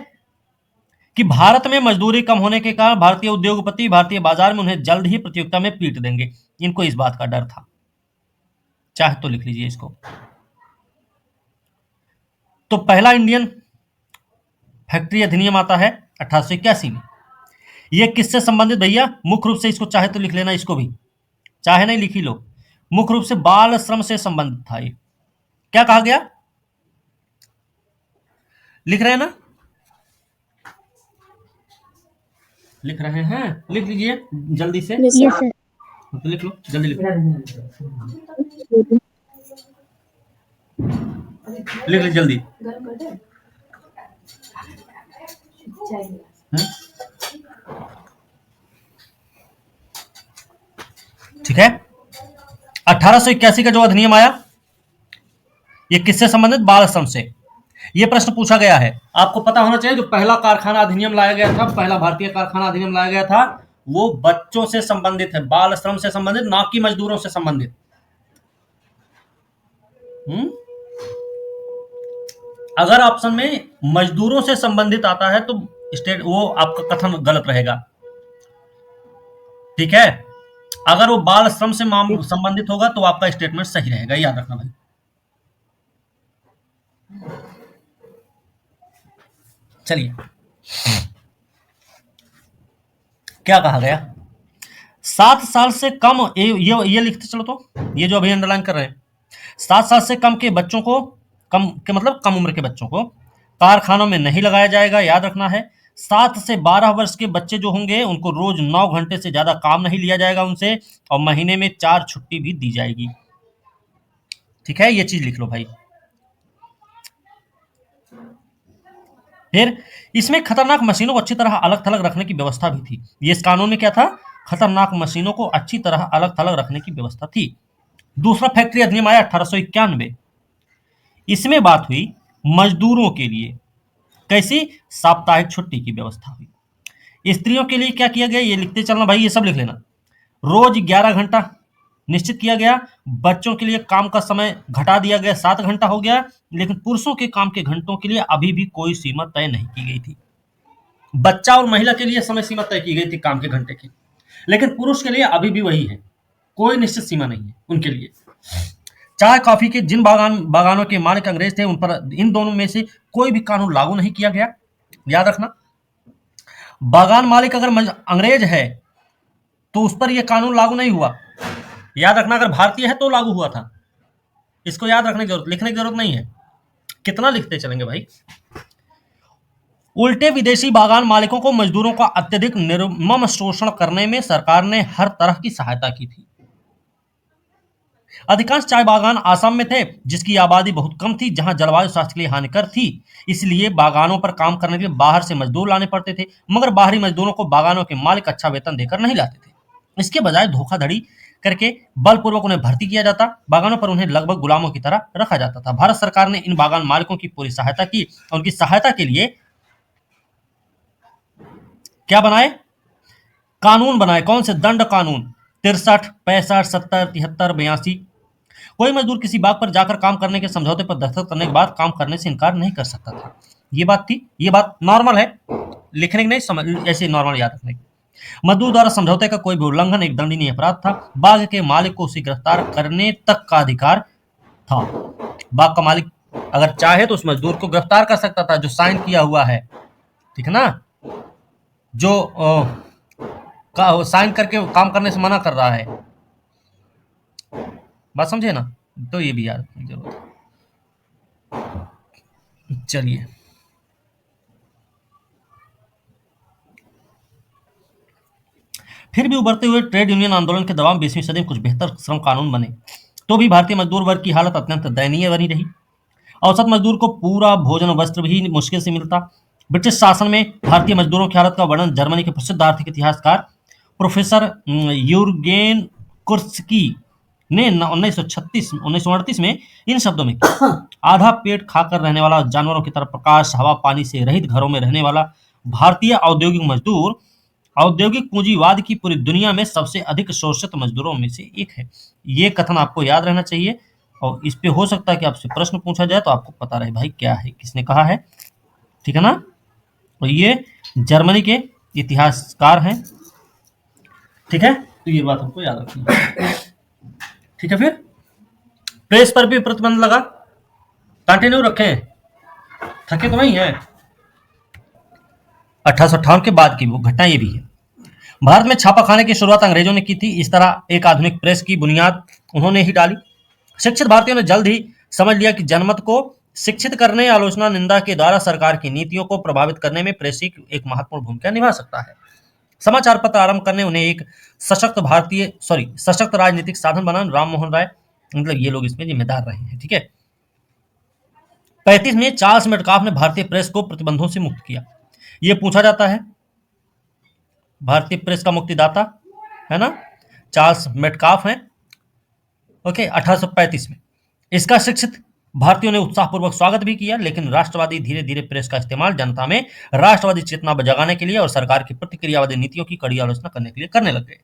Speaker 1: कि भारत में मजदूरी कम होने के कारण भारतीय उद्योगपति भारतीय बाजार में उन्हें जल्द ही प्रतियोगिता में पीट देंगे। इनको इस बात का डर था। चाहे तो लिख लीजिए इसको। तो पहला इंडियन फैक्ट्री अधिनियम आता है 1881 में। यह किससे संबंधित भैया? मुख्य रूप से इसको चाहे तो लिख लेना, इसको भी चाहे नहीं लिख ही लो। मुख्य रूप से बाल श्रम से संबंधित था। ये क्या कहा गया, लिख रहे हैं ना, लिख रहे हैं, लिख लीजिए जल्दी से,
Speaker 4: यस सर।
Speaker 1: तो लिख लो, जल्दी लिखो, लिख लीजिए जल्दी। ठीक है, 1881 का जो अधिनियम आया, ये किससे संबंधित, बाल श्रम से। ये प्रश्न पूछा गया है, आपको पता होना चाहिए, जो पहला कारखाना अधिनियम लाया गया था, पहला भारतीय कारखाना अधिनियम लाया गया था, वो बच्चों से संबंधित है, बाल श्रम से संबंधित, ना कि मजदूरों से संबंधित। अगर ऑप्शन में मजदूरों से संबंधित आता है तो स्टेट वो आपका कथन गलत रहेगा, ठीक है। अगर वो बाल श्रम से संबंधित होगा तो आपका स्टेटमेंट सही रहेगा, याद रखना भाई। चलिए, क्या कहा गया, 7 साल से कम, ये लिखते चलो, तो ये जो अभी अंडरलाइन कर रहे हैं, 7 साल से कम के बच्चों को, कम के मतलब कम उम्र के बच्चों को कारखानों में नहीं लगाया जाएगा, याद रखना है। 7 से 12 वर्ष के बच्चे जो होंगे उनको रोज 9 घंटे से ज्यादा काम नहीं लिया जाएगा उनसे, और महीने में 4 छुट्टी भी दी जाएगी, ठीक है, ये चीज लिख लो भाई। फिर इसमें खतरनाक मशीनों को अच्छी तरह अलग थलग रखने की व्यवस्था भी थी। ये इस कानून में क्या था, खतरनाक मशीनों को अच्छी तरह अलग थलग रखने की व्यवस्था थी। दूसरा फैक्ट्री अधिनियम आया 1891, इसमें बात हुई मजदूरों के लिए कैसी, साप्ताहिक छुट्टी की व्यवस्था हुई। स्त्रियों के लिए क्या किया गया, ये लिखते चलना भाई, ये सब लिख लेना। रोज 11 घंटा निश्चित किया गया, बच्चों के लिए काम का समय घटा दिया गया, 7 घंटा हो गया, लेकिन पुरुषों के काम के घंटों के लिए अभी भी कोई सीमा तय नहीं की गई थी। बच्चा और महिला के लिए समय सीमा तय की गई थी काम के घंटे की, लेकिन पुरुष के लिए अभी भी वही है, कोई निश्चित सीमा नहीं है उनके लिए। चाय कॉफी के जिन बागानों के मालिक अंग्रेज थे, उन पर इन दोनों में से कोई भी कानून लागू नहीं किया गया, याद रखना। बागान मालिक अगर अंग्रेज है तो उस पर यह कानून लागू नहीं हुआ, याद रखना। अगर भारतीय है तो लागू हुआ था, इसको याद रखने की जरूरत, लिखने की जरूरत नहीं है, कितना लिखते चलेंगे भाई। उल्टे विदेशी बागान मालिकों को मजदूरों का अत्यधिक निर्मम शोषण करने में सरकार ने हर तरह की सहायता की थी। अधिकांश चाय बागान आसाम में थे, जिसकी आबादी बहुत कम थी, जहां जलवायु स्वास्थ्य के लिए हानिकर थी, इसलिए बागानों पर काम करने के लिए बाहर से मजदूर लाने पड़ते थे, मगर बाहरी मजदूरों को बागानों के मालिक अच्छा वेतन देकर नहीं लाते थे। इसके बजाय धोखाधड़ी करके बलपूर्वक उन्हें भर्ती किया जाता, बागानों पर उन्हें लगभग गुलामों की तरह रखा जाता था। भारत सरकार ने इन बागान मालिकों की पूरी सहायता की, उनकी सहायता के लिए क्या बनाए, कानून बनाए। कौन से, दंड कानून 63, 65, 70, 73, 82। कोई मजदूर किसी बाग पर जाकर काम करने के समझौते पर दस्तखत करने के बाद काम करने से इनकार नहीं कर सकता था, ये बात थी। ये बात नॉर्मल है, लिखने की नहीं, समझ ऐसे नॉर्मल याद रखने की। मजदूर द्वारा समझौते का कोई भी उल्लंघन एक दंडनीय अपराध था। बाग के मालिक को उसे गिरफ्तार करने तक का अधिकार था। बाग का मालिक अगर चाहे तो उस मजदूर को गिरफ्तार कर सकता था जो साइन किया हुआ है, ठीक है ना, जो साइन करके काम करने से मना कर रहा है, बात समझे ना, तो ये भी याद रखने की जरूरत है। चलिए, फिर भी उभरते हुए ट्रेड यूनियन आंदोलन के दौरान 20वीं सदी में कुछ बेहतर श्रम कानून बने, तो भी भारतीय मजदूर वर्ग की हालत अत्यंत दयनीय बनी रही। औसत मजदूर को पूरा भोजन वस्त्र भी मुश्किल से मिलता। ब्रिटिश शासन में भारतीय मजदूरों की हालत का वर्णन जर्मनी के प्रसिद्ध आर्थिक इतिहासकार प्रोफेसर यूर्गेन कुर्स्की ने 1938 में इन शब्दों में आधा पेट खाकर रहने वाला, जानवरों की तरह प्रकाश हवा पानी से रहित घरों में रहने वाला भारतीय औद्योगिक मजदूर औद्योगिक पूंजीवाद की पूरी दुनिया में सबसे अधिक शोषित मजदूरों में से एक है। ये कथन आपको याद रहना चाहिए, और इस पे हो सकता है कि आपसे प्रश्न पूछा जाए तो आपको पता रहे भाई क्या है, किसने कहा है, ठीक है ना। और ये जर्मनी के इतिहासकार हैं, ठीक है, तो ये बात हमको याद रखनी है, ठीक है। फिर प्रेस पर भी प्रतिबंध लगा, कंटिन्यू रखें, थके तो नहीं है। 1858 के बाद की वो घटना ये भी है। भारत में छापाखाने की शुरुआत अंग्रेजों ने की थी। इस तरह एक आधुनिक प्रेस की बुनियाद उन्होंने ही डाली। शिक्षित भारतीयों ने जल्द ही समझ लिया कि जनमत को शिक्षित करने, आलोचना, निंदा के द्वारा सरकार की नीतियों को प्रभावित करने में प्रेस ही एक महत्वपूर्ण भूमिका निभा सकता है। समाचार पत्र आरंभ करने उन्हें एक सशक्त राजनीतिक साधन बना। राम मोहन राय मतलब ये लोग इसमें जिम्मेदार रहे हैं। ठीक है। 35 में चार्ल्स मेटकाफ ने भारतीय प्रेस को प्रतिबंधों से मुक्त किया। ये पूछा जाता है, भारतीय प्रेस का मुक्तिदाता है ना, चार्ल्स मेटकाफ हैं। ओके, 1835 में इसका शिक्षित भारतीयों ने उत्साहपूर्वक स्वागत भी किया, लेकिन राष्ट्रवादी धीरे धीरे प्रेस का इस्तेमाल जनता में राष्ट्रवादी चेतना जगाने के लिए और सरकार की प्रतिक्रियावादी नीतियों की कड़ी आलोचना करने के लिए करने लग गए।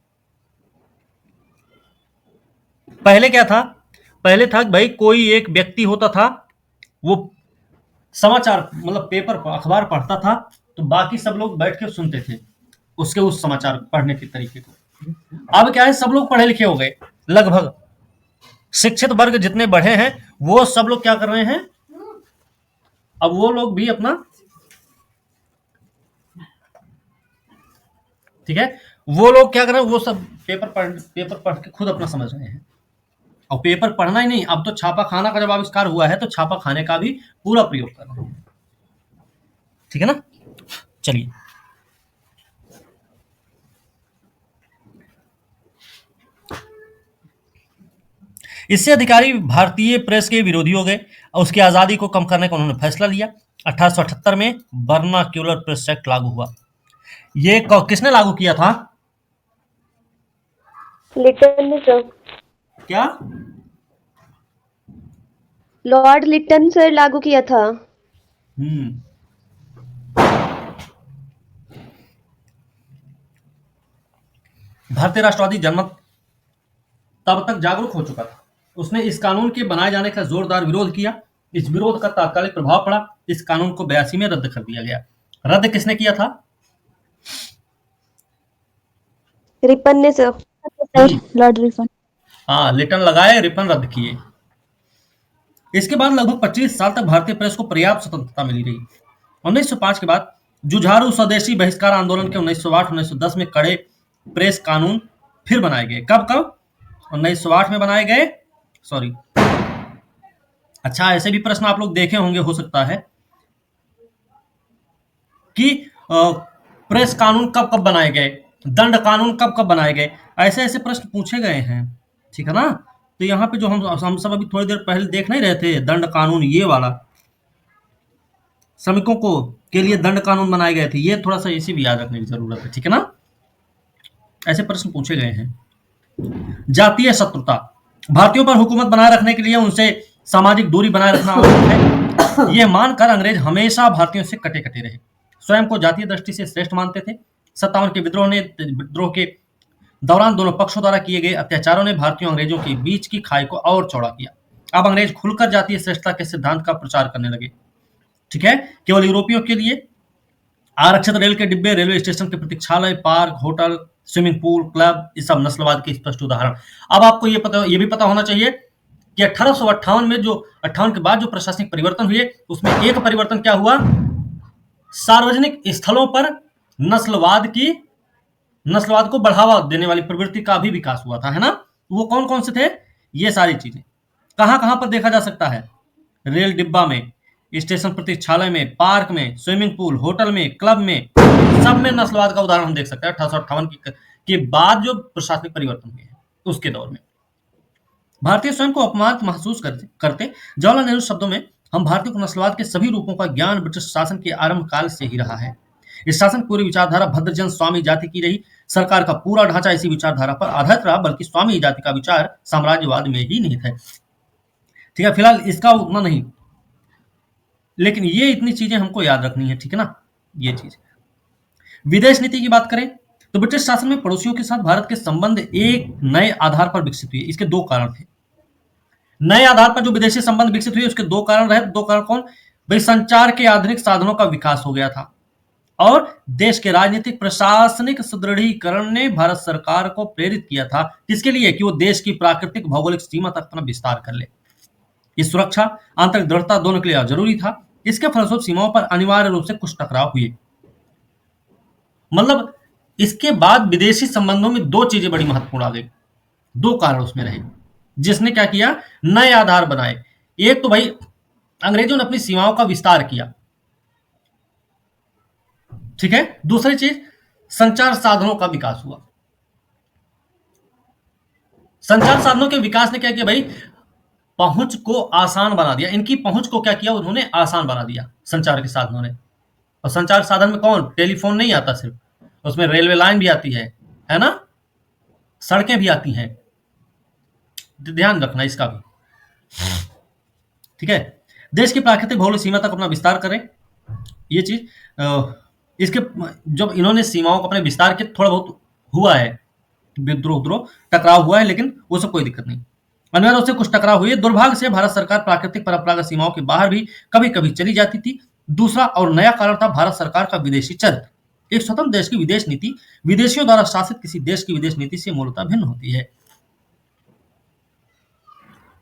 Speaker 1: पहले क्या था? पहले था भाई कोई एक व्यक्ति होता था, वो समाचार मतलब पेपर अखबार पढ़ता था, तो बाकी सब लोग बैठ के सुनते थे उसके उस समाचार पढ़ने के तरीके को। अब क्या है, सब लोग पढ़े लिखे हो गए, लगभग शिक्षित वर्ग जितने बढ़े हैं वो सब लोग क्या कर रहे हैं, अब वो लोग भी अपना, ठीक है, वो लोग क्या कर रहे हैं, वो सब पेपर पढ़ के खुद अपना समझ रहे हैं। और पेपर पढ़ना ही नहीं, अब तो छापा खाना का जब आविष्कार हुआ है तो छापा खाने का भी पूरा प्रयोग कर रहे हैं। ठीक है ना। चलिए, इससे अधिकारी भारतीय प्रेस के विरोधी हो गए और उसकी आजादी को कम करने का उन्होंने फैसला लिया। 1878 में वर्नाक्यूलर प्रेस एक्ट लागू हुआ। ये किसने लागू किया था?
Speaker 3: लिटन ने सर,
Speaker 1: क्या?
Speaker 3: लॉर्ड लिटन सर लागू किया था।
Speaker 1: भारतीय राष्ट्रवादी जनमत तब तक जागरूक हो चुका था। उसने इस कानून के बनाए जाने का जोरदार विरोध किया। इस विरोध का तात्कालिक प्रभाव पड़ा। इस कानून को 82 में रद्द कर दिया गया। रद्द किसने किया था?
Speaker 3: रिपन ने सर।
Speaker 4: Lord Ripon.
Speaker 1: हाँ, लिटन लगाए, रिपन रद्द किए। इसके बाद लगभग 25 साल तक भारतीय प्रेस को पर्याप्त स्वतंत्रता मिली रही। 1905 के बाद जुझारू स्वदेशी बहिष्कार आंदोलन के 1908-1910 में कड़े प्रेस कानून फिर बनाए गए। कब 1908 में बनाए गए। सॉरी, अच्छा, ऐसे भी प्रश्न आप लोग देखे होंगे, हो सकता है कि प्रेस कानून कब कब बनाए गए, दंड कानून कब कब बनाए गए, ऐसे ऐसे प्रश्न पूछे गए हैं। ठीक है ना। तो यहाँ पे जो हम सब अभी थोड़ी देर पहले देख नहीं रहे थे, दंड कानून, ये वाला श्रमिकों को के लिए दंड कानून बनाए गए थे, ये थोड़ा सा इसी भी याद रखने की जरूरत है। ठीक है ना। ऐसे प्रश्न पूछे गए हैं। जातीय शत्रुता, भारतीयों पर हुकूमत बनाए रखने के लिए उनसे सामाजिक दूरी बनाए रखना आवश्यक है। यह मानकर अंग्रेज हमेशा भारतीयों से कटे कटे रहे, स्वयं को जातीय दृष्टि से श्रेष्ठ मानते थे। 57 के विद्रोह के दौरान दोनों पक्षों द्वारा किए गए अत्याचारों ने भारतीयों अंग्रेजों के बीच की खाई को और चौड़ा किया। अब अंग्रेज खुलकर जातीय श्रेष्ठता के सिद्धांत का प्रचार करने लगे। ठीक है। केवल यूरोपियों के लिए आरक्षित रेल के डिब्बे, रेलवे स्टेशन के प्रतीक्षालय, park, hotel, swimming pool, club, ये सब नस्लवाद के स्पष्ट उदाहरण। अब आपको ये भी पता होना चाहिए कि 1858 में जो 58 के बाद जो प्रशासनिक परिवर्तन हुए, उसमें एक परिवर्तन क्या हुआ, सार्वजनिक स्थलों पर नस्लवाद को बढ़ावा देने वाली प्रवृत्ति का भी विकास हुआ था, है ना। वो कौन कौन से थे? ये सारी चीजें कहां कहां पर देखा जा सकता है? रेल डिब्बा में, स्टेशन प्रतीक्षालय में, पार्क में, स्विमिंग पूल, होटल में, क्लब में, सब में नस्लवाद का उदाहरण हम देख सकते हैं। 1858 के बाद जो प्रशासनिक परिवर्तन हुए हैं उसके दौर में भारतीय स्वयं को अपमानित महसूस करते। जवाहरलाल नेहरू शब्दों में, हम भारतीय को नस्लवाद के सभी रूपों का ज्ञान ब्रिटिश शासन के आरंभ काल से ही रहा है। इस शासन की पूरी विचारधारा भद्रजन स्वामी जाति की रही। सरकार का पूरा ढांचा इसी विचारधारा पर आधारित रहा, बल्कि स्वामी जाति का विचार साम्राज्यवाद में ही निहित है। ठीक है, फिलहाल इसका उतना नहीं, लेकिन ये इतनी चीजें हमको याद रखनी है। ठीक है ना। ये चीज, विदेश नीति की बात करें तो ब्रिटिश शासन में पड़ोसियों के साथ भारत के संबंध एक नए आधार पर विकसित हुए। इसके दो कारण थे। नए आधार पर जो विदेशी संबंध विकसित हुए उसके दो कारण रहे। दो कारण कौन? भाई, संचार के आधुनिक साधनों का विकास हो गया था और देश के राजनीतिक प्रशासनिक सुदृढ़ीकरण ने भारत सरकार को प्रेरित किया था। किसके लिए? कि वो देश की प्राकृतिक भौगोलिक सीमा तक अपना विस्तार कर ले। इस सुरक्षा, आंतरिक दृढ़ता दोनों के लिए जरूरी था। इसके फलस्वरूप सीमाओं पर अनिवार्य रूप से कुछ टकराव हुए। मतलब इसके बाद विदेशी संबंधों में दो चीजें बड़ी महत्वपूर्ण आ गई, दो कारण उसमें रहे जिसने क्या किया, नए आधार बनाए। एक तो भाई अंग्रेजों ने अपनी सीमाओं का विस्तार किया, ठीक है। दूसरी चीज, संचार साधनों का विकास हुआ। संचार साधनों के विकास ने क्या किया भाई, पहुंच को आसान बना दिया। इनकी पहुंच को क्या किया, उन्होंने आसान बना दिया संचार के साधनों ने। और संचार साधन में कौन, टेलीफोन नहीं आता सिर्फ, उसमें रेलवे लाइन भी आती है ना, सड़कें भी आती हैं, ध्यान रखना इसका भी, ठीक है। देश की प्राकृतिक भौगोलिक सीमा तक अपना विस्तार करें, ये चीज इसके जब इन्होंने सीमाओं को अपने विस्तार के, थोड़ा बहुत हुआ है विद्रोह टकराव हुआ है, लेकिन वो सब कोई दिक्कत नहीं। अनिवार्य से कुछ टकराव हुए। दुर्भाग्य से भारत सरकार प्राकृतिक परंपरागत सीमाओं के बाहर भी कभी कभी चली जाती थी। दूसरा और नया कारण था भारत सरकार का विदेशी चरित्र। एक स्वतंत्र देश की विदेश नीति विदेशियों द्वारा शासित किसी देश की विदेश नीति से मूलतः भिन्न होती है।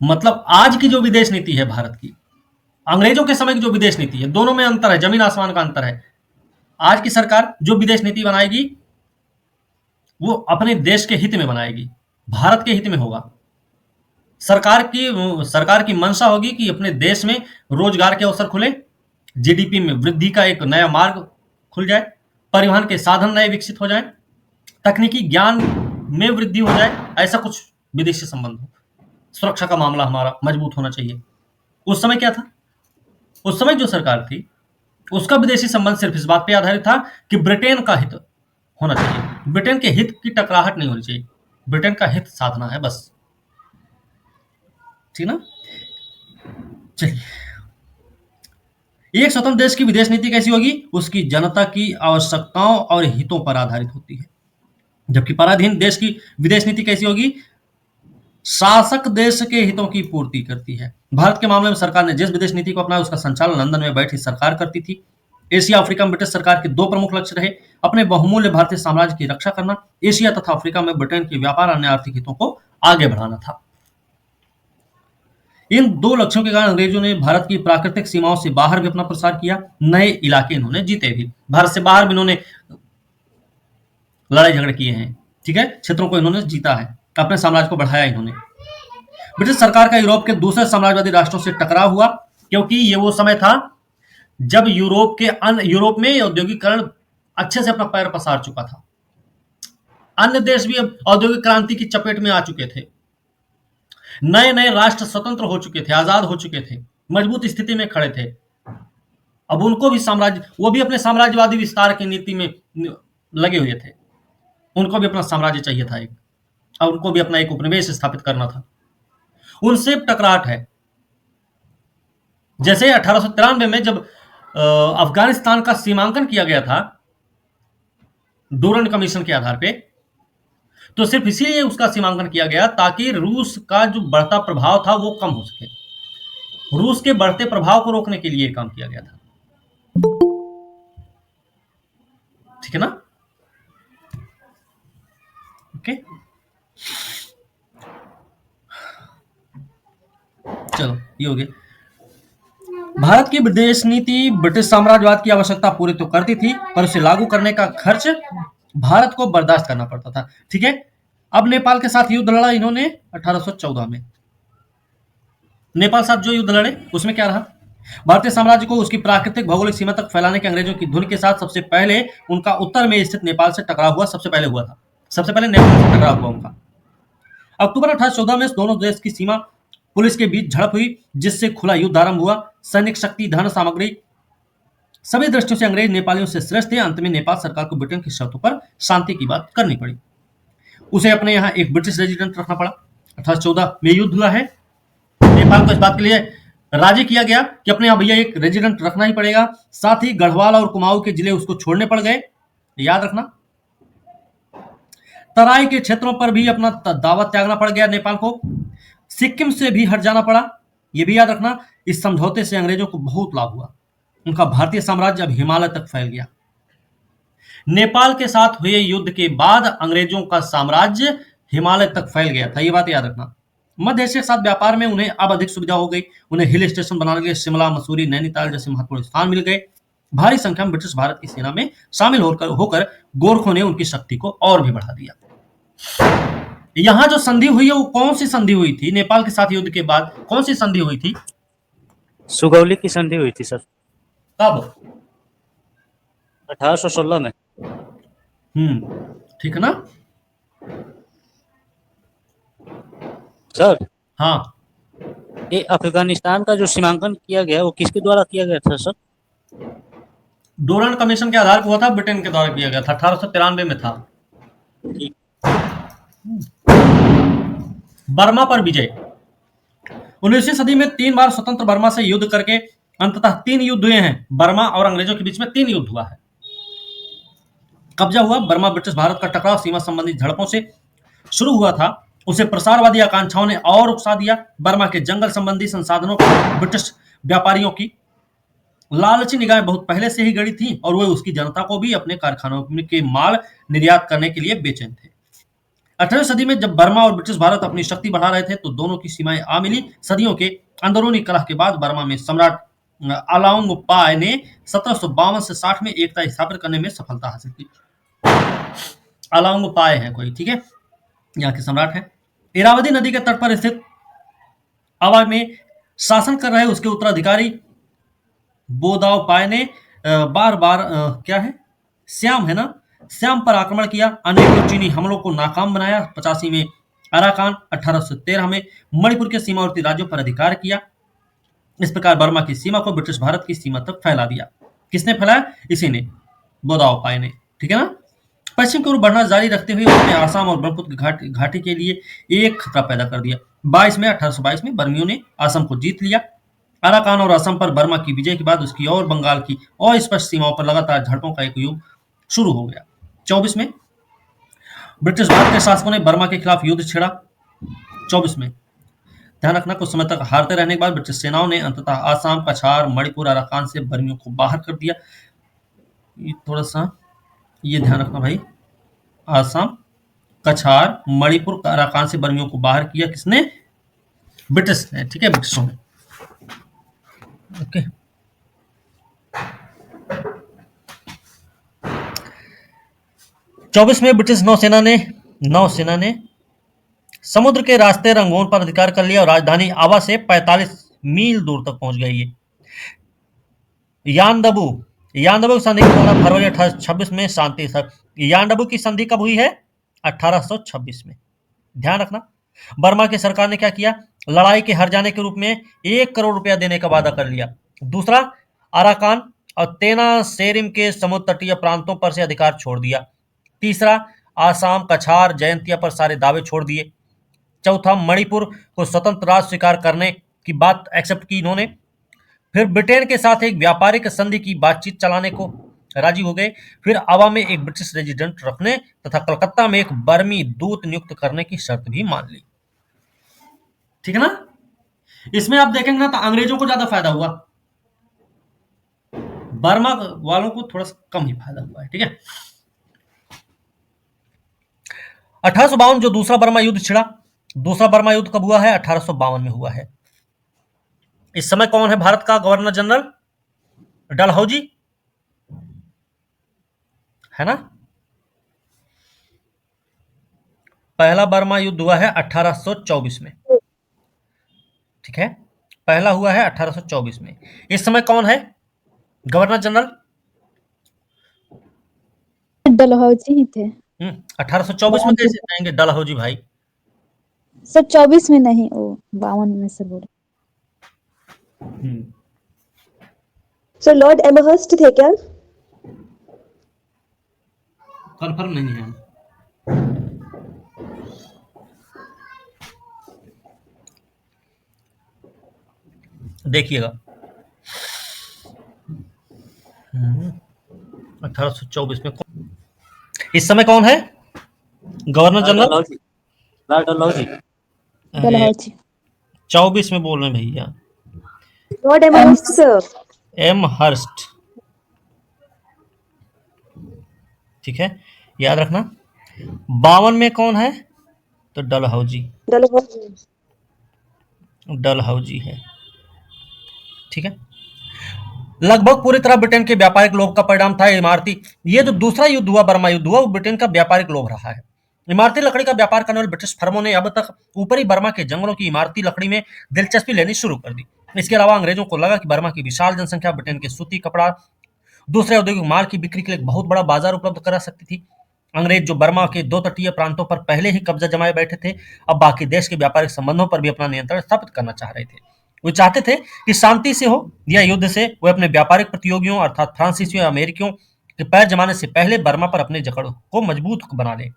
Speaker 1: मतलब आज की जो विदेश नीति है भारत की, अंग्रेजों के समय की जो विदेश नीति है, दोनों में अंतर है, जमीन आसमान का अंतर है। आज की सरकार जो विदेश नीति बनाएगी वो अपने देश के हित में बनाएगी, भारत के हित में होगा। सरकार की मंशा होगी कि अपने देश में रोजगार के अवसर खुले, जीडीपी में वृद्धि का एक नया मार्ग खुल जाए, परिवहन के साधन नए विकसित हो जाए, तकनीकी ज्ञान में वृद्धि हो जाए, ऐसा कुछ विदेशी संबंध हो। सुरक्षा का मामला हमारा मजबूत होना चाहिए। उस समय क्या था, उस समय जो सरकार थी उसका विदेशी संबंध सिर्फ इस बात पर आधारित था कि ब्रिटेन का हित होना चाहिए, ब्रिटेन के हित की टकराहट नहीं होनी चाहिए, ब्रिटेन का हित साधना है बस, ठीक ना। चलिए, एक स्वतंत्र देश की विदेश नीति कैसी होगी, उसकी जनता की आवश्यकताओं और हितों पर आधारित होती है। जबकि पराधीन देश की विदेश नीति कैसी होगी, शासक देश के हितों की पूर्ति करती है। भारत के मामले में सरकार ने जिस विदेश नीति को अपनाया उसका संचालन लंदन में बैठी सरकार करती थी। एशिया अफ्रीका में ब्रिटिश सरकार के दो प्रमुख लक्ष्य रहे, अपने बहुमूल्य भारतीय साम्राज्य की रक्षा करना, एशिया तथा अफ्रीका में ब्रिटेन के व्यापार अन्य आर्थिक हितों को आगे बढ़ाना था। इन दो लक्ष्यों के कारण अंग्रेजों ने भारत की प्राकृतिक सीमाओं से बाहर भी अपना प्रसार किया, नए इलाके इन्होंने जीते भी, भारत से बाहर भी इन्होंने लड़ाई झगड़े किए हैं, ठीक है, क्षेत्रों को इन्होंने जीता है, अपने साम्राज्य को बढ़ाया इन्होंने। ब्रिटिश सरकार का यूरोप के दूसरे साम्राज्यवादी राष्ट्रों से टकराव हुआ, क्योंकि ये वो समय था जब यूरोप में औद्योगिकरण अच्छे से अपना पैर पसार चुका था, अन्य देश भी औद्योगिक क्रांति की चपेट में आ चुके थे, नए नए राष्ट्र स्वतंत्र हो चुके थे, आजाद हो चुके थे, मजबूत स्थिति में खड़े थे। अब उनको भी वो भी अपने साम्राज्यवादी विस्तार की नीति में लगे हुए थे, उनको भी अपना साम्राज्य चाहिए था एक, और उनको भी अपना एक उपनिवेश स्थापित करना था। उनसे टकराहट है। जैसे 1893 में जब अफगानिस्तान का सीमांकन किया गया था डूरन कमीशन के आधार पे, तो सिर्फ इसीलिए उसका सीमांकन किया गया ताकि रूस का जो बढ़ता प्रभाव था वो कम हो सके। रूस के बढ़ते प्रभाव को रोकने के लिए काम किया गया था, ठीक है ना। ओके, चलो ये हो गया। भारत की विदेश नीति ब्रिटिश साम्राज्यवाद की आवश्यकता पूरी तो करती थी, पर उसे लागू करने का खर्च भारत को बर्दाश्त करना पड़ता था, ठीक है। अब नेपाल के साथ युद्ध लड़ा इन्होंने 1814 में। नेपाल साथ जो युद्ध लड़े उसमें क्या रहा, भारतीय साम्राज्य को उसकी प्राकृतिक भौगोलिक सीमा तक फैलाने के अंग्रेजों की धुन के साथ सबसे पहले उनका उत्तर में स्थित नेपाल से टकराव हुआ, सबसे पहले नेपाल से टकराव हुआ उनका। अक्टूबर 1814 में दोनों देश की सीमा पुलिस के बीच झड़प हुई, जिससे खुला युद्ध आरंभ हुआ। सैनिक शक्ति, धन सामग्री सभी दृष्टियों से अंग्रेज नेपालियों से श्रेष्ठ थे। अंत में नेपाल सरकार को ब्रिटेन की शर्तों पर शांति की बात करनी पड़ी, उसे अपने यहाँ एक ब्रिटिश रेजिडेंट रखना पड़ा। 1814 में युद्ध हुआ है, नेपाल को इस बात के लिए राजी किया गया कि अपने यहाँ भैया एक रेजिडेंट रखना ही पड़ेगा। साथ ही गढ़वाल और कुमाऊं के जिले उसको छोड़ने पड़ गए, याद रखना। तराई के क्षेत्रों पर भी अपना दावा त्यागना पड़ गया नेपाल को। सिक्किम से भी हट जाना पड़ा, यह भी याद रखना। इस समझौते से अंग्रेजों को बहुत लाभ हुआ, उनका भारतीय साम्राज्य अब हिमालय तक फैल गया। नेपाल के साथ हुए युद्ध के बाद अंग्रेजों का साम्राज्य हिमालय तक फैल गया था, यह बात याद रखना। मध्य एशिया के साथ व्यापार में उन्हें अब अधिक सुविधा हो गई। उन्हें हिल स्टेशन बनाने के लिए शिमला, मसूरी, नैनीताल जैसे महत्वपूर्ण स्थान मिल गए। भारी संख्या में ब्रिटिश भारत की सेना में शामिल होकर गोरखों ने उनकी शक्ति को और भी बढ़ा दिया। यहां जो संधि हुई है वो कौन सी संधि हुई थी? नेपाल के साथ युद्ध के बाद कौन सी संधि हुई थी?
Speaker 5: सुगौली की संधि हुई थी सर,
Speaker 1: कब?
Speaker 5: 1816 में।
Speaker 1: ठीक है ना?
Speaker 5: सर
Speaker 1: हाँ,
Speaker 5: ये अफगानिस्तान का जो सीमांकन किया गया वो किसके द्वारा किया गया था सर?
Speaker 1: डोरन कमीशन के आधार पर हुआ था, ब्रिटेन के द्वारा किया गया था, 1893 में था।
Speaker 5: ठीक।
Speaker 1: बर्मा पर विजय। 19वीं सदी में 3 बार स्वतंत्र बर्मा से युद्ध करके अंततः 3 युद्ध हुए हैं। बर्मा और अंग्रेजों के बीच में 3 युद्ध हुआ है। कब्जा हुआ। बर्मा ब्रिटिश भारत का टकराव सीमा संबंधी झड़पों से शुरू हुआ था, उसे प्रसारवादी आकांक्षाओं ने और उकसा दिया। बर्मा के जंगल संबंधी संसाधनों पर ब्रिटिश व्यापारियों की लालची निगाहें बहुत पहले से ही गड़ी थी और वे उसकी जनता को भी अपने कारखानों के माल निर्यात करने के लिए बेचैन थे। 18वीं सदी में जब बर्मा और ब्रिटिश भारत अपनी शक्ति बढ़ा रहे थे तो दोनों की सीमाएं आ मिली। सदियों के अंदरूनी कलह के बाद बर्मा में सम्राट अलाउंगपाय ने 1752 से 60 में एकता स्थापित करने में सफलता हासिल की। अलाउंगपाय है कोई, ठीक है, यहाँ के सम्राट हैं। इरावदी नदी के तट पर स्थित अवा में शासन कर रहे उसके उत्तराधिकारी बोदावपाय ने बार बार क्या है, श्याम है ना, श्याम पर आक्रमण किया। अनेकों चीनी हमलों को नाकाम बनाया। 85 में अराकान, 1813 में मणिपुर के सीमावर्ती राज्यों पर अधिकार किया। इस प्रकार बर्मा की सीमा को ब्रिटिश भारत की सीमा तक फैला दिया। किसने फैलाया? इसी ने, बोदावपाय ने, ठीक है ना। पश्चिम की ओर बढ़ना जारी रखते हुए उसने आसाम और ब्रह्मपुत्र घाटी के लिए एक खतरा पैदा कर दिया। 1822 में बर्मियों ने असम को जीत लिया। अराकान और असम पर बर्मा की विजय के बाद उसकी और बंगाल की अस्पष्ट सीमाओं पर लगातार झड़पों का एक युग शुरू हो गया। 24 में ब्रिटिश भारत के शासकों ने बर्मा के खिलाफ युद्ध छेड़ा। 24 में ध्यान रखना, कुछ समय तक हारते रहने के बाद ब्रिटिश सेनाओं ने अंततः आसाम, कछार, मणिपुर, अराकान से बर्मियों को बाहर कर दिया। ये थोड़ा सा ये ध्यान रखना भाई, आसाम, कछार, मणिपुर, अराकान से बर्मियों को बाहर किया किसने? ब्रिटिश ने, ठीक है, ब्रिटिशों ने। ओके, चौबीस में ब्रिटिश नौसेना ने समुद्र के रास्ते रंगून पर अधिकार कर लिया और राजधानी आवा से 45 मील दूर तक पहुंच गई। ये यानदबू की संधि की घोषणा फरवरी 1826 में शांति सर। यानदबू की संधि कब हुई है? 1826 में। ध्यान रखना, बर्मा की सरकार ने क्या किया? लड़ाई के हार जाने के रूप में 1 करोड़ रुपया देने का वादा कर लिया। दूसरा, अराकान और तेनासेरिम के समुद्र तटीय प्रांतों पर से अधिकार छोड़ दिया। तीसरा, आसाम, कछार, जयंतिया पर सारे दावे छोड़ दिए। चौथा, मणिपुर को स्वतंत्र राज्य स्वीकार करने की बात एक्सेप्ट की इन्होंने। फिर ब्रिटेन के साथ एक व्यापारिक संधि की बातचीत चलाने को राजी हो गए। फिर आवा में एक ब्रिटिश रेजिडेंट रखने तथा कलकत्ता में एक बर्मी दूत नियुक्त करने की शर्त भी मान ली। ठीक है ना। इसमें आप देखेंगे ना तो अंग्रेजों को ज्यादा फायदा हुआ, बर्मा वालों को थोड़ा सा कम ही फायदा हुआ है। ठीक है। 1852 जो दूसरा बर्मा युद्ध छिड़ा, दूसरा बर्मा युद्ध कब हुआ है? 1852 में हुआ है। इस समय कौन है भारत का गवर्नर जनरल? डलहौजी है ना। पहला बर्मा युद्ध हुआ है 1824 में, ठीक है, पहला हुआ है 1824 में। इस समय कौन है गवर्नर जनरल?
Speaker 2: डलहौजी ही थे।
Speaker 1: 1824 में कैसे जाएंगे डलहौजी भाई?
Speaker 2: सर 24 में नहीं, ओ 52 में सर बोले।
Speaker 3: सर लॉर्ड एमहर्स्ट थे क्या?
Speaker 1: कंफर्म नहीं है। देखिएगा 1824 में इस समय कौन है governor general?
Speaker 5: Lord Dalhousie.
Speaker 2: Dalhousie
Speaker 1: 24 में बोल रहे हैं भैया।
Speaker 3: Lord Amherst sir.
Speaker 1: एमहर्स्ट, ठीक है, याद रखना। 52 में कौन है? तो डलहौजी, डलहौजी है, ठीक है। लगभग पूरी तरह ब्रिटेन के व्यापारिक लोभ का परिणाम था इमारती। ये जो दूसरा युद्ध हुआ, बर्मा युद्ध हुआ, वो ब्रिटेन का व्यापारिक लोभ रहा है। इमारती लकड़ी का व्यापार करने वाले ब्रिटिश फर्मों ने अब तक ऊपरी बर्मा के जंगलों की इमारती लकड़ी में दिलचस्पी लेनी शुरू कर दी। इसके अलावा अंग्रेजों को लगा कि बर्मा की विशाल जनसंख्या ब्रिटेन के सूती कपड़ा, दूसरे औद्योगिक माल की बिक्री के लिए एक बहुत बड़ा बाजार उपलब्ध करा सकती थी। अंग्रेज जो बर्मा के दो तटीय प्रांतों पर पहले ही कब्जा जमाए बैठे थे, अब बाकी देश के व्यापारिक संबंधों पर भी अपना नियंत्रण स्थापित करना चाह रहे थे। वो चाहते थे कि शांति से हो या युद्ध से, वे अपने व्यापारिक प्रतियोगियों अर्थात फ्रांसीसियों या अमेरिकियों के पैर जमाने से पहले बर्मा पर अपने जकड़ को मजबूत बना ले।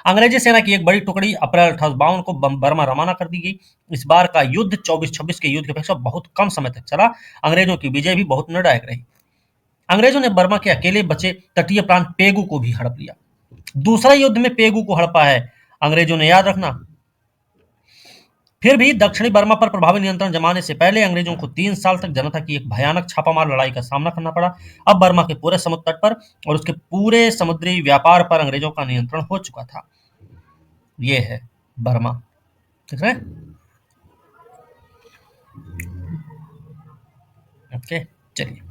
Speaker 1: अंग्रेजी सेना की एक बड़ी टुकड़ी अप्रैल 1852 को बर्मा रवाना कर दी गई। इस बार का युद्ध 24-26 के युद्ध की अपेक्षा बहुत कम समय तक चला। अंग्रेजों की विजय भी बहुत निर्णायक रही। अंग्रेजों ने बर्मा के अकेले बचे तटीय प्रांत पेगू को भी हड़प लिया। दूसरा युद्ध में पेगू को हड़पा है अंग्रेजों ने, याद रखना। फिर भी दक्षिणी बर्मा पर प्रभावी नियंत्रण जमाने से पहले अंग्रेजों को 3 साल तक जनता की एक भयानक छापामार लड़ाई का सामना करना पड़ा। अब बर्मा के पूरे समुद्र तट पर और उसके पूरे समुद्री व्यापार पर अंग्रेजों का नियंत्रण हो चुका था। ये है बर्मा, ठीक है। ओके, चलिए।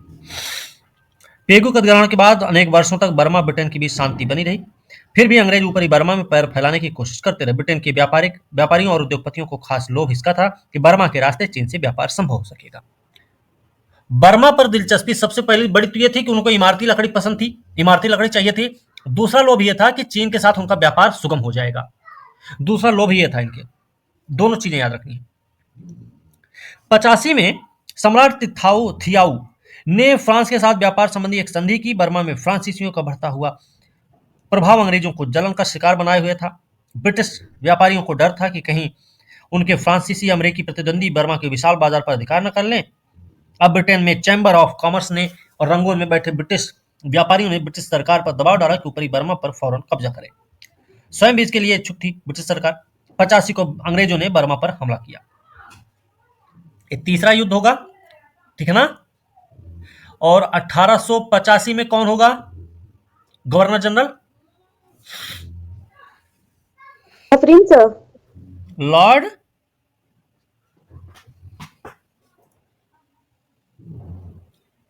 Speaker 1: पेगू के ग्रहण के बाद अनेक वर्षों तक बर्मा ब्रिटेन के बीच शांति बनी रही। फिर भी अंग्रेज ऊपरी बर्मा में पैर फैलाने की कोशिश करते रहे। ब्रिटेन के व्यापारियों और उद्योगपतियों को खास लोभ इसका था कि बर्मा के रास्ते चीन से व्यापार संभव हो सकेगा। बर्मा पर दिलचस्पी सबसे पहली बड़ी तो यह थी कि उनको इमारती लकड़ी पसंद थी, इमारती लकड़ी चाहिए थी। दूसरा लोभ यह था कि चीन के साथ उनका व्यापार सुगम हो जाएगा। दूसरा लोभ यह था इनके, दोनों चीजें याद रखनी है। 85 में सम्राट थियाऊ ने फ्रांस के साथ व्यापार संबंधी एक संधि की। बर्मा में फ्रांसीसियों का बढ़ता हुआ प्रभाव अंग्रेजों को जलन का शिकार बनाए हुए था। ब्रिटिश व्यापारियों को डर था कि कहीं उनके फ्रांसीसी अमेरिकी प्रतिद्वंदी बर्मा के विशाल बाजार पर अधिकार न कर लें। अब ब्रिटेन में चैम्बर ऑफ कॉमर्स ने और रंगून में बैठे ब्रिटिश व्यापारियों ने ब्रिटिश सरकार पर दबाव डाला कि ऊपरी बर्मा पर फौरन कब्जा करे। स्वयं भी इसके लिए इच्छुक थी ब्रिटिश सरकार। 85 को अंग्रेजों ने बर्मा पर हमला किया। ये तीसरा युद्ध होगा, ठीक है ना। और 1885 में कौन होगा गवर्नर जनरल?
Speaker 3: प्रिंस
Speaker 1: लॉर्ड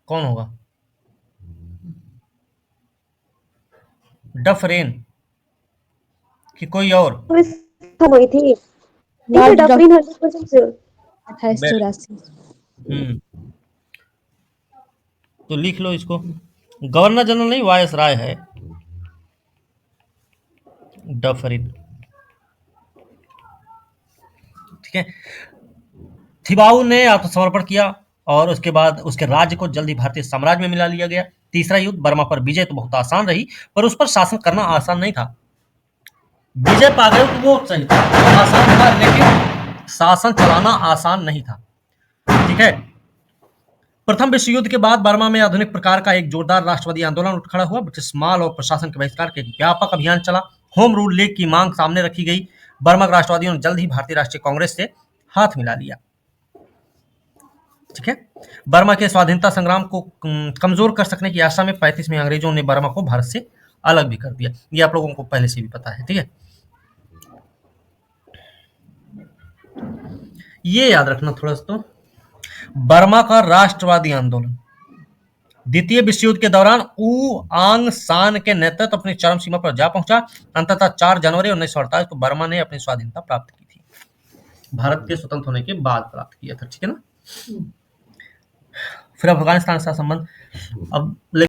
Speaker 1: कौन होगा? डफरेन कि कोई और?
Speaker 3: हुई थी
Speaker 2: लॉर्ड
Speaker 3: डफरिन 100%
Speaker 2: 2884।
Speaker 1: तो लिख लो इसको। गवर्नर जनरल नहीं, वायस राय है डफरिन, ठीक है। थिबाऊ ने आत्मसमर्पण किया और उसके बाद उसके राज्य को जल्द ही भारतीय साम्राज्य में मिला लिया गया। तीसरा युद्ध, बर्मा पर विजय तो बहुत आसान रही, पर उस पर शासन करना आसान नहीं था। विजय पा गए तो वो सही था, आसान था, लेकिन शासन चलाना आसान नहीं था, ठीक है। प्रथम विश्व युद्ध के बाद बर्मा में आधुनिक प्रकार का एक जोरदार राष्ट्रवादी आंदोलन उठ खड़ा हुआ। ब्रिटिश माल और प्रशासन के बहिष्कार के एक व्यापक अभियान चला। होम रूल लीग की मांग सामने रखी गई। बर्मा के राष्ट्रवादियों ने जल्द ही भारतीय राष्ट्रीय कांग्रेस से हाथ मिला लिया, ठीक है। बर्मा के स्वाधीनता संग्राम को कमजोर कर सकने की आशा में 35 में अंग्रेजों ने बर्मा को भारत से अलग भी कर दिया। ये आप लोगों को पहले से भी पता है, ठीक है। ये याद रखना थोड़ा सा। तो बर्मा का राष्ट्रवादी आंदोलन द्वितीय विश्व युद्ध के दौरान ऊ आंग सान के नेतृत्व अपनी चरम सीमा पर जा पहुंचा। अंततः 4 जनवरी 1948 को बर्मा ने अपनी स्वाधीनता प्राप्त की थी। भारत के स्वतंत्र होने के बाद प्राप्त किया था, ठीक है ना। फिर अफगानिस्तान से संबंध अब